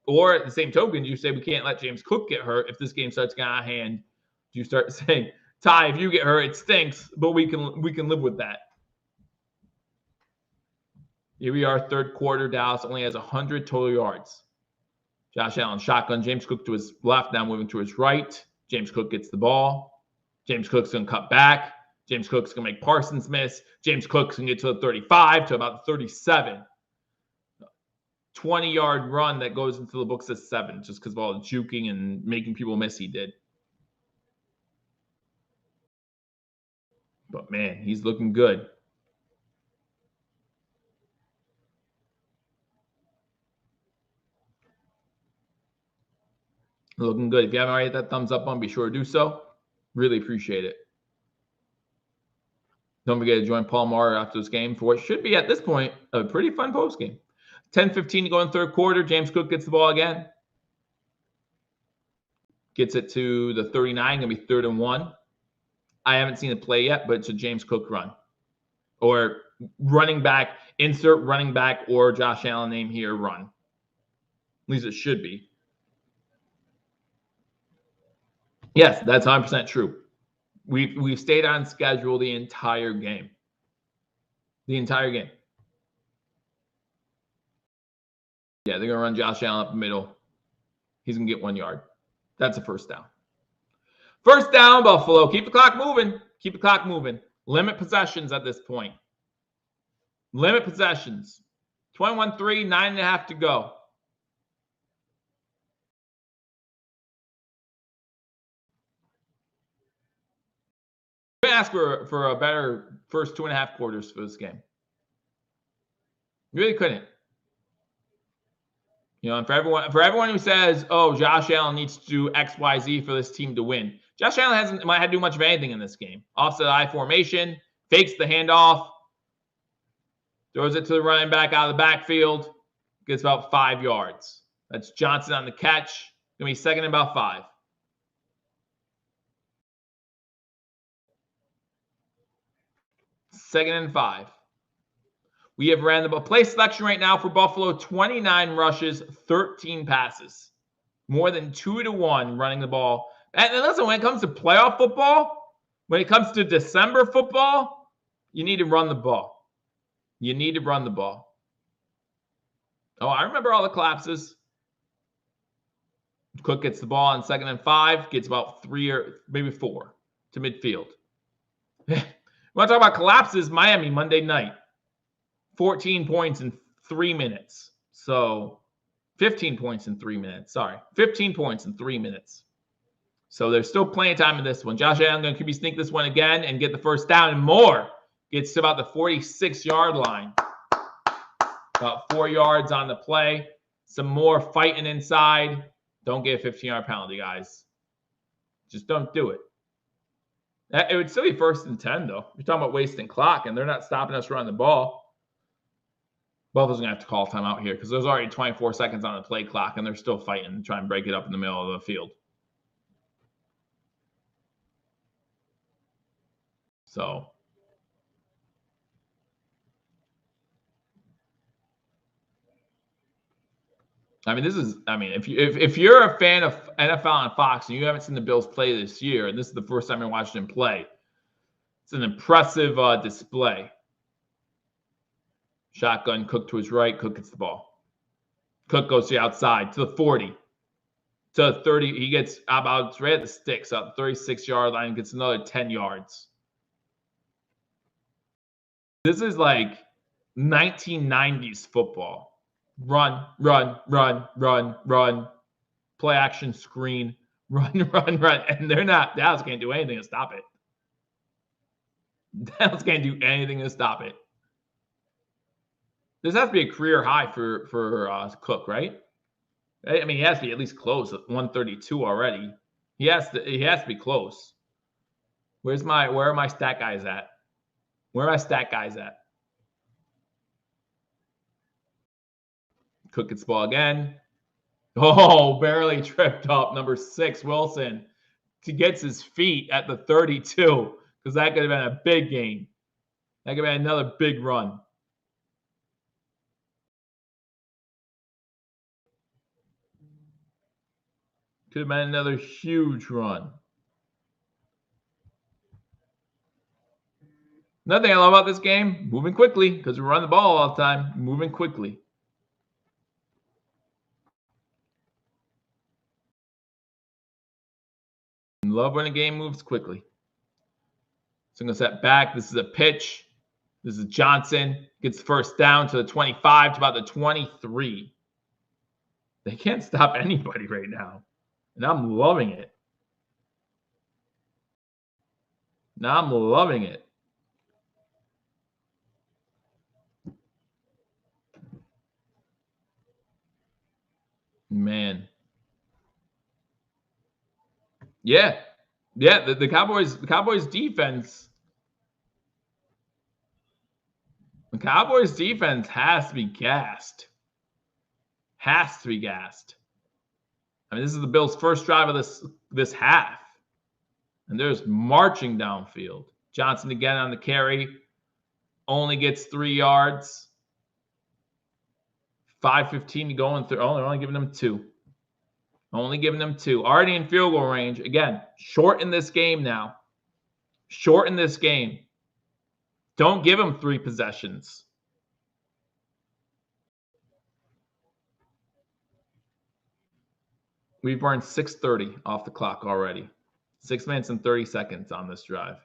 Or at the same token, you say we can't let James Cook get hurt. If this game starts getting out of hand, do you start saying Ty, if you get hurt, it stinks, but we can live with that. Here we are, third quarter. Dallas only has 100 total yards. Josh Allen shotgun. James Cook to his left, now moving to his right. James Cook gets the ball. James Cook's going to cut back. James Cook's going to make Parsons miss. James Cook's going to get to the 35, to about the 37. 20-yard run that goes into the books as 7, just because of all the juking and making people miss he did. But, man, he's looking good. Looking good. If you haven't already hit that thumbs up button, be sure to do so. Really appreciate it. Don't forget to join Paul Maher after this game for what should be, at this point, a pretty fun post game. 10-15 to go in third quarter. James Cook gets the ball again. Gets it to the 39. Going to be 3rd and 1. I haven't seen the play yet, but it's a James Cook run. Or running back, insert running back or Josh Allen name here, run. At least it should be. Yes, that's 100% true. We've stayed on schedule the entire game. The entire game. Yeah, they're going to run Josh Allen up the middle. He's going to get 1 yard. That's a first down. First down, Buffalo. Keep the clock moving. Keep the clock moving. Limit possessions at this point. Limit possessions. 21-3, 9.5 to go. I'm going to ask for a better first 2.5 quarters for this game. You really couldn't. You know, and for everyone who says, "Oh, Josh Allen needs to do X, Y, Z for this team to win," Josh Allen might have to do much of anything in this game. Offset I formation, fakes the handoff, throws it to the running back out of the backfield, gets about 5 yards. That's Johnson on the catch. Gonna be 2nd and about 5. Second and 5. We have ran the play selection right now for Buffalo: 29 rushes, 13 passes. More than 2-to-1 running the ball. And listen, when it comes to playoff football, when it comes to December football, you need to run the ball. You need to run the ball. Oh, I remember all the collapses. Cook gets the ball on 2nd and 5, gets about 3 or maybe 4 to midfield. We want to talk about collapses? Miami, Monday night. 14 points in 3 minutes. So 15 points in 3 minutes. Sorry. 15 points in 3 minutes. So there's still plenty of time in this one. Josh Allen going to QB sneak this one again and get the first down and more. Gets to about the 46-yard line. About 4 yards on the play. Some more fighting inside. Don't get a 15-yard penalty, guys. Just don't do it. It would still be 1st and 10, though. You're talking about wasting clock, and they're not stopping us running the ball. Buffalo's going to have to call timeout here because there's already 24 seconds on the play clock, and they're still fighting to try and break it up in the middle of the field. So, I mean, if you're a fan of NFL on Fox and you haven't seen the Bills play this year, and this is the first time you're watching them play, it's an impressive display. Shotgun, Cook to his right. Cook gets the ball. Cook goes to the outside, to the 40. To the 30. He gets about right at the sticks, up 36-yard line, gets another 10 yards. This is like 1990s football. Run, run, run, run, run. Play action screen. Run, run, run. And Dallas can't do anything to stop it. Dallas can't do anything to stop it. This has to be a career high for Cook, right? I mean, he has to be at least close at 132 already. He has to be close. Where are my stat guys at? Where are my stat guys at? Cook gets the ball again. Oh, barely tripped up. Number 6, Wilson. He gets his feet at the 32 because that could have been a big game. That could have been another big run. Could have been another huge run. Another thing I love about this game, moving quickly, because we run the ball all the time, moving quickly. Love when a game moves quickly. Single set back. This is a pitch. This is Johnson. Gets first down to the 25 to about the 23. They can't stop anybody right now. And I'm loving it. Now I'm loving it. Man. Yeah. Yeah, the Cowboys defense. The Cowboys defense has to be gassed. Has to be gassed. I mean, this is the Bills' first drive of this half. And there's marching downfield. Johnson again on the carry. Only gets 3 yards. 5:15 to go in third. Oh, they're only giving them 2. Only giving them 2. Already in field goal range. Again, short in this game now. Short in this game. Don't give them 3 possessions. We've burned 6:30 off the clock already. 6 minutes and 30 seconds on this drive.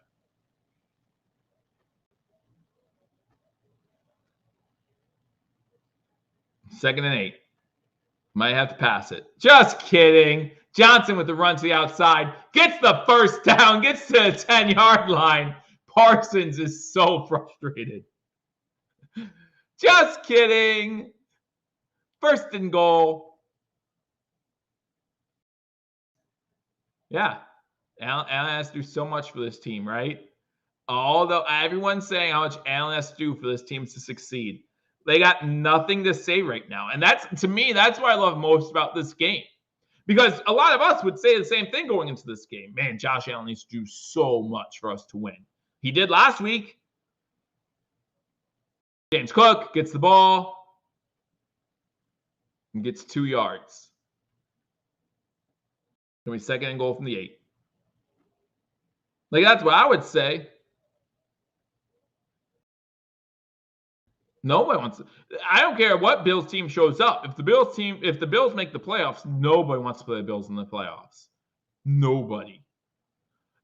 Second and 8. Might have to pass it. Just kidding. Johnson with the run to the outside. Gets the first down. Gets to the 10-yard line. Parsons is so frustrated. Just kidding. First and goal. Yeah. Allen has to do so much for this team, right? Although everyone's saying how much Allen has to do for this team to succeed. They got nothing to say right now. And that's, to me, that's what I love most about this game. Because a lot of us would say the same thing going into this game. Man, Josh Allen needs to do so much for us to win. He did last week. James Cook gets the ball and gets 2 yards. Can we second and goal from the 8? Like, that's what I would say. Nobody wants to. I don't care what Bills team shows up. If the Bills make the playoffs, nobody wants to play the Bills in the playoffs. Nobody.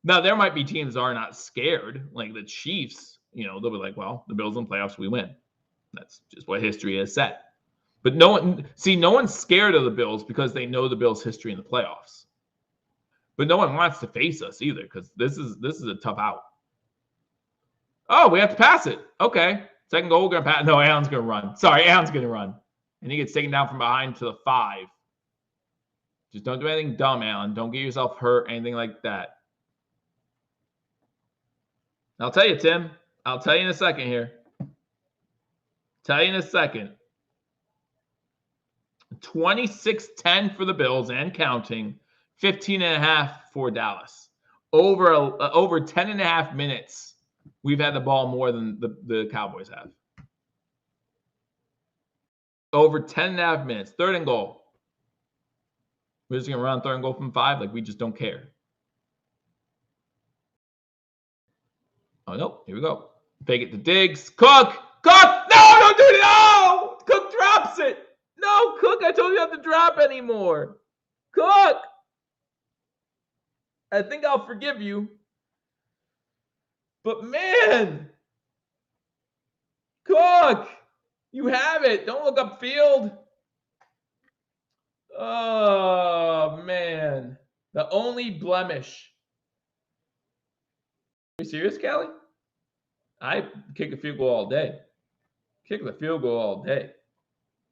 Now, there might be teams that are not scared, like the Chiefs. You know, they'll be like, well, the Bills in playoffs, we win. That's just what history has said. But no one's scared of the Bills because they know the Bills' history in the playoffs. But no one wants to face us either because this is a tough out. Oh, we have to pass it. Okay. Second goal, we're going to pass. No, Allen's going to run. Sorry, Allen's going to run. And he gets taken down from behind to the 5. Just don't do anything dumb, Allen. Don't get yourself hurt, anything like that. I'll tell you, Tim. I'll tell you in a second here. Tell you in a second. 26-10 for the Bills and counting. 15.5 for Dallas. Over 10.5 minutes. We've had the ball more than the Cowboys have. Over 10.5 minutes. Third and goal. We're just going to run third and goal from 5. Like, we just don't care. Oh, nope. Here we go. Fake it to Diggs. Cook! No, don't do it! No! Cook drops it! No, Cook, I told you not to drop anymore. Cook! I think I'll forgive you. But, man! Cook! You have it. Don't look upfield. Oh, man. The only blemish. Are you serious, Callie? I kick a field goal all day. Kick the field goal all day.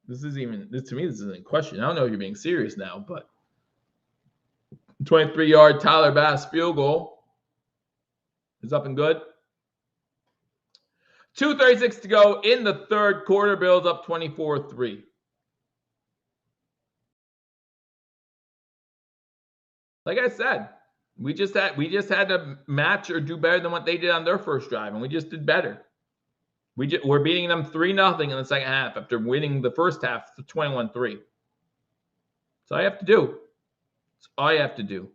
To me, this isn't a question. I don't know if you're being serious now, but 23-yard Tyler Bass field goal is up and good. 2:36 to go in the third quarter. Bills up 24-3. Like I said, we just had to match or do better than what they did on their first drive, and we just did better. We're beating them 3-0 in the second half after winning the first half 21-3. That's all you have to do. That's all you have to do.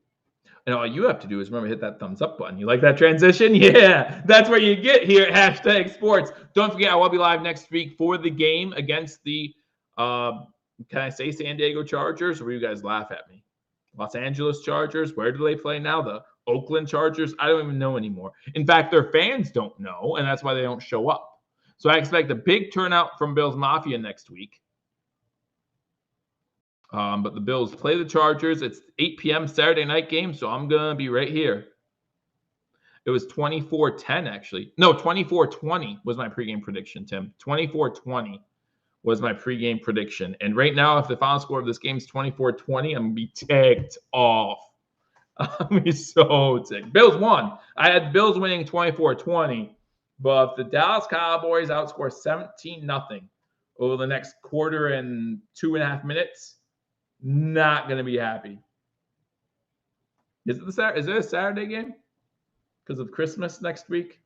And all you have to do is remember, hit that thumbs up button. You like that transition? Yeah, that's what you get here at Hashtag Sports. Don't forget, I will be live next week for the game against the, can I say San Diego Chargers? Or will you guys laugh at me? Los Angeles Chargers. Where do they play now? The Oakland Chargers? I don't even know anymore. In fact, their fans don't know, and that's why they don't show up. So I expect a big turnout from Bills Mafia next week. But the Bills play the Chargers. It's 8 p.m. Saturday night game, so I'm going to be right here. It was 24-10, actually. No, 24-20 was my pregame prediction, Tim. 24-20 was my pregame prediction. And right now, if the final score of this game is 24-20, I'm going to be ticked off. I'm going to be so ticked. Bills won. I had Bills winning 24-20. But if the Dallas Cowboys outscore 17-0 over the next quarter and 2.5 minutes, not going to be happy. Is it a Saturday game? Because of Christmas next week?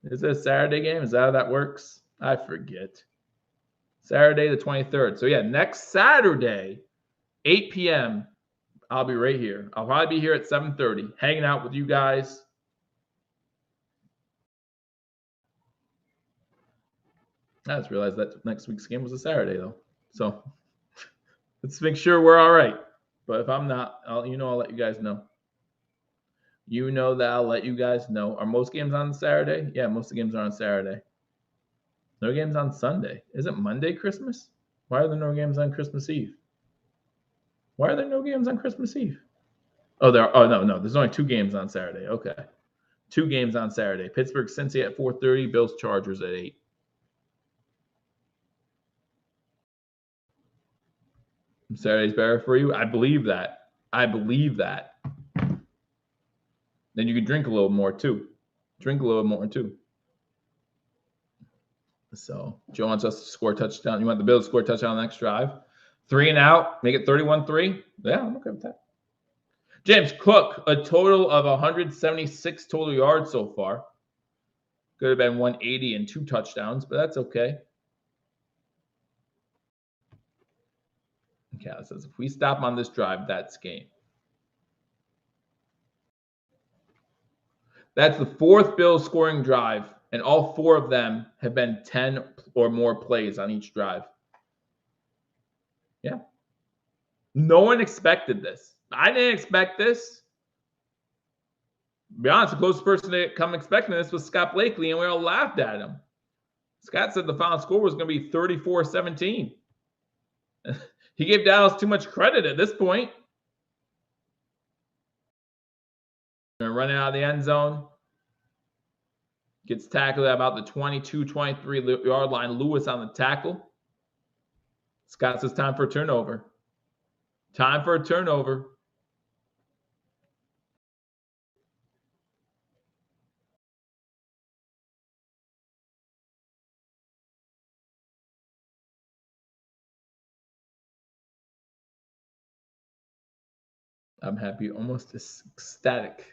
Is it a Saturday game? Is that how that works? I forget. Saturday the 23rd. So, yeah, next Saturday, 8 p.m., I'll be right here. I'll probably be here at 7:30, hanging out with you guys. I just realized that next week's game was a Saturday, though. So, let's make sure we're all right. But if I'm not, I'll let you guys know. You know that I'll let you guys know. Are most games on Saturday? Yeah, most of the games are on Saturday. No games on Sunday. Isn't Monday Christmas? Why are there no games on Christmas Eve? Why are there no games on Christmas Eve? Oh, there are. Oh, no. There's only 2 games on Saturday. Okay. 2 games on Saturday. Pittsburgh, Cincy at 4:30. Bills, Chargers at 8. Saturday's better for you? I believe that. Then you can drink a little more, too. So, Joe wants us to score a touchdown. You want the Bills to score a touchdown on the next drive? 3 and out. Make it 31-3. Yeah, I'm okay with that. James Cook, a total of 176 total yards so far. Could have been 180 and 2 touchdowns, but that's okay. Okay, it says if we stop on this drive, that's game. That's the 4th Bills scoring drive, and all 4 of them have been 10 or more plays on each drive. Yeah. No one expected this. I didn't expect this. To be honest, the closest person to come expecting this was Scott Blakely, and we all laughed at him. Scott said the final score was going to be 34-17. He gave Dallas too much credit at this point. Running out of the end zone. Gets tackled at about the 22-23 yard line. Lewis on the tackle. Scott says time for a turnover. I'm happy, almost ecstatic.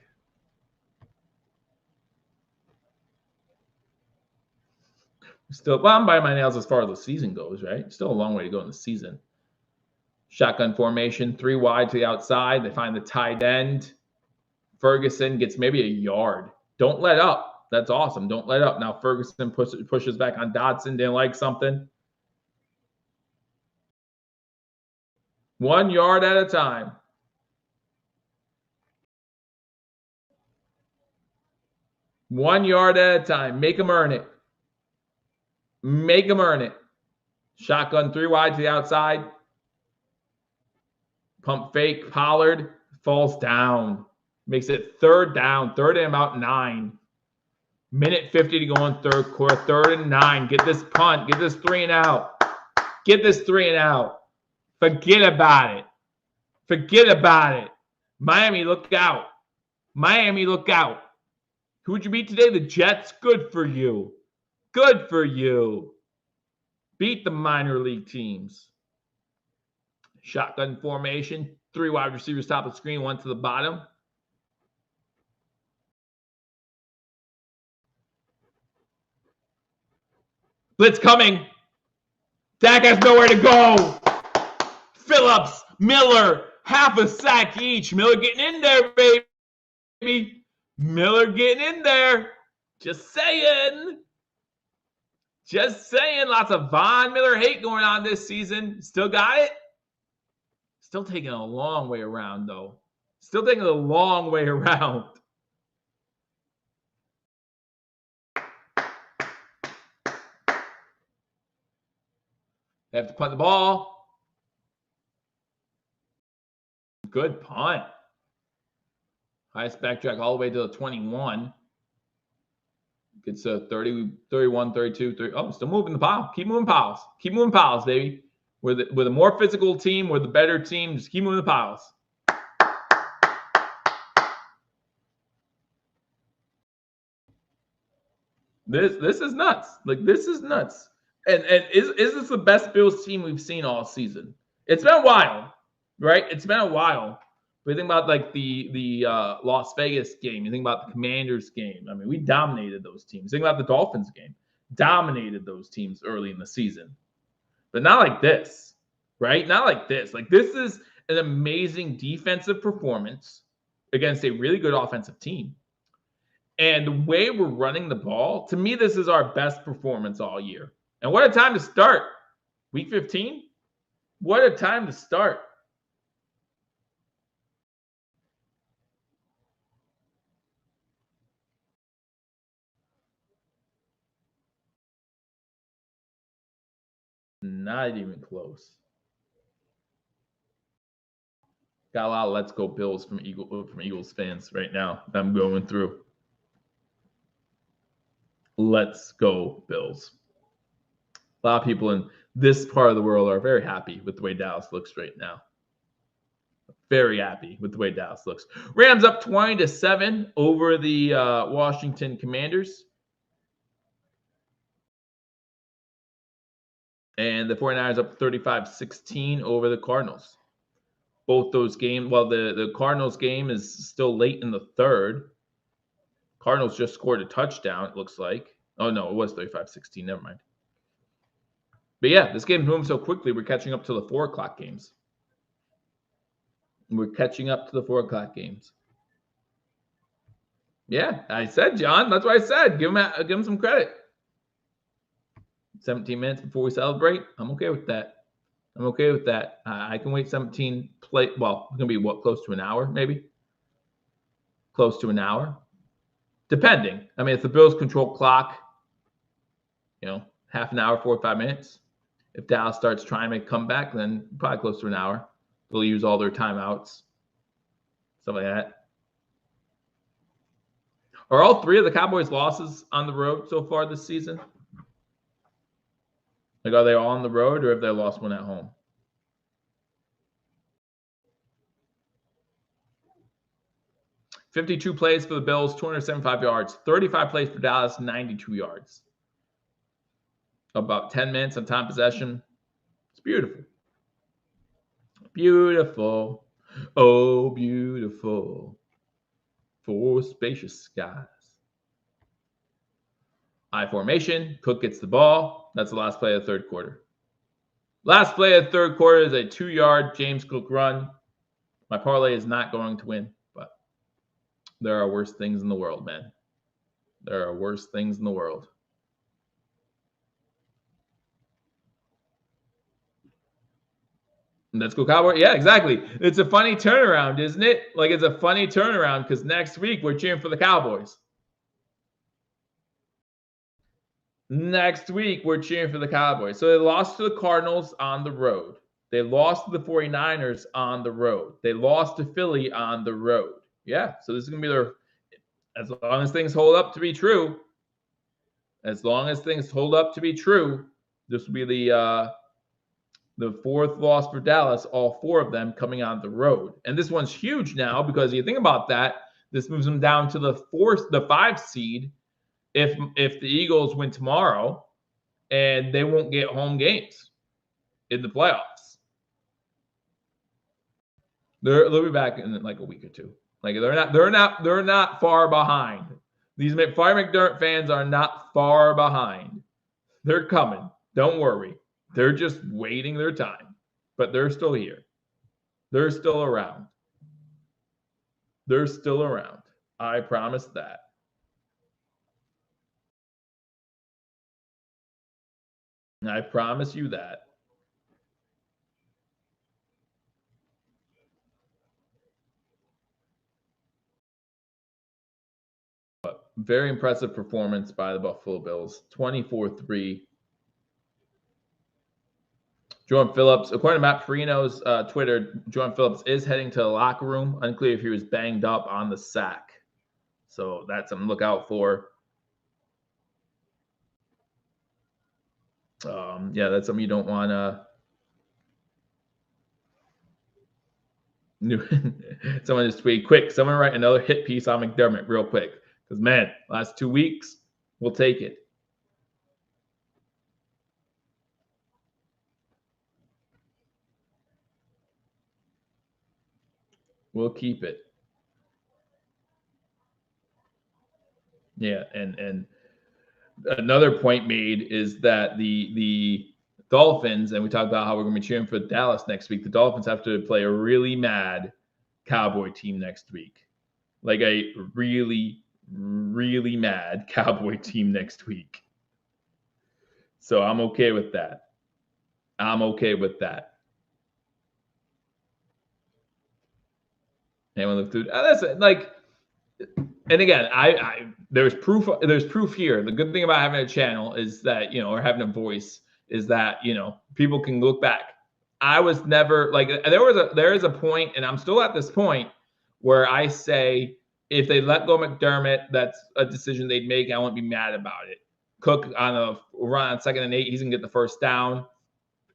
I'm biting my nails as far as the season goes, right? Still a long way to go in the season. Shotgun formation, 3 wide to the outside. They find the tight end. Ferguson gets maybe a yard. Don't let up. That's awesome. Don't let up. Now Ferguson pushes back on Dotson. Didn't like something. 1 yard at a time. Make them earn it. Shotgun 3 wide to the outside. Pump fake. Pollard falls down. Makes it 3rd down. 3rd and about 9. Minute 50 to go in 3rd quarter. 3rd and 9. Get this punt. Get this 3 and out. Forget about it. Miami, look out. Who'd you beat today? The Jets. Good for you. Beat the minor league teams. Shotgun formation. 3 wide receivers top of the screen. 1 to the bottom. Blitz coming. Dak has nowhere to go. Phillips, Miller, half a sack each. Miller getting in there, baby. Miller getting in there. Just saying. Just saying. Lots of Von Miller hate going on this season. Still got it. Still taking a long way around, though. Still taking a long way around. They have to punt the ball. Good punt. Highest backtrack all the way to the 21. Gets a 30, 31, 32, 30. Oh, still moving the pile. Keep moving piles. Keep moving piles, baby. We're a more physical team. We're the better team. Just keep moving the piles. This is nuts. Like, this is nuts. And is this the best Bills team we've seen all season? It's been a while, right? It's been a while. But you think about like the Las Vegas game. You think about the Commanders game. I mean, we dominated those teams. Think about the Dolphins game. Dominated those teams early in the season. But not like this, right? Not like this. Like, this is an amazing defensive performance against a really good offensive team. And the way we're running the ball, to me, this is our best performance all year. And what a time to start. Week 15? What a time to start. Not even close. Got a lot of let's go Bills from Eagles fans right now that I'm going through. Let's go Bills. A lot of people in this part of the world are very happy with the way Dallas looks right now. Very happy with the way Dallas looks. Rams up 20-7 over the Washington Commanders. And the 49ers up 35-16 over the Cardinals. Both those games, well, the Cardinals game is still late in the third. Cardinals just scored a touchdown, it looks like. Oh, no, it was 35-16. Never mind. But yeah, this game's moving so quickly, we're catching up to the 4 o'clock games. We're catching up to the 4 o'clock games. Yeah, I said, John. That's what I said. Give him some credit. 17 minutes before we celebrate. I'm okay with that. I'm okay with that. I can wait 17 play. Well, it's going to be what, close to an hour, maybe? Close to an hour. Depending. I mean, if the Bills control clock, half an hour, 45 minutes. If Dallas starts trying to make a comeback, then probably close to an hour. They'll use all their timeouts, stuff like that. Are all 3 of the Cowboys' losses on the road so far this season? Like, are they all on the road, or have they lost one at home? $52 plays for the Bills, 275 yards. 35 plays for Dallas, 92 yards. About 10 minutes of time possession. It's beautiful. Beautiful. Oh, beautiful. For spacious skies. I formation. Cook gets the ball. That's the last play of the third quarter. Last play of the third quarter is a 2-yard James Cook run. My parlay is not going to win, but there are worse things in the world, man. There are worse things in the world. Let's go Cowboys. Yeah, exactly. It's a funny turnaround, isn't it? Like, it's a funny turnaround because next week we're cheering for the Cowboys. Next week we're cheering for the Cowboys. So they lost to the Cardinals on the road. They lost to the 49ers on the road. They lost to Philly on the road. Yeah, so this is going to be their, as long as things hold up to be true, this will be the 4th loss for Dallas, all 4 of them coming on the road. And this one's huge now because you think about that, this moves them down to the 5 seed if the Eagles win tomorrow, and they won't get home games in the playoffs. They'll be back in like a week or two. Like, they're not far behind. These Fire McDermott fans are not far behind. They're coming. Don't worry. They're just waiting their time, but they're still here. They're still around. They're still around. I promise that. I promise you that. But very impressive performance by the Buffalo Bills. 24-3. Jordan Phillips, according to Matt Perino's Twitter, Jordan Phillips is heading to the locker room. Unclear if he was banged up on the sack. So that's something to look out for. Yeah, that's something you don't want to. Someone just tweet quick. Someone write another hit piece on McDermott real quick. Because, man, last 2 weeks, we'll take it. We'll keep it. Yeah, and another point made is that the Dolphins, and we talked about how we're going to be cheering for Dallas next week. The Dolphins have to play a really mad Cowboy team next week, like a really, really mad Cowboy team next week. So I'm okay with that. I'm okay with that. Anyone look through? That's like, and again, there's proof. There's proof here. The good thing about having a channel is that or having a voice is that people can look back. I was never like there is a point, and I'm still at this point where I say if they let go McDermott, that's a decision they'd make. I won't be mad about it. Cook on a run on 2nd and 8, he's gonna get the first down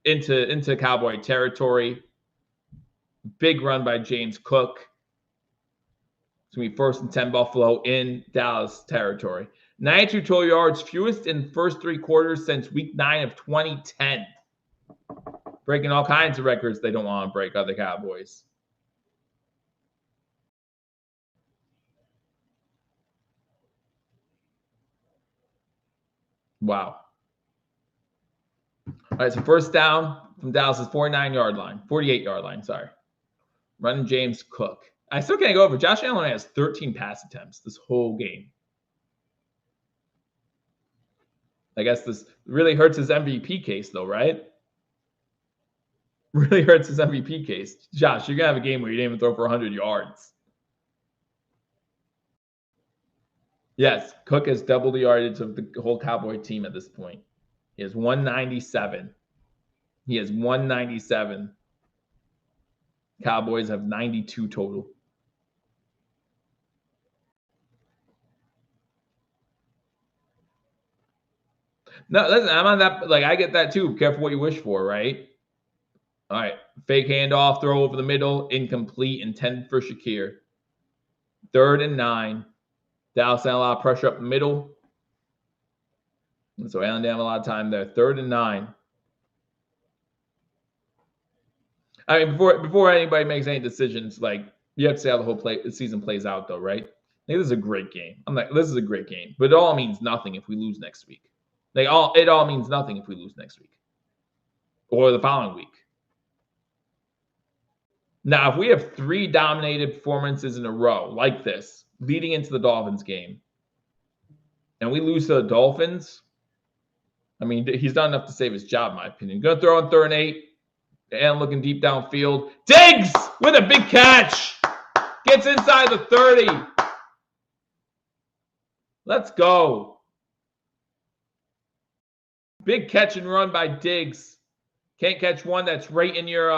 into Cowboy territory. Big run by James Cook. It's going to be 1st and 10 Buffalo in Dallas territory. 92 total yards, fewest in the first 3 quarters since week 9 of 2010. Breaking all kinds of records they don't want to break, other Cowboys. Wow. All right, so first down from Dallas's 48-yard line, sorry. Running James Cook. I still can't go over. Josh Allen has 13 pass attempts this whole game. I guess this really hurts his MVP case, though, right? Really hurts his MVP case. Josh, you're going to have a game where you didn't even throw for 100 yards. Yes, Cook has double the yardage of the whole Cowboy team at this point. He has 197. He has 197. Cowboys have 92 total. No, listen, I'm on that. Like, I get that too. Careful what you wish for, right? All right. Fake handoff, throw over the middle, incomplete, intended for Shakir. 3rd and 9. Dallas had a lot of pressure up the middle. And so Allen didn't have a lot of time there. 3rd and 9. I mean, before anybody makes any decisions, like you have to see how the whole season plays out, though, right? Like, this is a great game. I'm like, this is a great game, but it all means nothing if we lose next week. It all means nothing if we lose next week or the following week. Now, if we have 3 dominated performances in a row like this, leading into the Dolphins game, and we lose to the Dolphins, I mean, he's done enough to save his job, in my opinion. Going to throw on 3rd and 8. And looking deep downfield. Diggs with a big catch. Gets inside the 30. Let's go. Big catch and run by Diggs. Can't catch one that's right in your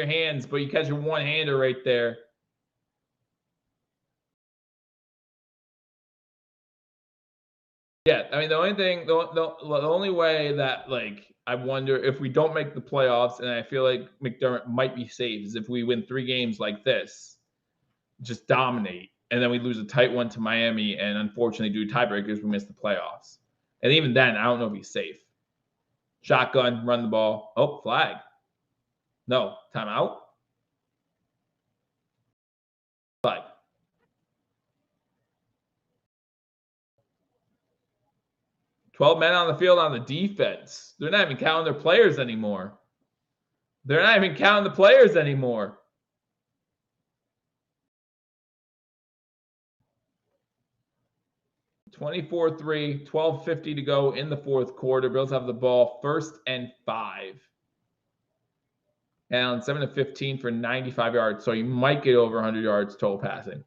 hands, but you catch a one-hander right there. Yeah, I mean, the only way that, like, I wonder if we don't make the playoffs, and I feel like McDermott might be safe, is if we win 3 games like this, just dominate, and then we lose a tight one to Miami, and unfortunately, due to tiebreakers, we miss the playoffs. And even then, I don't know if he's safe. Shotgun, run the ball. Oh, flag. No, timeout. Flag. 12 men on the field on the defense. They're not even counting their players anymore. They're not even counting the players anymore. 24-3, 12:50 to go in the fourth quarter. Bills have the ball 1st and 5. Allen 7 of 15 for 95 yards, so he might get over 100 yards total passing.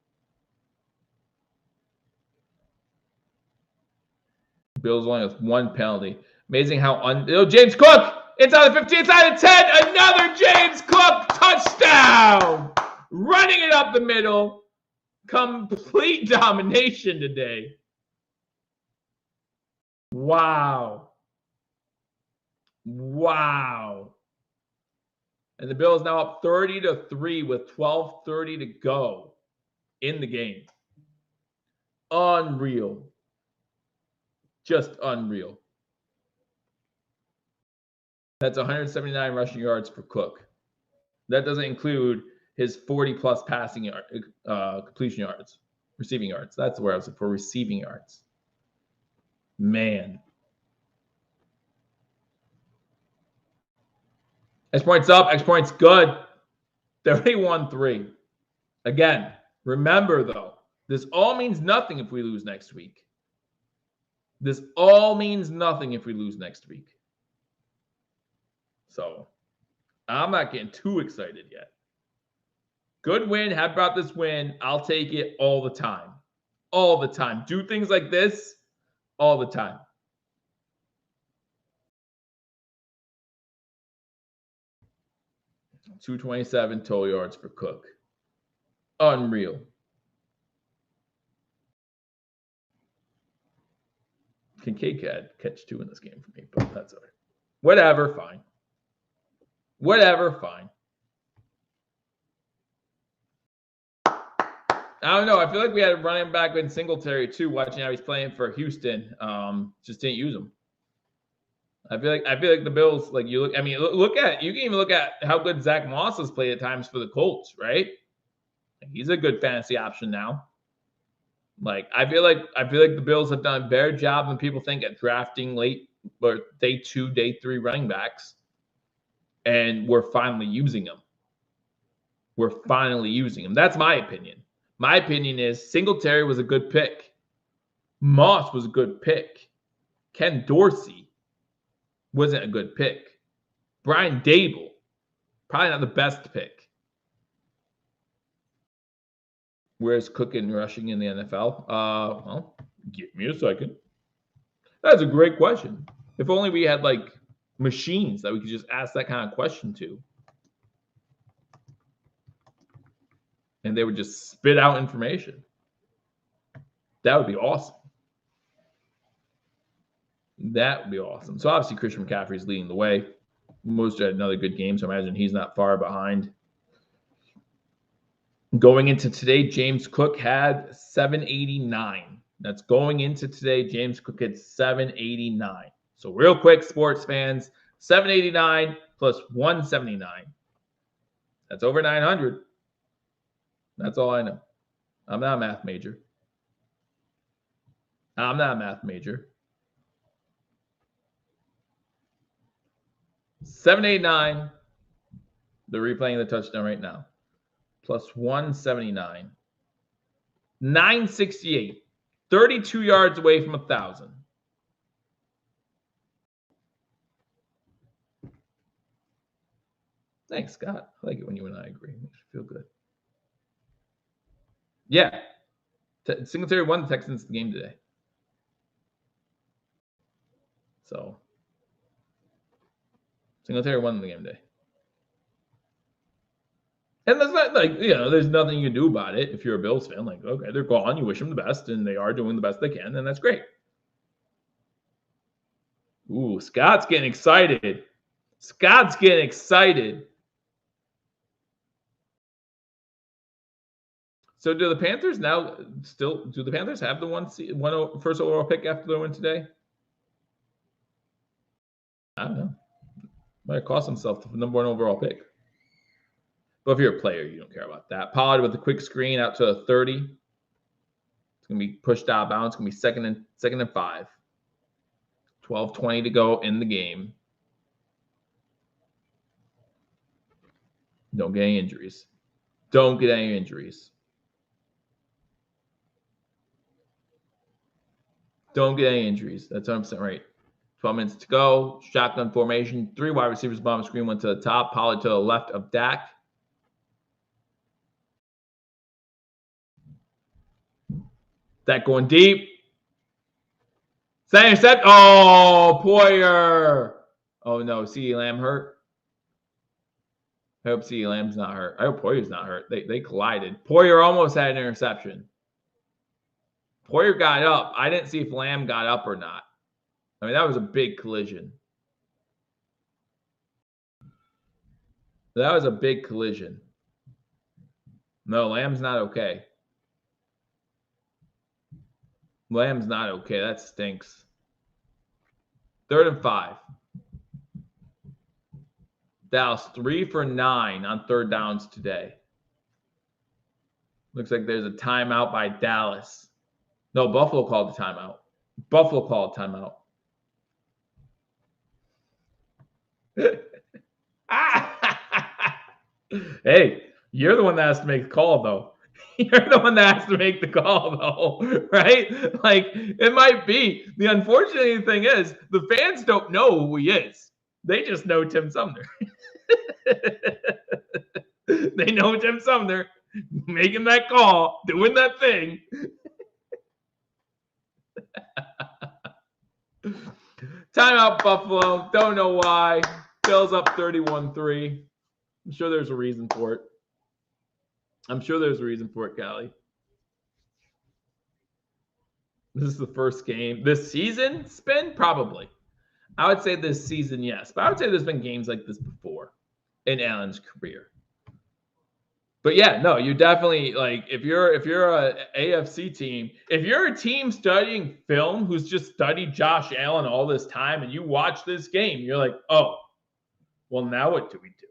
Bills only with 1 penalty. Amazing how James Cook inside the 15, inside the 10. Another James Cook touchdown. Running it up the middle. Complete domination today. Wow. Wow. And the Bills now up 30-3 with 12:30 to go in the game. Unreal. Just unreal. That's 179 rushing yards for Cook. That doesn't include his 40-plus passing yard, completion yards, receiving yards. That's where I was for receiving yards. Man. X points up, X points good. 31-3. Again, remember though, this all means nothing if we lose next week. This all means nothing if we lose next week. So, I'm not getting too excited yet. Good win. How about this win? I'll take it all the time. All the time. Do things like this all the time. .227 total yards for Cook. Unreal. Kincaid catch 2 in this game for me, but that's all right. Whatever, fine. Whatever, fine. I don't know. I feel like we had a running back in Singletary too, watching how he's playing for Houston. Just didn't use him. I feel like the Bills, like you look, I mean, look at, you can even look at how good Zach Moss has played at times for the Colts, right? He's a good fantasy option now. Like, I feel like the Bills have done a better job than people think at drafting late or day 2, day 3 running backs. And we're finally using them. We're finally using them. That's my opinion. My opinion is Singletary was a good pick. Moss was a good pick. Ken Dorsey wasn't a good pick. Brian Dable, probably not the best pick. Where's Cook and rushing in the NFL? Well, give me a second. That's a great question. If only we had like machines that we could just ask that kind of question to. And they would just spit out information. That would be awesome. That would be awesome. So obviously Christian McCaffrey's leading the way. Most had another good game, so I imagine he's not far behind. Going into today, James Cook had 789. That's going into today. James Cook had 789. So real quick, sports fans, 789 plus 179. That's over 900. That's all I know. I'm not a math major. 789. They're replaying the touchdown right now. Plus 179. 968. 32 yards away from 1,000. Thanks, Scott. I like it when you and I agree. Makes me feel good. Yeah. Singletary won the Texans the game today. So, Singletary won the game today. And that's not like, there's nothing you can do about it if you're a Bills fan. Like, okay, they're gone. You wish them the best, and they are doing the best they can, and that's great. Ooh, Scott's getting excited. Scott's getting excited. So do the Panthers now still, do the Panthers have the first overall pick after the win today? I don't know. Might cost himself the number 1 overall pick. But if you're a player, you don't care about that. Pollard with a quick screen out to a 30. It's going to be pushed out of bounds. It's going to be second and 5. 12:20 to go in the game. Don't get any injuries. Don't get any injuries. Don't get any injuries. That's 100% right. 12 minutes to go. Shotgun formation. 3 wide receivers bottom screen. 1 to the top. Pollard to the left of Dak. Dak going deep. Second step. Oh, Poyer. Oh, no. CeeDee Lamb hurt. I hope CeeDee Lamb's not hurt. I hope Poyer's not hurt. They collided. Poyer almost had an interception. Poyer got up. I didn't see if Lamb got up or not. I mean, that was a big collision. That was a big collision. No, Lamb's not okay. Lamb's not okay. That stinks. 3rd and 5. Dallas 3 for 9 on 3rd downs today. Looks like there's a timeout by Dallas. No, Buffalo called the timeout. Buffalo called timeout. Hey, you're the one that has to make the call, though. You're the one that has to make the call, though, right? Like, it might be. The unfortunate thing is the fans don't know who he is. They just know Tim Sumner. They know Tim Sumner making that call, doing that thing. Timeout, Buffalo. Don't know why. Bills up 31-3. I'm sure there's a reason for it. Callie. This is the first game. This season, Spin? Probably. I would say this season, yes. But I would say there's been games like this before in Allen's career. But yeah, no, you definitely, like, if you're a AFC team, if you're a team studying film who's just studied Josh Allen all this time and you watch this game, you're like, oh, well, now what do we do?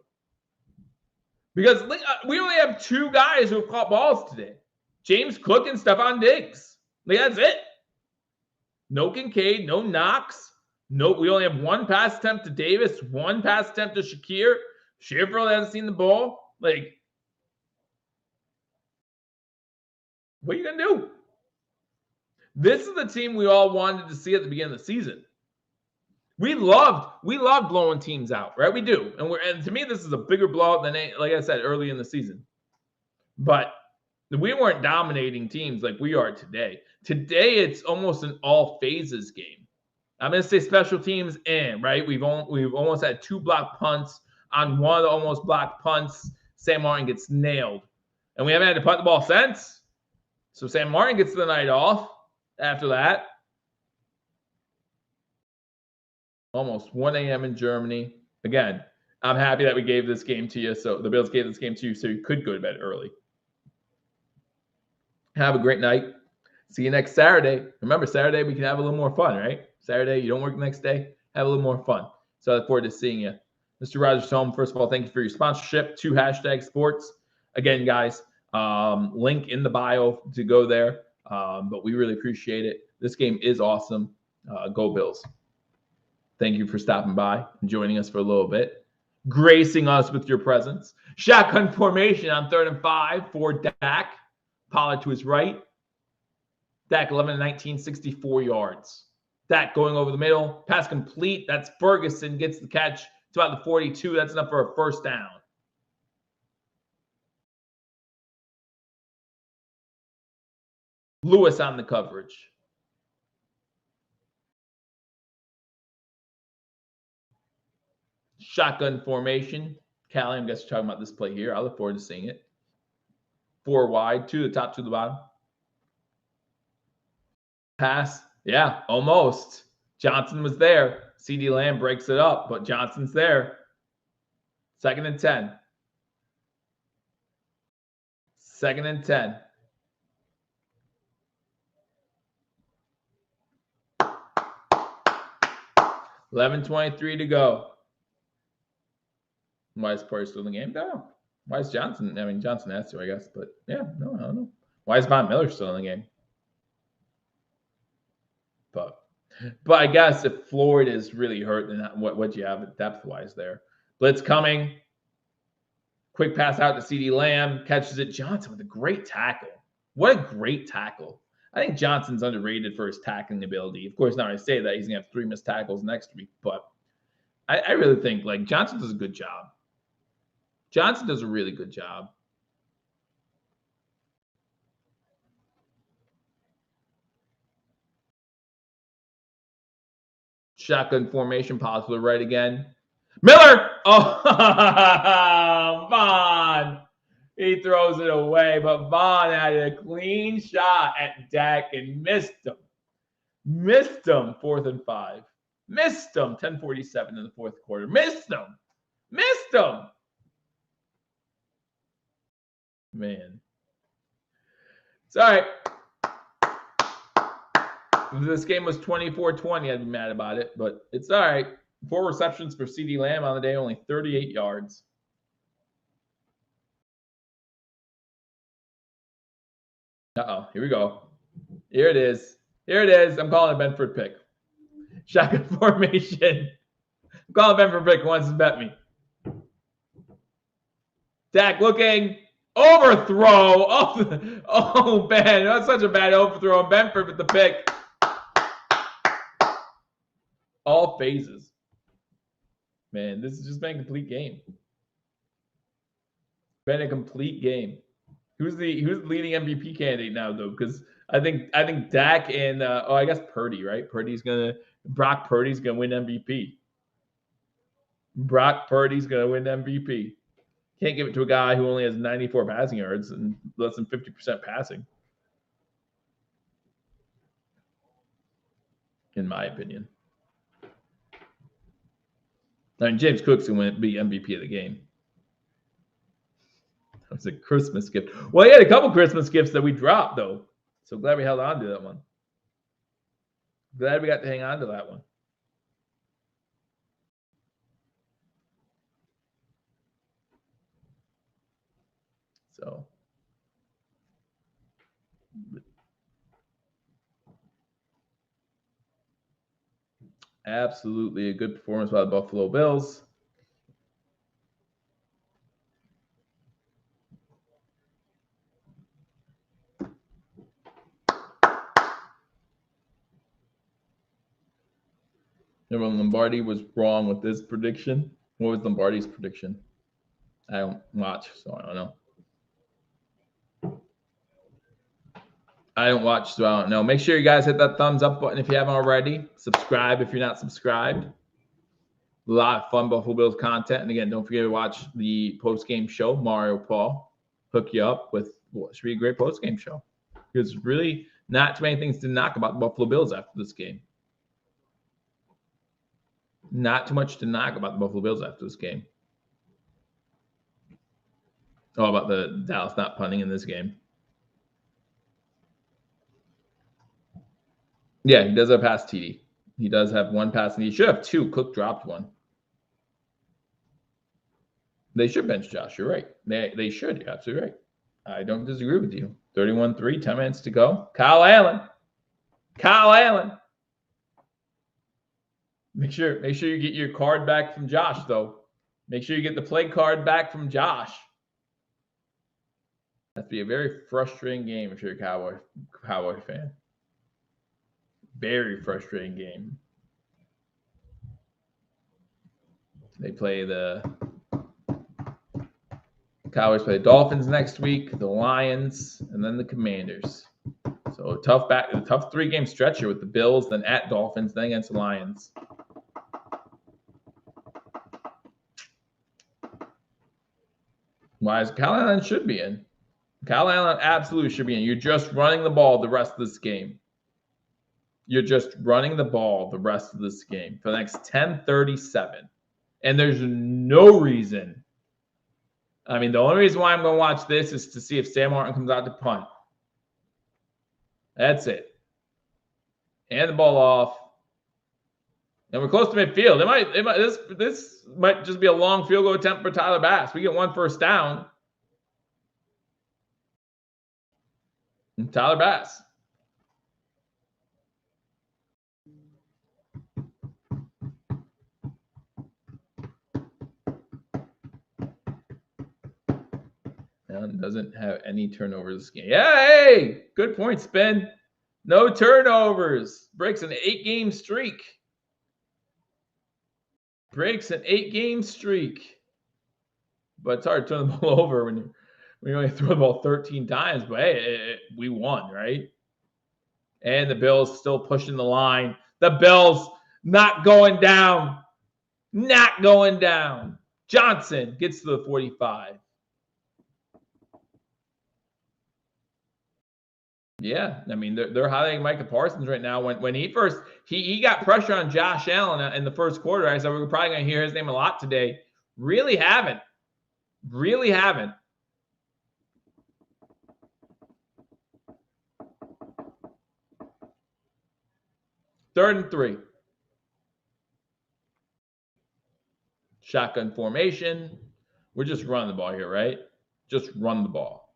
Because we only have 2 guys who have caught balls today. James Cook and Stephon Diggs. Like, that's it. No Kincaid, no Knox. No, we only have 1 pass attempt to Davis, 1 pass attempt to Shakir. Sheffield hasn't seen the ball. Like, what are you going to do? This is the team we all wanted to see at the beginning of the season. We loved blowing teams out, right? We do. And to me, this is a bigger blowout than, like I said, early in the season. But we weren't dominating teams like we are today. Today, it's almost an all phases game. I'm going to say special teams right? We've almost had 2 blocked punts. On one of the almost blocked punts, Sam Martin gets nailed. And we haven't had to punt the ball since. So Sam Martin gets the night off after that. Almost 1 a.m. in Germany. Again, I'm happy that we gave this game to you. So the Bills gave this game to you so you could go to bed early. Have a great night. See you next Saturday. Remember, Saturday we can have a little more fun, right? Saturday, you don't work the next day. Have a little more fun. So I look forward to seeing you. Mr. Rogers Home, first of all, thank you for your sponsorship to #sports. Again, guys, link in the bio to go there. But we really appreciate it. This game is awesome. Go Bills. Thank you for stopping by and joining us for a little bit, gracing us with your presence. Shotgun formation on 3rd and 5 for Dak. Pollard to his right. Dak 11-19, 64 yards. Dak going over the middle. Pass complete. That's Ferguson gets the catch. It's about the 42. That's enough for a 1st down. Lewis on the coverage. Shotgun formation. Callie, I guess you're talking about this play here. I look forward to seeing it. 4 wide, 2 to the top, 2 to the bottom. Pass. Yeah, almost. Johnson was there. CeeDee Lamb breaks it up, but Johnson's there. 2nd and 10. 2nd and 10. $11:23 to go. Why is Poyer still in the game? No. Why is Johnson? I mean, Johnson has to, I guess. But, yeah, no, I don't know. Why is Von Miller still in the game? But I guess if Floyd is really hurt, then what you have depth-wise there. Blitz coming. Quick pass out to CeeDee Lamb. Catches it. Johnson with a great tackle. What a great tackle. I think Johnson's underrated for his tackling ability. Of course, now I say that he's going to have 3 missed tackles next week, but I really think like Johnson does a good job. Johnson does a really good job. Shotgun formation, possible right again. Miller! Oh, Vaughn. He throws it away, but Vaughn had a clean shot at Dak and missed him. Missed him, 4th and 5. Missed him, 10:47 in the 4th quarter. Missed him. Missed him. Man. It's all right. If this game was 24-20, I'd be mad about it, but it's all right. 4 receptions for CeeDee Lamb on the day, only 38 yards. Uh-oh, here we go. Here it is. Here it is. I'm calling a Benford pick. Shotgun formation. I'm calling Benford pick. Who wants to bet me? Dak looking. Overthrow. Oh, Ben. That's such a bad overthrow. Benford with the pick. All phases. Man, this has just been a complete game. Been a complete game. Who's the leading MVP candidate now, though? Because I think Dak and I guess Purdy, right? Brock Purdy's gonna win MVP. Brock Purdy's gonna win MVP. Can't give it to a guy who only has 94 passing yards and less than 50% passing. In my opinion. I mean, James Cook's going to be MVP of the game. That was a Christmas gift. Well, he had a couple Christmas gifts that we dropped, though. So glad we held on to that one. Glad we got to hang on to that one. So. Absolutely a good performance by the Buffalo Bills. Remember Lombardi was wrong with this prediction? What was Lombardi's prediction? I don't watch, so I don't know. I don't watch, so I don't know. Make sure you guys hit that thumbs up button if you haven't already. Subscribe if you're not subscribed. A lot of fun Buffalo Bills content. And again, don't forget to watch the post-game show. Mario Paul hook you up with what should be a great post-game show. There's really not too many things to knock about the Buffalo Bills after this game. Not too much to knock about the Buffalo Bills after this game. Oh, about the Dallas not punting in this game. Yeah, he does have pass TD. He does have one pass, and he should have 2. Cook dropped one. They should bench Josh. You're right. They should. You're absolutely right. I don't disagree with you. 31-3, 10 minutes to go. Kyle Allen. Make sure you get your card back from Josh, though. Make sure you get the play card back from Josh. That'd be a very frustrating game if you're a Cowboy fan. Very frustrating game. They play the Cowboys play the Dolphins next week, the Lions, and then the Commanders. So a tough 3-game stretch here with the Bills, then at Dolphins, then against the Lions. Why is Kyle Allen should be in? Kyle Allen absolutely should be in. You're just running the ball the rest of this game. You're just running the ball the rest of this game for the next 10:37. And there's no reason. I mean, the only reason why I'm going to watch this is to see if Sam Martin comes out to punt. That's it. Hand the ball off. And we're close to midfield. This might just be a long field goal attempt for Tyler Bass. We get 1 first down. And Tyler Bass. And doesn't have any turnovers this game. Yeah, hey, good point, Spin. No turnovers. Breaks an 8-game streak. Breaks an 8-game streak. But it's hard to turn the ball over when you only throw the ball 13 times. But hey, we won, right? And the Bills still pushing the line. The Bills not going down. Not going down. Johnson gets to the 45. Yeah, I mean they're highlighting Micah Parsons right now. When he first he got pressure on Josh Allen in the first quarter. I said we're probably going to hear his name a lot today. Really haven't. Really haven't. Third and 3. Shotgun formation. We're just running the ball here, right? Just run the ball.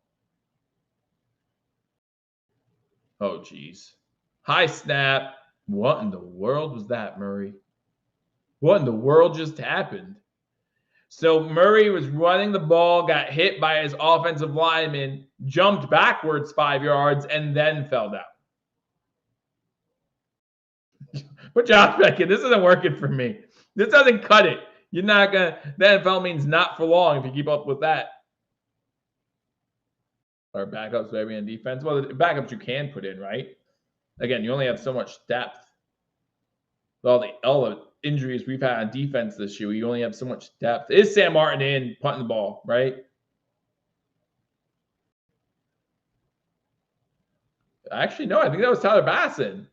Oh, geez. High snap. What in the world was that, Murray? What in the world just happened? So Murray was running the ball, got hit by his offensive lineman, jumped backwards 5 yards, and then fell down. But Josh Beckett, this isn't working for me. This doesn't cut it. You're not going to, the NFL means not for long if you keep up with that. Or backups, maybe on defense. Well, the backups you can put in, right? Again, you only have so much depth. With all the injuries we've had on defense this year, you only have so much depth. Is Sam Martin in punting the ball, right? Actually, no, I think that was Tyler Basson.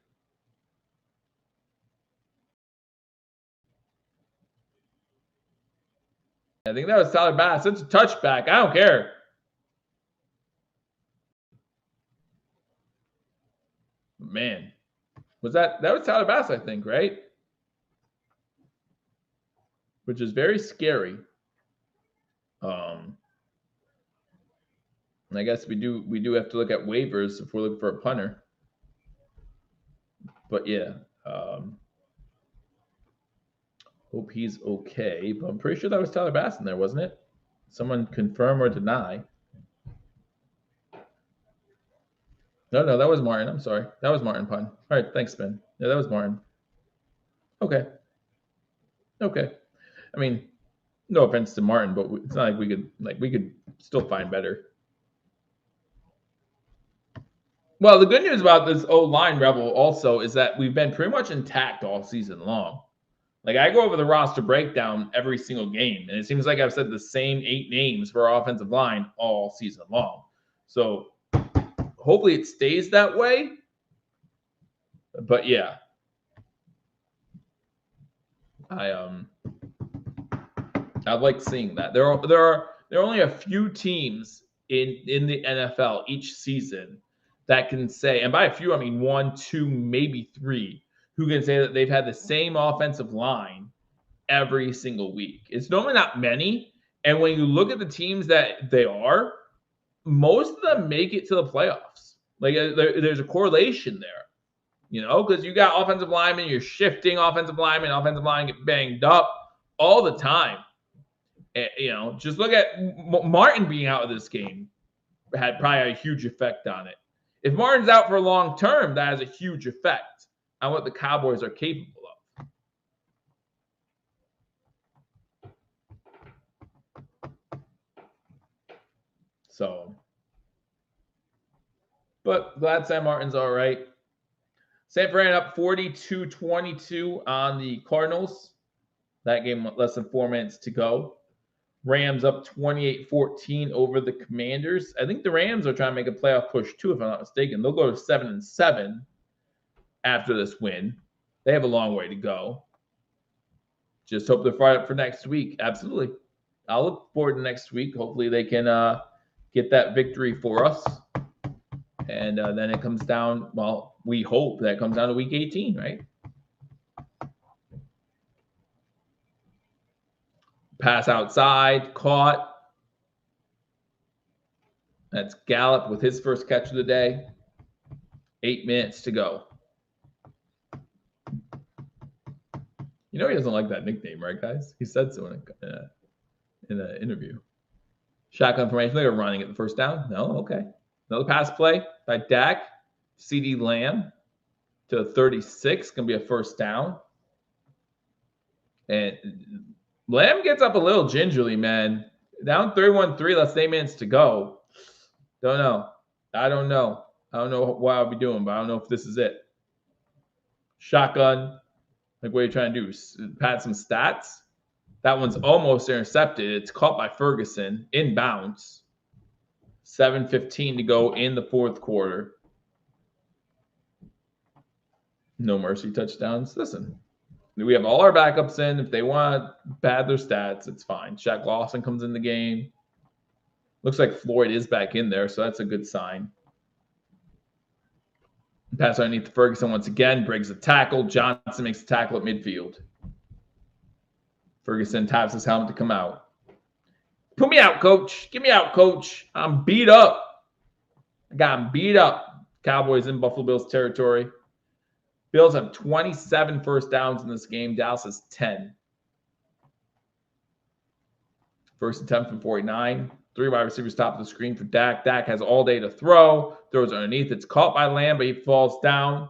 I think that was Tyler Bass. It's a touchback. I don't care. Man, that was Tyler Bass, I think, right? Which is very scary. And I guess we do have to look at waivers if we're looking for a punter. But yeah, hope he's okay. But I'm pretty sure that was Tyler Bass in there, wasn't it? Someone confirm or deny. No, that was Martin. I'm sorry. That was Martin pun. All right, thanks, Ben. Yeah, that was Martin. Okay. I mean, no offense to Martin, but it's not like we could still find better. Well, the good news about this O-line rebel also is that we've been pretty much intact all season long. Like I go over the roster breakdown every single game, and it seems like I've said the same 8 names for our offensive line all season long. So hopefully it stays that way. But yeah, I like seeing that. There are only a few teams in the NFL each season that can say, and by a few I mean 1, 2, maybe 3, who can say that they've had the same offensive line every single week. It's normally not many. And when you look at the teams that they are, most of them make it to the playoffs. Like there's a correlation there, because you got offensive linemen, you're shifting offensive linemen get banged up all the time. And, just look at Martin being out of this game had probably a huge effect on it. If Martin's out for a long term, that has a huge effect on what the Cowboys are capable of. So, but glad Sam Martin's all right. San Fran up 42-22 on the Cardinals. That game less than 4 minutes to go. Rams up 28-14 over the Commanders. I think the Rams are trying to make a playoff push too, if I'm not mistaken. They'll go to 7-7 after this win. They have a long way to go. Just hope they're fired up for next week. Absolutely. I'll look forward to next week. Hopefully they can get that victory for us. And then it comes down, well, we hope that it comes down to week 18, right? Pass outside, caught. That's Gallup with his first catch of the day. 8 minutes to go. He doesn't like that nickname, right, guys? He said so in an interview. Shotgun formation. They're running at the first down. No, okay. Another pass play by Dak. CeeDee Lamb to 36. Going to be a first down. And Lamb gets up a little gingerly, man. Down 31-3, less than 8 minutes to go. Don't know. I don't know what I'll be doing, but I don't know if this is it. Shotgun. Like, what are you trying to do? Pad some stats? That one's almost intercepted. It's caught by Ferguson in bounds. 7:15 to go in the fourth quarter. No mercy touchdowns. Listen, we have all our backups in. If they want to pad their stats, it's fine. Shaq Lawson comes in the game. Looks like Floyd is back in there, so that's a good sign. Pass underneath to Ferguson once again. Briggs a tackle. Johnson makes a tackle at midfield. Ferguson taps his helmet to come out. Put me out, coach. Get me out, coach. I'm beat up. I got him beat up. Cowboys in Buffalo Bills territory. Bills have 27 first downs in this game. Dallas has 10. First attempt from 49. 3 wide receivers top of the screen for Dak. Dak has all day to throw. Throws underneath. It's caught by Lamb, but he falls down.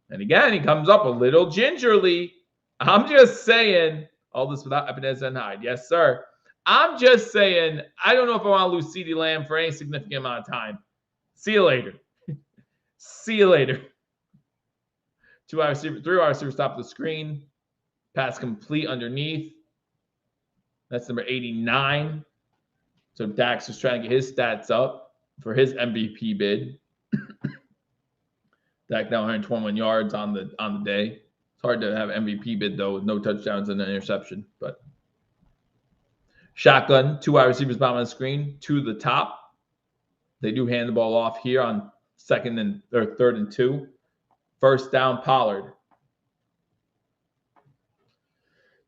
And again, he comes up a little gingerly. I'm just saying, all this without Epinez and Hyde. Yes, sir. I'm just saying, I don't know if I want to lose CeeDee Lamb for any significant amount of time. See you later. See you later. 3 wide receivers top of the screen. Pass complete underneath. That's number 89. So Dak's just trying to get his stats up for his MVP bid. Dak now 121 yards on the day. It's hard to have MVP bid though with no touchdowns and an interception. But shotgun, 2 wide receivers bottom of the screen, to the top. They do hand the ball off here on third and 2. First down, Pollard.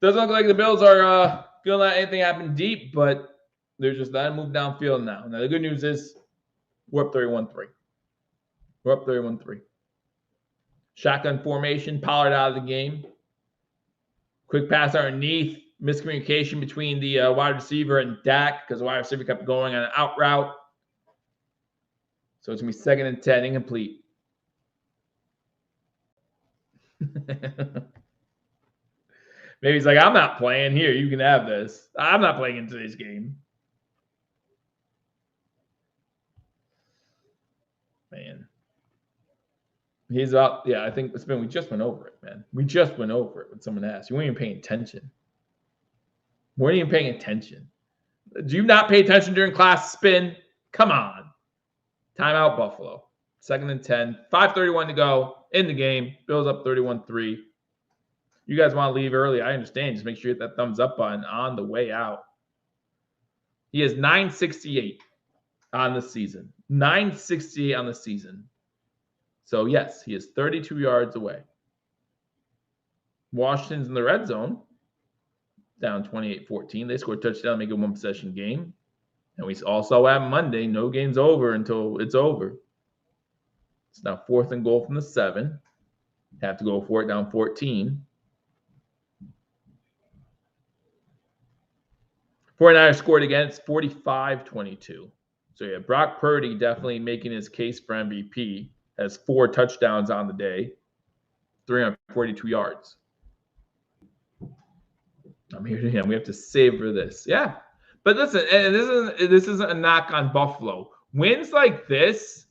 Doesn't look like the Bills are going to let anything happen deep, but they're just letting move downfield now. Now, the good news is we're up 31-3. We're up 31-3. Shotgun formation, Pollard out of the game. Quick pass underneath. Miscommunication between the wide receiver and Dak because the wide receiver kept going on an out route. So it's going to be 2nd and 10, incomplete. Maybe he's like, I'm not playing here. You can have this. I'm not playing in today's game. Man. He's up. Yeah, I think we just went over it, man. We just went over it when someone asked. You weren't even paying attention. Weren't even paying attention. Do you not pay attention during class, Spin? Come on. Timeout, Buffalo. 2nd and 10. 5:31 to go in the game. Bills up 31-3. You guys want to leave early, I understand. Just make sure you hit that thumbs up button on the way out. He has 968 on the season. 968 on the season. So, yes, he is 32 yards away. Washington's in the red zone. Down 28-14. They scored a touchdown, make it a 1-possession game. And we also have Monday. No game's over until it's over. It's now 4th and goal from the 7. Have to go for it down 14. 49ers scored again. It's 45-22. So, yeah, Brock Purdy definitely making his case for MVP. Has 4 touchdowns on the day. 342 yards. I'm here to him. We have to savor this. Yeah. But listen, and this isn't a knock on Buffalo. Wins like this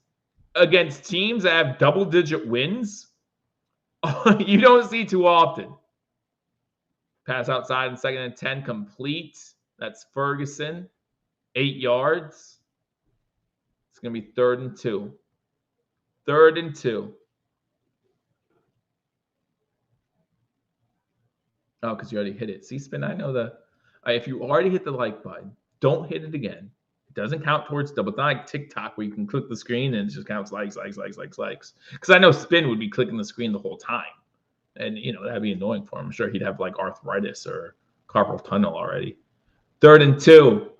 against teams that have double-digit wins, you don't see too often. Pass outside in 2nd and 10, complete. That's Ferguson. 8 yards. It's going to be 3rd and 2. 3rd and 2. Oh, because you already hit it. See, Spin, I know if you already hit the like button, don't hit it again. It doesn't count towards double. It's not like TikTok where you can click the screen and it just counts likes. Because I know Spin would be clicking the screen the whole time. And, that'd be annoying for him. I'm sure he'd have like arthritis or carpal tunnel already. 3rd and 2.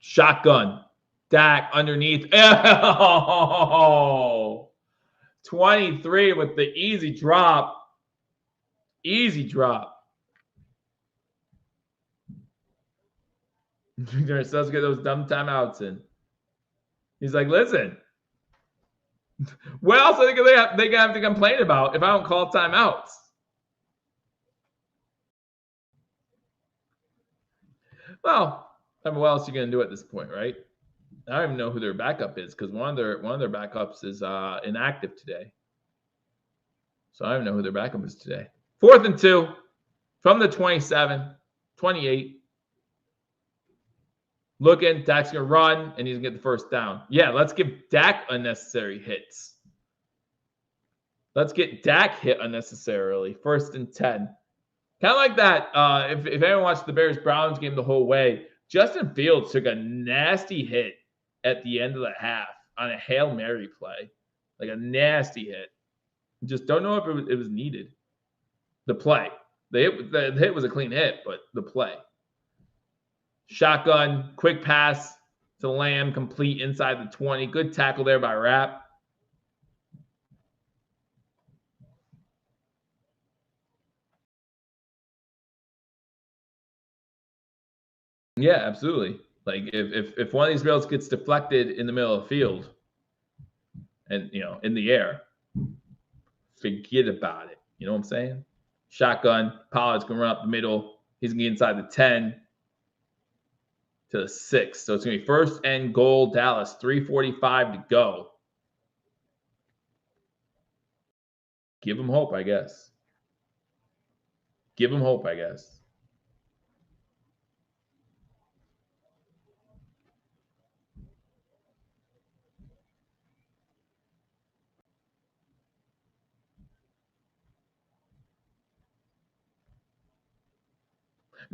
Shotgun. Dak underneath. Oh! 23 with the easy drop. Easy drop. Let's get those dumb timeouts in. He's like, listen, What else are they gonna have to complain about if I don't call timeouts? Well, I mean, what else are you gonna do at this point, right? I don't even know who their backup is because one of their backups is inactive today. So I don't even know who their backup is today. 4th and 2 from the 27, 28. Looking, Dak's going to run, and he's going to get the first down. Yeah, let's give Dak unnecessary hits. Let's get Dak hit unnecessarily. 1st and 10. Kind of like that. If anyone watched the Bears-Browns game the whole way, Justin Fields took a nasty hit at the end of the half on a Hail Mary play. Like a nasty hit. Just don't know if it was needed. The play. The hit was a clean hit, but the play. Shotgun, quick pass to Lamb, complete inside the 20. Good tackle there by Rapp. Yeah, absolutely. Like if one of these rails gets deflected in the middle of the field and, in the air, forget about it. You know what I'm saying? Shotgun, Pollard's going to run up the middle. He's going to get inside the 10 to the 6. So it's going to be 1st and goal, Dallas, 3:45 to go. Give them hope, I guess. Give them hope, I guess.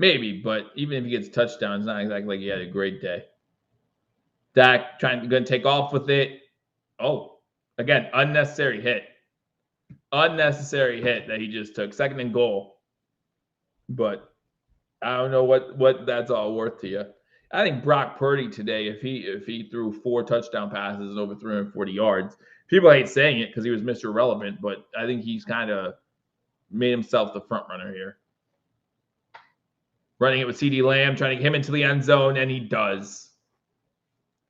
Maybe, but even if he gets touchdowns, not exactly like he had a great day. Dak going to take off with it. Oh, again, unnecessary hit. Unnecessary hit that he just took. 2nd and goal. But I don't know what that's all worth to you. I think Brock Purdy today, if he threw 4 touchdown passes over 340 yards, people hate saying it because he was Mr. Irrelevant, but I think he's kind of made himself the front runner here. Running it with CeeDee Lamb, trying to get him into the end zone, and he does.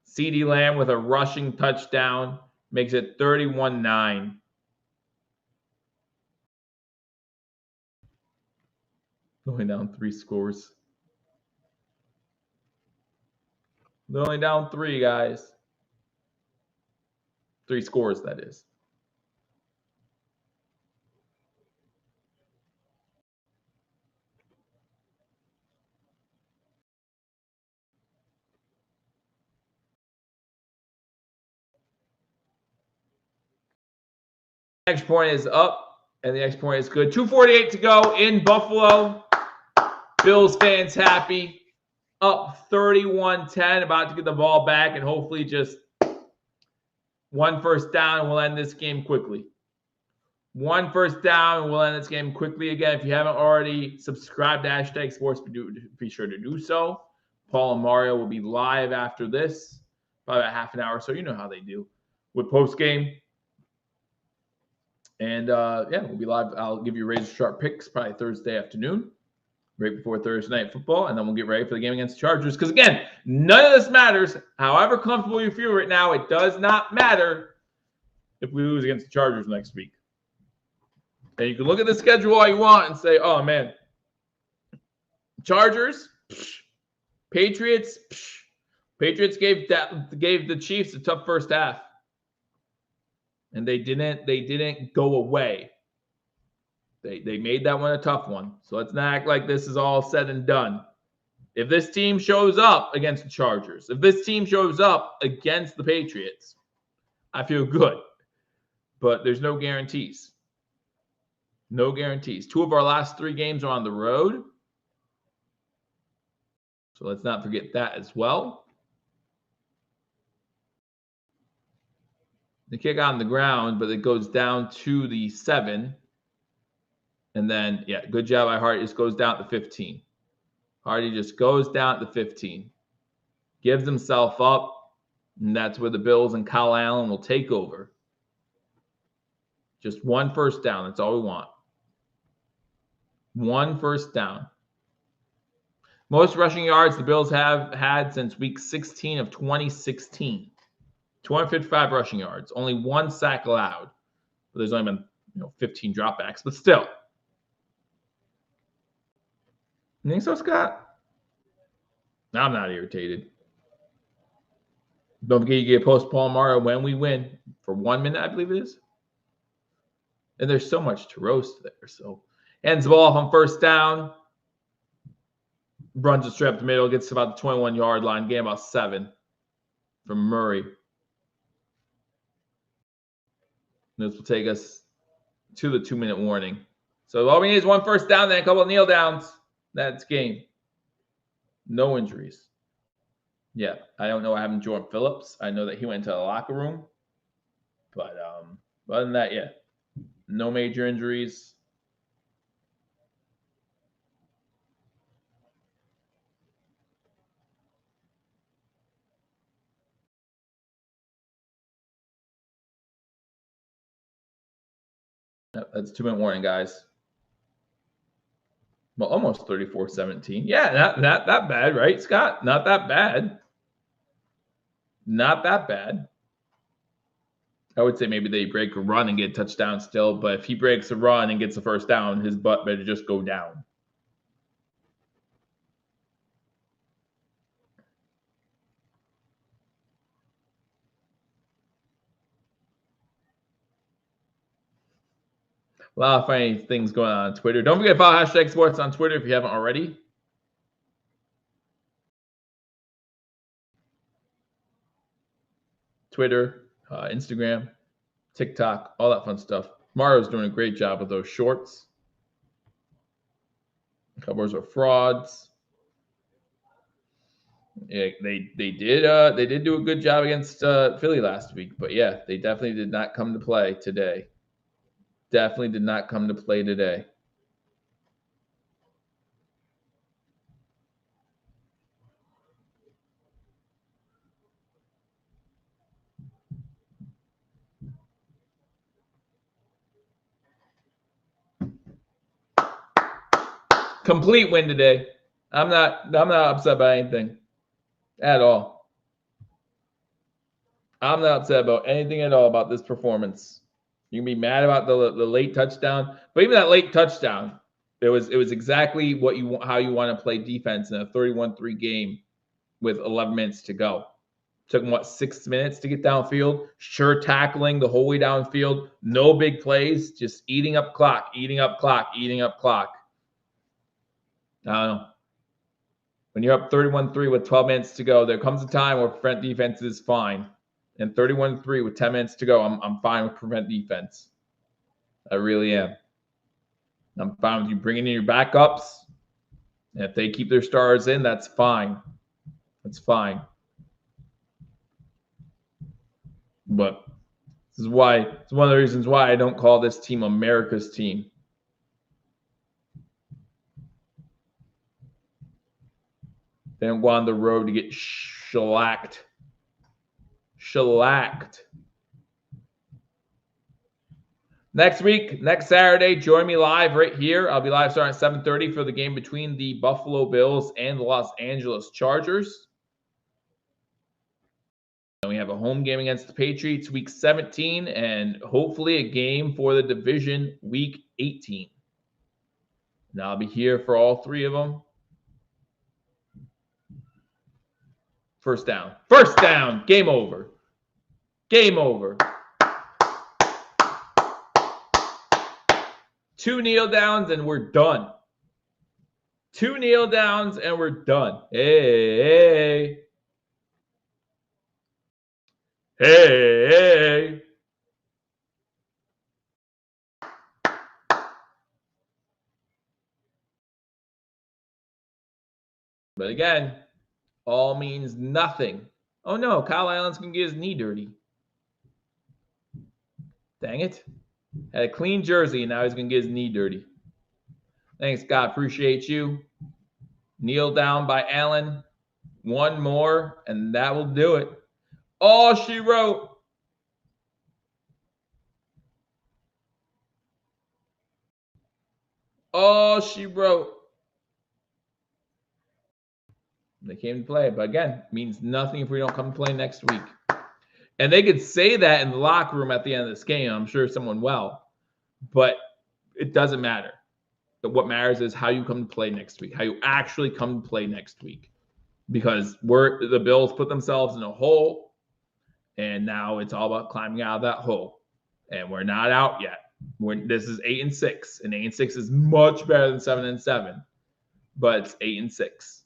CeeDee Lamb with a rushing touchdown makes it 31-9. Only down 3 scores. They're only down 3, guys. 3 scores, that is. Next point is up, and the next point is good. 2:48 to go in Buffalo. Bills fans happy. Up 31-10, about to get the ball back, and hopefully just 1 first down, and we'll end this game quickly. 1 first down, and we'll end this game quickly. Again, if you haven't already subscribed to Hashtag Sports, be sure to do so. Paul and Mario will be live after this, probably about half an hour, so you know how they do with post-game. And, we'll be live. I'll give you razor sharp picks probably Thursday afternoon, right before Thursday Night Football, and then we'll get ready for the game against the Chargers. Because, again, none of this matters. However comfortable you feel right now, it does not matter if we lose against the Chargers next week. And you can look at the schedule all you want and say, oh, man, Chargers, Patriots, Patriots gave the Chiefs a tough first half. And they didn't go away. They made that one a tough one. So let's not act like this is all said and done. If this team shows up against the Chargers, if this team shows up against the Patriots, I feel good. But there's no guarantees. No guarantees. 2 of our last 3 games are on the road. So let's not forget that as well. The kick on the ground, but it goes down to the 7. And then, good job by Hardy. Just goes down to 15. Hardy just goes down to 15. Gives himself up, and that's where the Bills and Kyle Allen will take over. Just 1 first down. That's all we want. 1 first down. Most rushing yards the Bills have had since week 16 of 2016. 255 rushing yards, only 1 sack allowed. But there's only been 15 dropbacks, but still. You think so, Scott? I'm not irritated. Don't forget you get post-Paul Mara when we win for 1 minute, I believe it is. And there's so much to roast there. So ends the ball off on first down. Runs it straight up the middle, gets to about the 21-yard line, gain about 7 from Murray. This will take us to the 2-minute warning. So all we need is 1 first down, then a couple of kneel downs. That's game. No injuries. Yeah, I don't know what happened to Jordan Phillips. I know that he went into the locker room. But other than that, yeah, no major injuries. That's 2-minute warning, guys. Well, almost 34-17. Yeah, not that bad, right, Scott? Not that bad. Not that bad. I would say maybe they break a run and get a touchdown still, but if he breaks a run and gets a first down, his butt better just go down. A lot of funny things going on Twitter. Don't forget to follow #sports on Twitter if you haven't already. Twitter, Instagram, TikTok, all that fun stuff. Mario's doing a great job with those shorts. Cowboys are frauds. Yeah, they did do a good job against Philly last week, but yeah, they definitely did not come to play today. Definitely did not come to play today. Complete win today. I'm not upset by anything at all. I'm not upset about anything at all about this performance. You can be mad about the late touchdown, but even that late touchdown, it was exactly how you want to play defense in a 31-3 game with 11 minutes to go. Took them, 6 minutes to get downfield? Sure, tackling the whole way downfield. No big plays, just eating up clock. I don't know. When you're up 31-3 with 12 minutes to go, there comes a time where prevent defense is fine. And 31-3 with 10 minutes to go, I'm fine with prevent defense. I really am. I'm fine with you bringing in your backups. And if they keep their stars in, that's fine. That's fine. But this is why, it's one of the reasons why I don't call this team America's team. They don't go on the road to get shellacked. Next week, next Saturday, join me live right here. I'll be live starting at 7:30 for the game between the Buffalo Bills and the Los Angeles Chargers. And we have a home game against the Patriots week 17 and hopefully a game for the division week 18. And I'll be here for all 3 of them. First down. Game over. 2 kneel downs and we're done. 2 kneel downs and we're done. Hey. But again, all means nothing. Oh no, Kyle Allen's going to get his knee dirty. Dang it. Had a clean jersey, and now he's going to get his knee dirty. Thanks, God. Appreciate you. Kneel down by Allen. 1 more, and that will do it. All she wrote. They came to play, but again, means nothing if we don't come to play next week. And they could say that in the locker room at the end of this game. I'm sure someone will, but it doesn't matter. But what matters is how you come to play next week, how you actually come to play next week. Because the Bills put themselves in a hole, and now it's all about climbing out of that hole. And we're not out yet. This is 8-6, and 8-6 is much better than 7-7, but it's 8-6.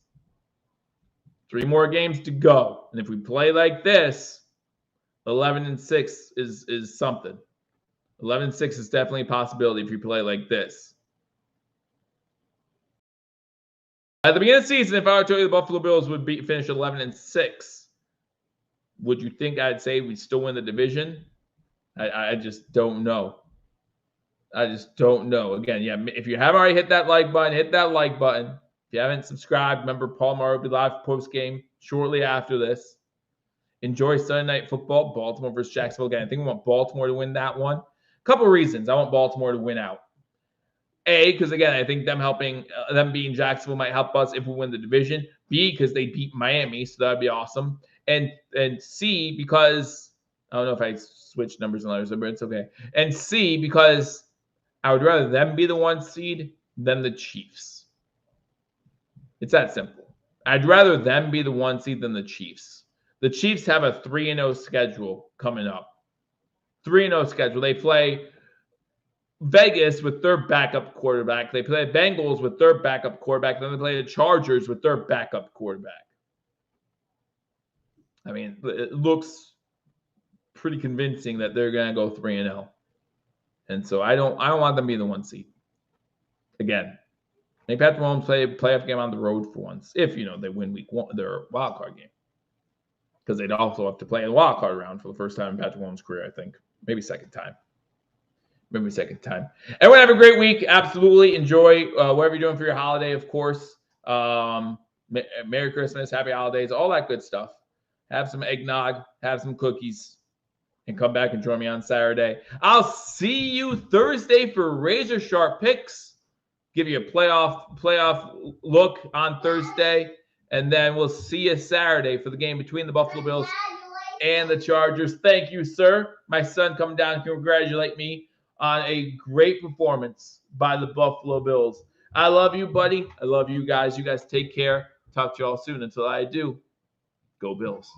3 more games to go, and if we play like this, 11-6 is something. 11-6 is definitely a possibility if you play like this. At the beginning of the season, if I were to tell you the Buffalo Bills would finish 11-6, would you think I'd say we still win the division? I just don't know. I just don't know. Again, yeah, if you haven't already hit that like button, hit that like button. If you haven't subscribed, remember Paul Maher will be live post game shortly after this. Enjoy Sunday Night Football, Baltimore versus Jacksonville. Again, I think we want Baltimore to win that one. A couple of reasons I want Baltimore to win out. A, because again, I think them beating Jacksonville might help us if we win the division. B, because they beat Miami, so that'd be awesome. And C, because I don't know if I switched numbers and letters, but it's okay. And C, because I would rather them be the 1 seed than the Chiefs. It's that simple. I'd rather them be the 1 seed than the Chiefs. The Chiefs have a 3-0 schedule coming up. 3-0 schedule. They play Vegas with their backup quarterback. They play the Bengals with their backup quarterback. Then they play the Chargers with their backup quarterback. I mean, it looks pretty convincing that they're going to go 3-0. And so I don't want them to be the 1 seed. Again, maybe Patrick Mahomes play a playoff game on the road for once, if they win week 1, their wild card game. Because they'd also have to play in the wild card round for the first time in Patrick Mahomes' career, I think. Maybe second time. Everyone have a great week. Absolutely. Enjoy whatever you're doing for your holiday, of course. Merry Christmas, happy holidays, all that good stuff. Have some eggnog, have some cookies, and come back and join me on Saturday. I'll see you Thursday for Razor Sharp Picks. Give you a playoff look on Thursday. And then we'll see you Saturday for the game between the Buffalo Bills and the Chargers. Thank you, sir. My son coming down to congratulate me on a great performance by the Buffalo Bills. I love you, buddy. I love you guys. You guys take care. Talk to you all soon. Until I do, go Bills.